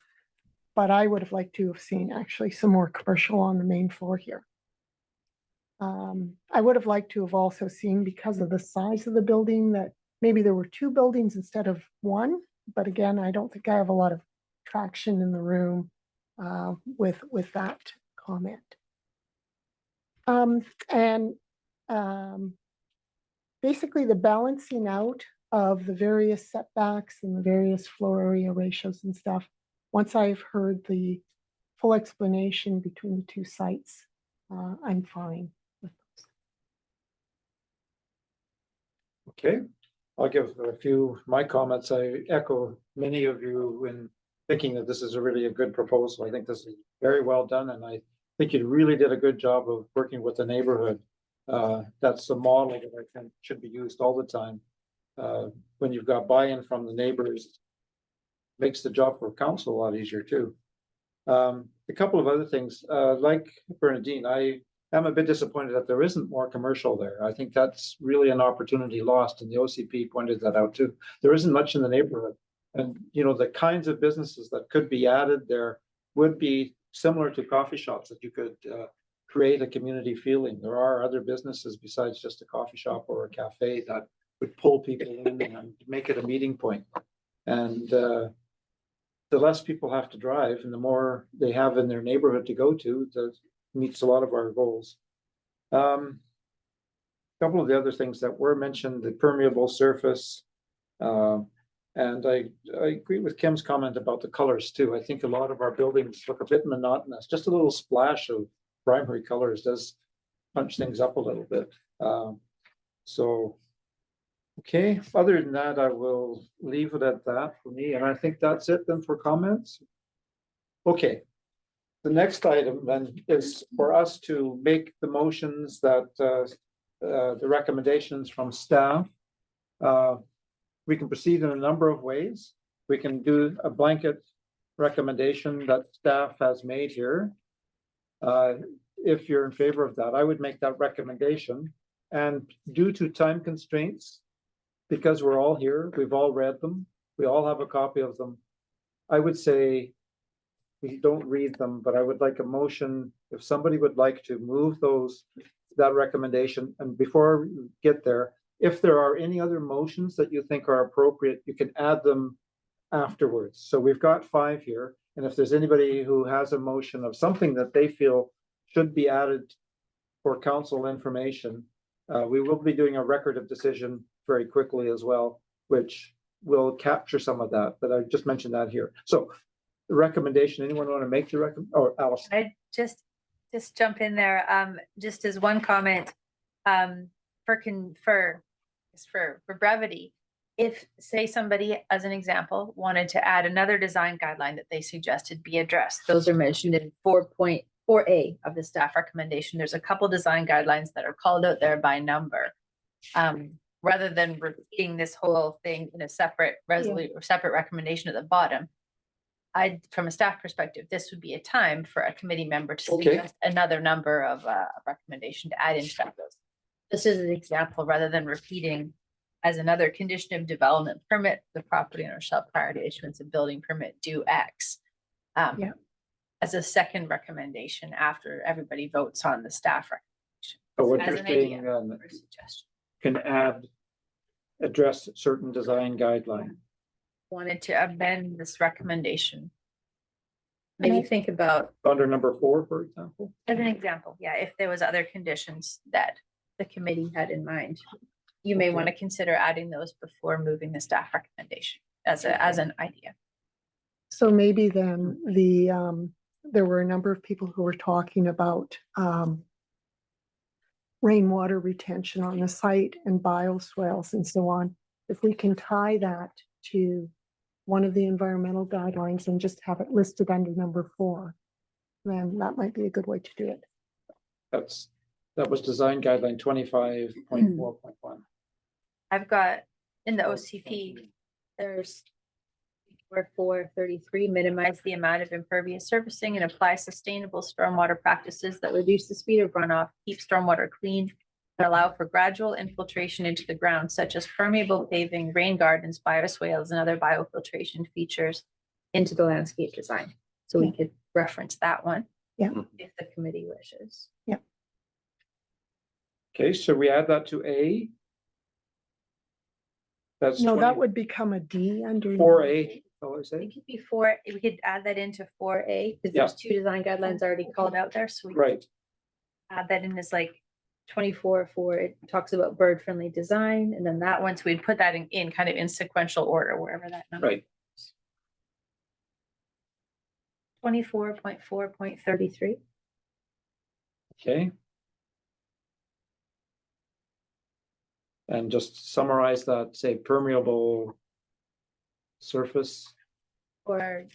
But I would have liked to have seen actually some more commercial on the main floor here. I would have liked to have also seen, because of the size of the building, that maybe there were 2 buildings instead of 1. But again, I don't think I have a lot of traction in the room with that comment. Basically the balancing out of the various setbacks and the various floor area ratios and stuff, once I've heard the full explanation between the 2 sites, I'm fine with those. Okay, I'll give a few my comments. I echo many of you in thinking that this is really a good proposal. I think this is very well done, and I think you really did a good job of working with the neighborhood. That's a model that I think should be used all the time. When you've got buy-in from the neighbors, makes the job for council a lot easier too. A couple of other things, like Bernadine, I am a bit disappointed that there isn't more commercial there. I think that's really an opportunity lost, and the OCP pointed that out too. There isn't much in the neighborhood, and you know, the kinds of businesses that could be added there would be similar to coffee shops, that you could create a community feeling. There are other businesses besides just a coffee shop or a cafe that would pull people in and make it a meeting point. And the less people have to drive and the more they have in their neighborhood to go to, that meets a lot of our goals. Couple of the other things that were mentioned, the permeable surface. And I agree with Kim's comment about the colors too. I think a lot of our buildings look a bit monotonous. Just a little splash of primary colors does punch things up a little bit. So, okay, other than that, I will leave it at that for me. And I think that's it then for comments. Okay. The next item then is for us to make the motions that the recommendations from staff. We can proceed in a number of ways. We can do a blanket recommendation that staff has made here. If you're in favor of that, I would make that recommendation. And due to time constraints, because we're all here, we've all read them, we all have a copy of them. I would say we don't read them, but I would like a motion, if somebody would like to move that recommendation. And before we get there, if there are any other motions that you think are appropriate, you can add them afterwards. So we've got 5 here. And if there's anybody who has a motion of something that they feel should be added for council information, we will be doing a record of decision very quickly as well, which will capture some of that. But I just mentioned that here. So the recommendation, anyone want to make the recommendation? Or Alice? I just jump in there, just as one comment, for brevity. If, say, somebody, as an example, wanted to add another design guideline that they suggested be addressed, those are mentioned in 4.4A of the staff recommendation. There's a couple design guidelines that are called out there by number. Rather than repeating this whole thing in a separate resolution or separate recommendation at the bottom, from a staff perspective, this would be a time for a committee member to suggest another number of recommendation to add into that list. This is an example, rather than repeating as another condition of development permit, the property owner shall, prior to issuance of building permit, do X. As a second recommendation after everybody votes on the staff recommendation. So what As you're an saying, idea or suggestion. can address certain design guidelines. Wanted to amend this recommendation. Maybe think about, Under number 4, for example. as an example, if there was other conditions that the committee had in mind, you may want to consider adding those before moving the staff recommendation as an idea. So maybe then there were a number of people who were talking about rainwater retention on the site and bioswales and so on. If we can tie that to one of the environmental guidelines and just have it listed under number 4, then that might be a good way to do it. That was design guideline 25.4.1. I've got in the OCP, there's 433, minimize the amount of impervious surfacing and apply sustainable stormwater practices that reduce the speed of runoff, keep stormwater clean, and allow for gradual infiltration into the ground, such as permeable paving, rain gardens, bioswales, and other biofiltration features into the landscape design. So we could reference that one. If the committee wishes. Okay, so we add that to A. That's No, that would become a D under 4A. Oh, is it? It could be 4, we could add that into 4A, because there's 2 design guidelines already called out there, so we could add that in as like 24.4, it talks about bird-friendly design, and then that one, so we'd put that in kind of in sequential order, wherever that number. Right. 24.4.33. Okay. And just summarize that, say permeable surface. Or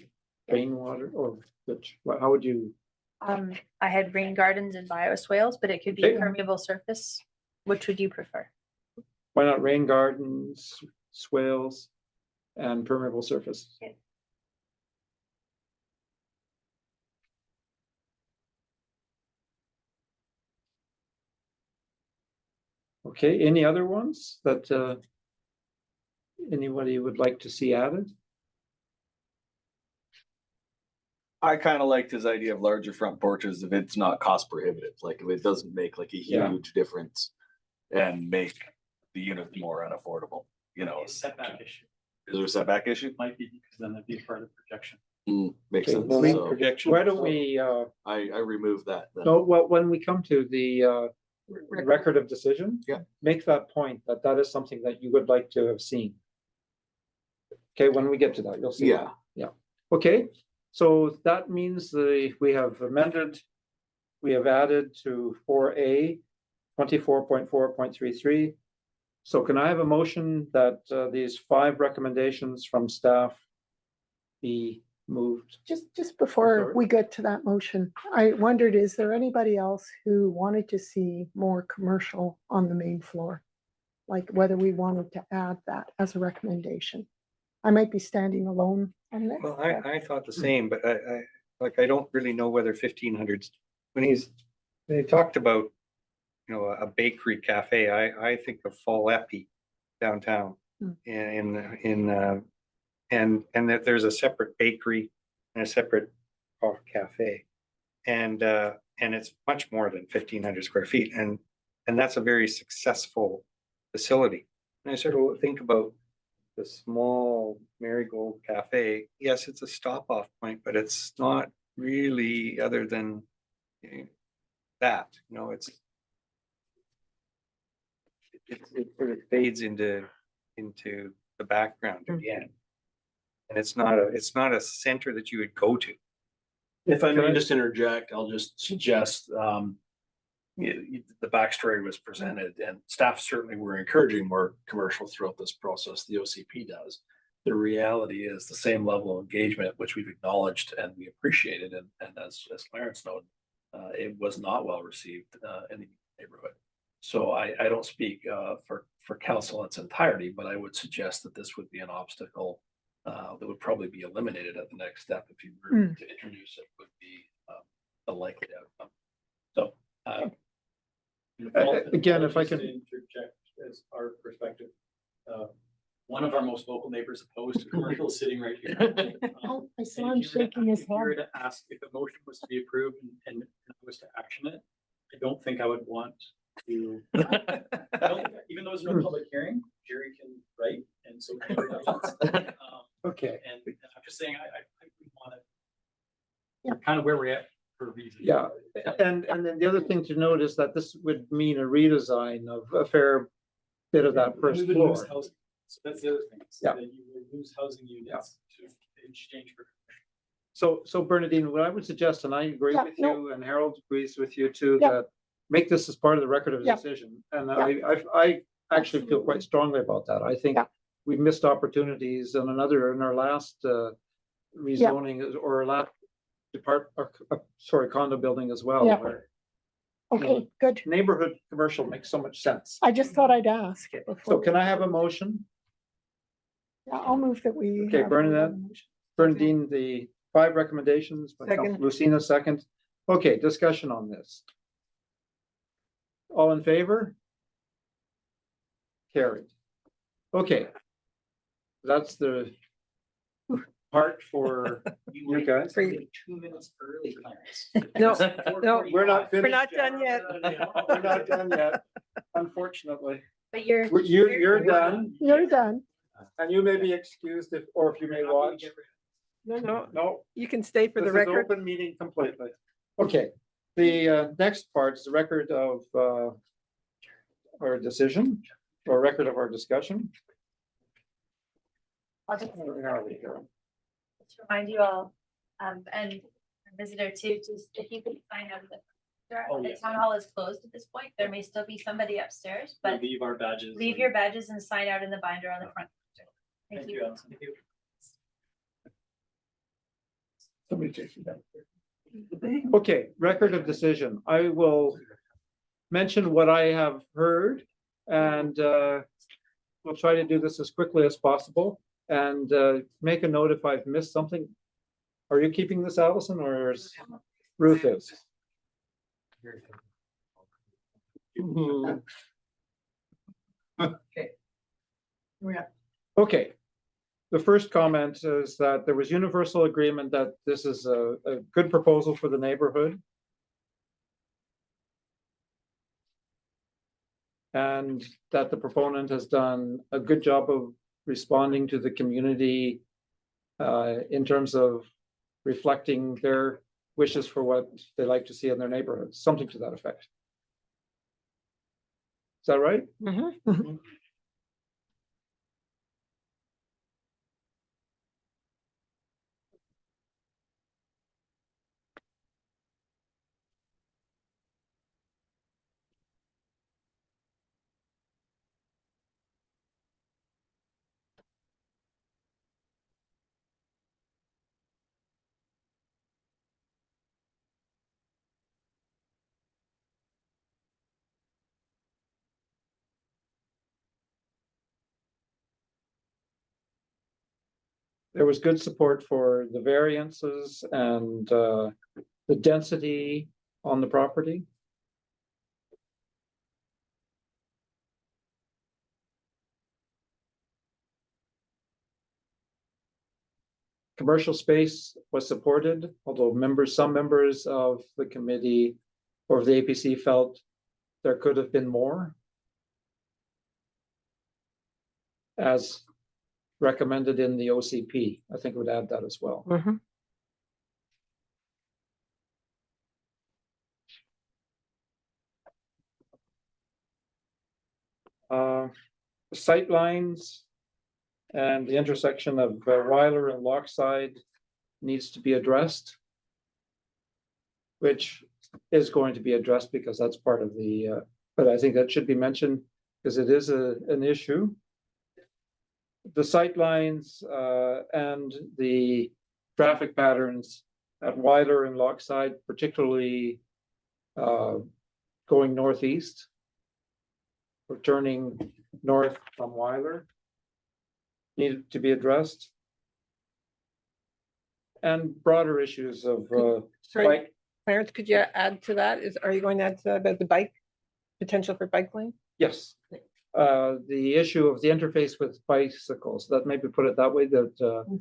Rainwater, or which, how would you? I had rain gardens and bioswales, but it could be permeable surface. Which would you prefer? Why not rain gardens, swales, and permeable surface? Okay. Okay, any other ones that anybody would like to see added? I kind of liked his idea of larger front porches if it's not cost prohibitive, like if it doesn't make like a huge difference and make the unit more unaffordable, you know. Setback issue. Is there a setback issue? Might be, because then it'd be part of projection. Makes Okay, sense. well, So why don't we, I remove that then. no, well, when we come to the record of decision. Yeah. Make that point that that is something that you would like to have seen. Okay, when we get to that, you'll see. Yeah. Yeah, okay, so that means we have amended, we have added to 4A, 24.4.33. So can I have a motion that these 5 recommendations from staff be moved? Just before sorry. we get to that motion, I wondered, is there anybody else who wanted to see more commercial on the main floor? Like whether we wanted to add that as a recommendation? I might be standing alone on this. Well, I thought the same, but I don't really know whether 1500s, when he talked about, a bakery cafe, I think of Fall Epi downtown and that there's a separate bakery and a separate cafe. And it's much more than 1500 square feet. And that's a very successful facility. And I sort of think about the small Marigold Cafe. Yes, it's a stop off point, but it's not really other than that, it sort of fades into the background again. And it's not a center that you would go to. If I may just interject, I'll just suggest, the backstory was presented and staff certainly were encouraging more commercial throughout this process. The OCP does. The reality is the same level of engagement, which we've acknowledged and we appreciated. And as Clarence noted, it was not well received in the neighborhood. So I don't speak for council in its entirety, but I would suggest that this would be an obstacle that would probably be eliminated at the next step if you were to introduce it, would be a likely outcome. So again, if I can interject as our perspective, one of our most vocal neighbors opposed to commercial is sitting right here. Oh, I saw him shaking his If you were head. to ask if a motion was to be approved and I was to action it, I don't think I would want to. Even though it's no public hearing, Jerry can write, and so can everybody else. Okay. And I'm just saying, I would want to. Kind of where we're at for a reason. Yeah, and then the other thing to note is that this would mean a redesign of a fair bit of that first We would lose floor. housing. So that's the other thing. Yeah. That you will lose housing units to exchange for. So Bernadine, what I would suggest, and I agree Yeah, with no. you, and Harold agrees with you too, Yeah. that make this as part of the record of Yeah. decision. And Yeah. I actually feel quite strongly about that. I think Yeah. we missed opportunities in our last rezoning or last condo building as well. Yeah. where, Okay, good. neighborhood commercial makes so much sense. I just thought I'd ask. So before- can I have a motion? Yeah, I'll move that we. Okay, have a vote on Bernadette. the motion. Bernadine, the 5 recommendations. by Second. Councilor Lucina, second. Okay, discussion on this. All in favor? Carried. Okay. That's the part for you guys. 2 minutes early, Clarence. No, no, We're not we're finished not yet. done yet. We're not done yet, unfortunately. But you're. You're done, You're done. and you may be excused if you may watch. No, No, you can stay for the this is record. open meeting completely. Okay, the next part is the record of our decision, or record of our discussion. I'll just Where are we here? remind you all, and visitor too, just if you could find out the. Oh, The yes. town hall is closed at this point. There may still be somebody upstairs, but Leave our badges. leave your badges and sign out in the binder on the front. Thank you. Allison. Thank you. Somebody takes it down. Okay, record of decision. I will mention what I have heard and we'll try to do this as quickly as possible and make a note if I've missed something. Are you keeping this, Allison, or is Ruth is? Okay. The first comment is that there was universal agreement that this is a good proposal for the neighborhood. And that the proponent has done a good job of responding to the community in terms of reflecting their wishes for what they like to see in their neighborhoods, something to that effect. Is that right? Mhm. There was good support for the variances and the density on the property. Commercial space was supported, although some members of the committee or of the APC felt there could have been more, as recommended in the OCP. I think I would add that as well. Mhm. Sight lines and the intersection of Weiler and Lochside needs to be addressed, which is going to be addressed because that's part of the, but I think that should be mentioned because it is an issue. The sight lines and the traffic patterns at Weiler and Lochside, particularly going northeast, or turning north from Weiler, needed to be addressed. And broader issues of Sorry, bike. Clarence, could you add to that? Are you going to add to that about the bike, potential for bike lane? Yes. The issue of the interface with bicycles, that maybe put it that way, that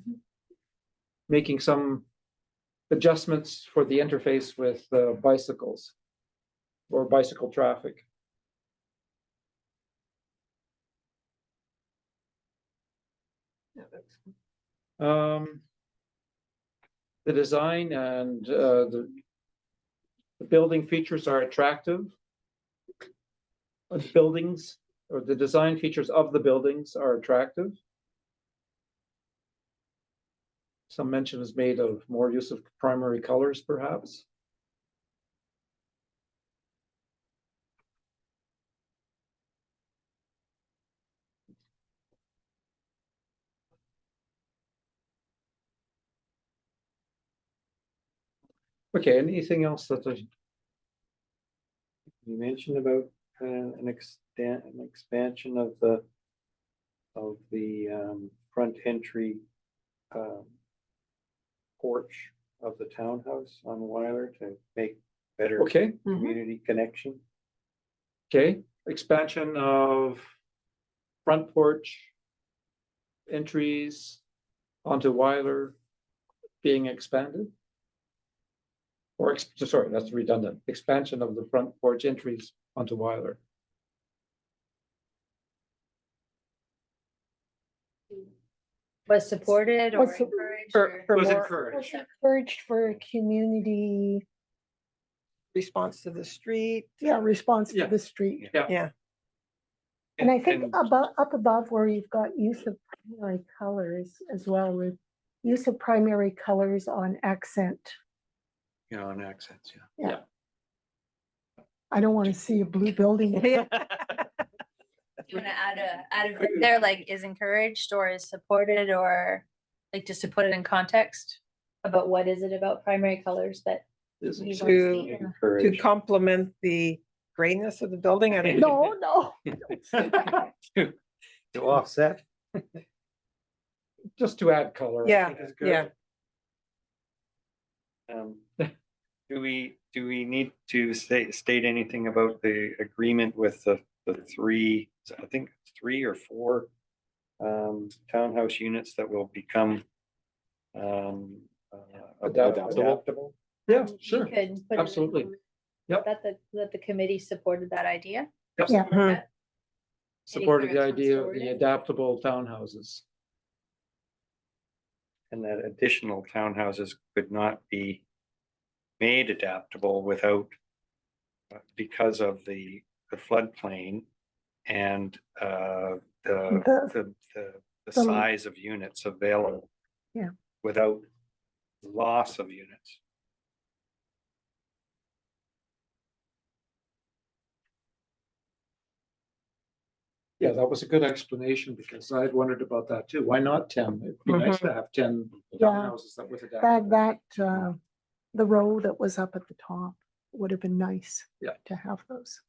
making some adjustments for the interface with bicycles or bicycle traffic. The design and the building features are attractive. The buildings or the design features of the buildings are attractive. Some mention is made of more use of primary colors, perhaps. Okay, anything else that You mentioned about an expansion of the front entry porch of the townhouse on Weiler to make better Okay. community connection. Okay, expansion of front porch entries onto Weiler being expanded? Or, sorry, that's redundant. Expansion of the front porch entries onto Weiler. Was supported or Was su- encouraged? Was or- encouraged. Encouraged for community, Response to the street? response to Yeah. the street. Yeah. Yeah. And I think up above where you've got use of primary colors as well, with use of primary colors on accent. You know, on accents, Yeah. I don't want to see a blue building. Do you want to add a bit there, like is encouraged or is supported, or like just to put it in context about what is it about primary colors that you want to see? To complement the grayness of the building? I don't know. No. To offset. Just to add color. I Yeah, think is good. yeah. Do we need to state anything about the agreement with the three, I think 3 or 4 townhouse units that will become adaptable? Yeah, You sure. could put it in Absolutely. comment Yep. That the committee supported that idea. Yep. Yeah. That- Supported the Clarence wants idea to of word the it? adaptable townhouses. and that additional townhouses could not be made adaptable without, because of the floodplain and the size of units available. Yeah. Without loss of units. Yeah, that was a good explanation because I had wondered about that too. Why not 10? It'd be nice to have 10 Yeah. townhouses that was adaptable. The row that was up at the top would have been nice. Yeah. To have those.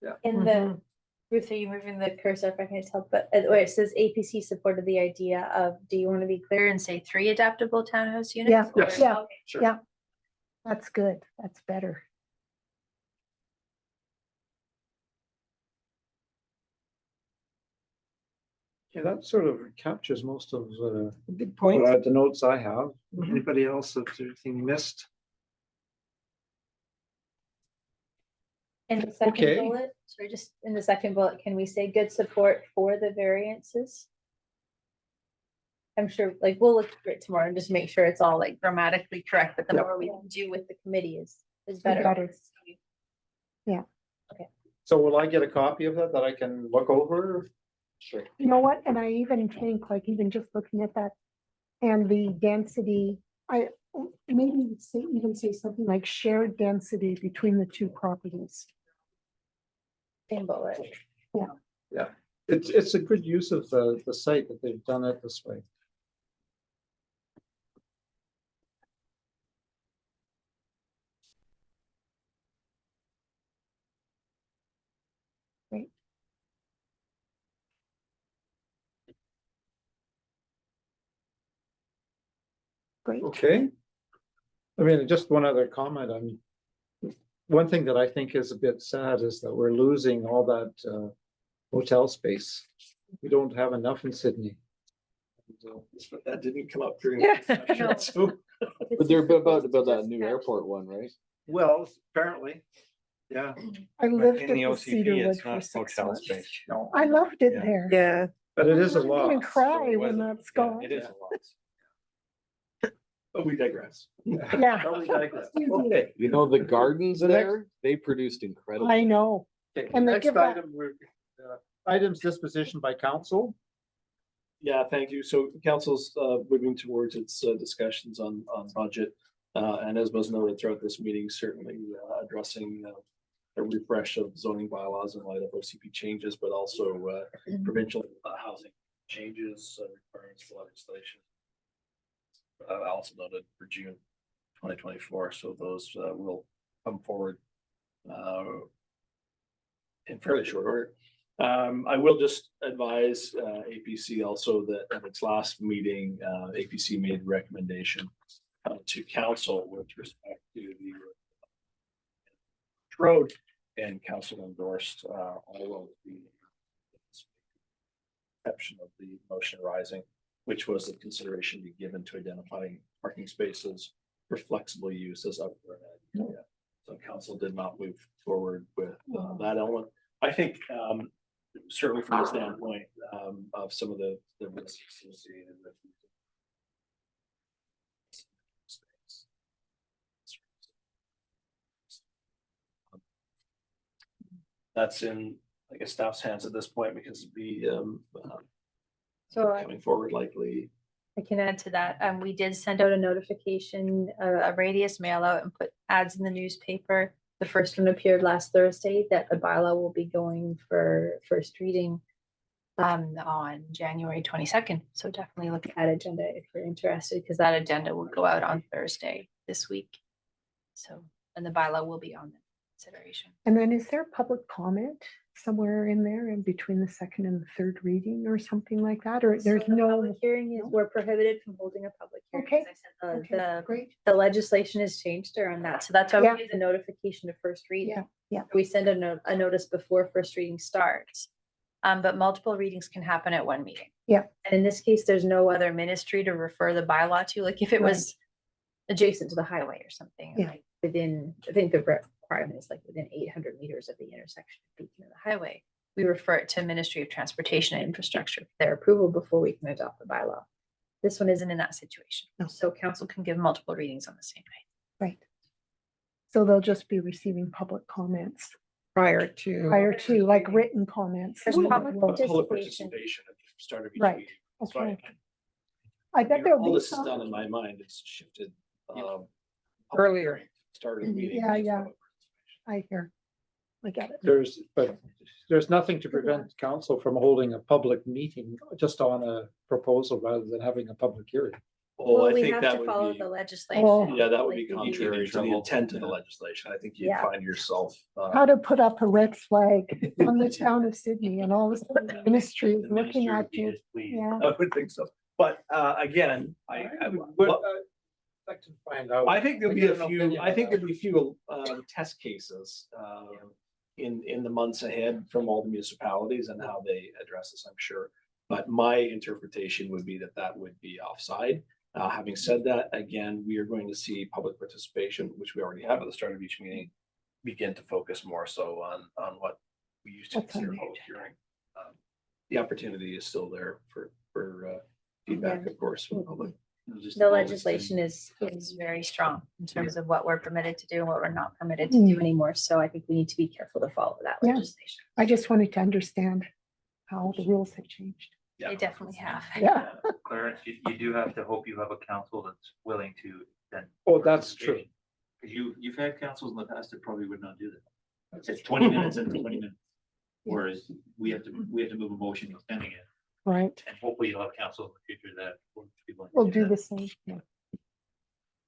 Yeah. In the, Ruth, are you moving the cursor if I can tell, but where it says APC supported the idea of, do you want to be clear and say 3 adaptable townhouse units? Yeah, or- yeah, okay, Sure. yeah. That's good. That's better. Yeah, that sort of captures most of Good point. the notes I have. Mhm. Anybody else have anything missed? In the second Okay. bullet, sorry, just in the second bullet, can we say good support for the variances? I'm sure, like, we'll look through it tomorrow and just make sure it's all like grammatically correct, but the more we can do with the committee is better. Better. Yeah. Okay. So will I get a copy of that I can look over? Sure. You know what? And I even think, like, even just looking at that and the density, I maybe even say something like shared density between the 2 properties. Same bullet. Yeah. Yeah, it's a good use of the site that they've done it this way. Great. Great. Okay. I mean, just one other comment. I mean, one thing that I think is a bit sad is that we're losing all that hotel space. We don't have enough in Sydney. That didn't come up during. Yeah. the discussion, so- But they're about to build that new airport one, right? Well, apparently, yeah. I lived In at the the OCP, Cedarwood it's for not 6 hotel months. space. No, I loved it Yeah. there. Yeah. but it is a I'm lot. gonna cry it when was- that's gone. It is a lot. But we digress. Yeah. But we digress. Okay. You know, the gardens The next- there, they produced incredible. I know. Okay, And they next give that- item, items disposition by council. Yeah, thank you. So council's moving towards its discussions on budget. And as was noted throughout this meeting, certainly addressing a refresh of zoning bylaws in light of OCP changes, but also provincial housing changes, requirements for legislation. Also noted for June 2024. So those will come forward in fairly short order. I will just advise APC also that at its last meeting, APC made a recommendation to council with respect to the road, and council endorsed all of the exception of the motion rising, which was the consideration to be given to identifying parking spaces for flexible use as upper area. So council did not move forward with that element. I think certainly from the standpoint of some of the risks associated with that's in, I guess, staff's hands at this point because it'd be So coming forward likely. I can add to that. We did send out a notification, a radius mail out and put ads in the newspaper. The first one appeared last Thursday that the bylaw will be going for first reading on January 22nd. So definitely look at that agenda if you're interested, because that agenda will go out on Thursday this week. So, and the bylaw will be on the consideration. And then is there public comment somewhere in there in between the second and the third reading or something like that? Or there's So the no, public hearing is, we're prohibited from holding a public hearing. Okay. As I said, Okay, great. the legislation has changed around that. So that's why Yeah. we give the notification of first reading. Yeah, yeah. We send a notice before first reading starts. But multiple readings can happen at one meeting. Yeah. And in this case, there's no other ministry to refer the bylaw to, like if it was adjacent to the highway or something. Yeah. Like within, I think the requirement is like within 800 meters of the intersection of Beacon and the highway. We refer it to Ministry of Transportation and Infrastructure for their approval before we can adopt the bylaw. This one isn't in that situation. So council can give multiple readings on the same night. Right. So they'll just be receiving public comments prior to like written comments. There's public Well, Public participation. participation at the start of each Right. meeting. Okay. Fine. I bet there'll All be this is some. done in my mind, it's shifted. Earlier. Started the meeting. Yeah, yeah. I hear. I get it. But there's nothing to prevent council from holding a public meeting just on a proposal rather than having a public hearing. Oh, Well, I we think have that to would follow be, the legislation. Oh. yeah, that would be Like, we- contrary to the trouble. intent of the legislation. I think you'd Yeah. find yourself. How to put up a red flag on the town of Sydney and all of a sudden the ministry is looking at you. Yeah. I would think so. But again, I Would, like to find out. I think there'll be a Get an few, opinion I on think that. there'll be a few test cases in the months ahead from all the municipalities and how they address this, I'm sure. But my interpretation would be that that would be offside. Having said that, again, we are going to see public participation, which we already have at the start of each meeting, begin to focus more so on what we used to What's on consider the public hearing. The opportunity is still there for feedback, of course, from the public. The legislation is very strong in terms of what we're permitted to do and what we're not permitted to do anymore. So I think we need to be careful to follow that Yeah. legislation. I just wanted to understand how the rules have changed. They definitely have. Yeah. Clarence, you do have to hope you have a council that's willing to then. Oh, that's true. Because you've had councils in the past that probably would not do that. It's 20 minutes and 20 minutes. Whereas we have to move a motion extending it. Right. And hopefully you'll have council in the future that will be willing to We'll do that. the same. Yeah.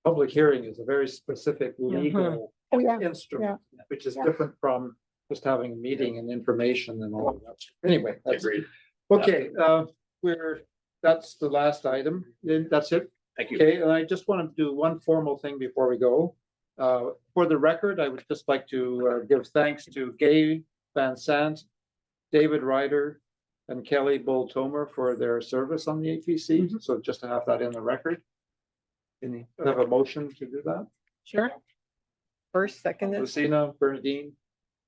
Public hearing is a very specific legal Oh, yeah. instrument, which is Yeah. different from just having a meeting and information and all of that. Anyway, that's Agreed. okay. That's the last item. Then that's it. Thank you. Okay, and I just want to do one formal thing before we go. For the record, I would just like to give thanks to Gay Van Sant, David Ryder, and Kelly Bull-Tomer for their service on the APC. So just to have that in the record. Can you have a motion to do that? Sure. First, second, Lucina, Bernadine,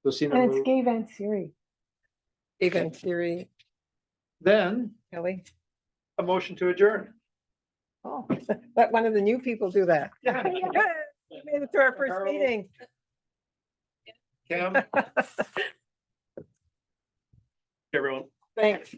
Lucina. And it's moved. Gay Van Siri. even theory, Then Kelly. a motion to adjourn. Oh. Let one of the new people do that. Yeah. Made it to our first Carol. meeting. Cam, Everyone. Thanks.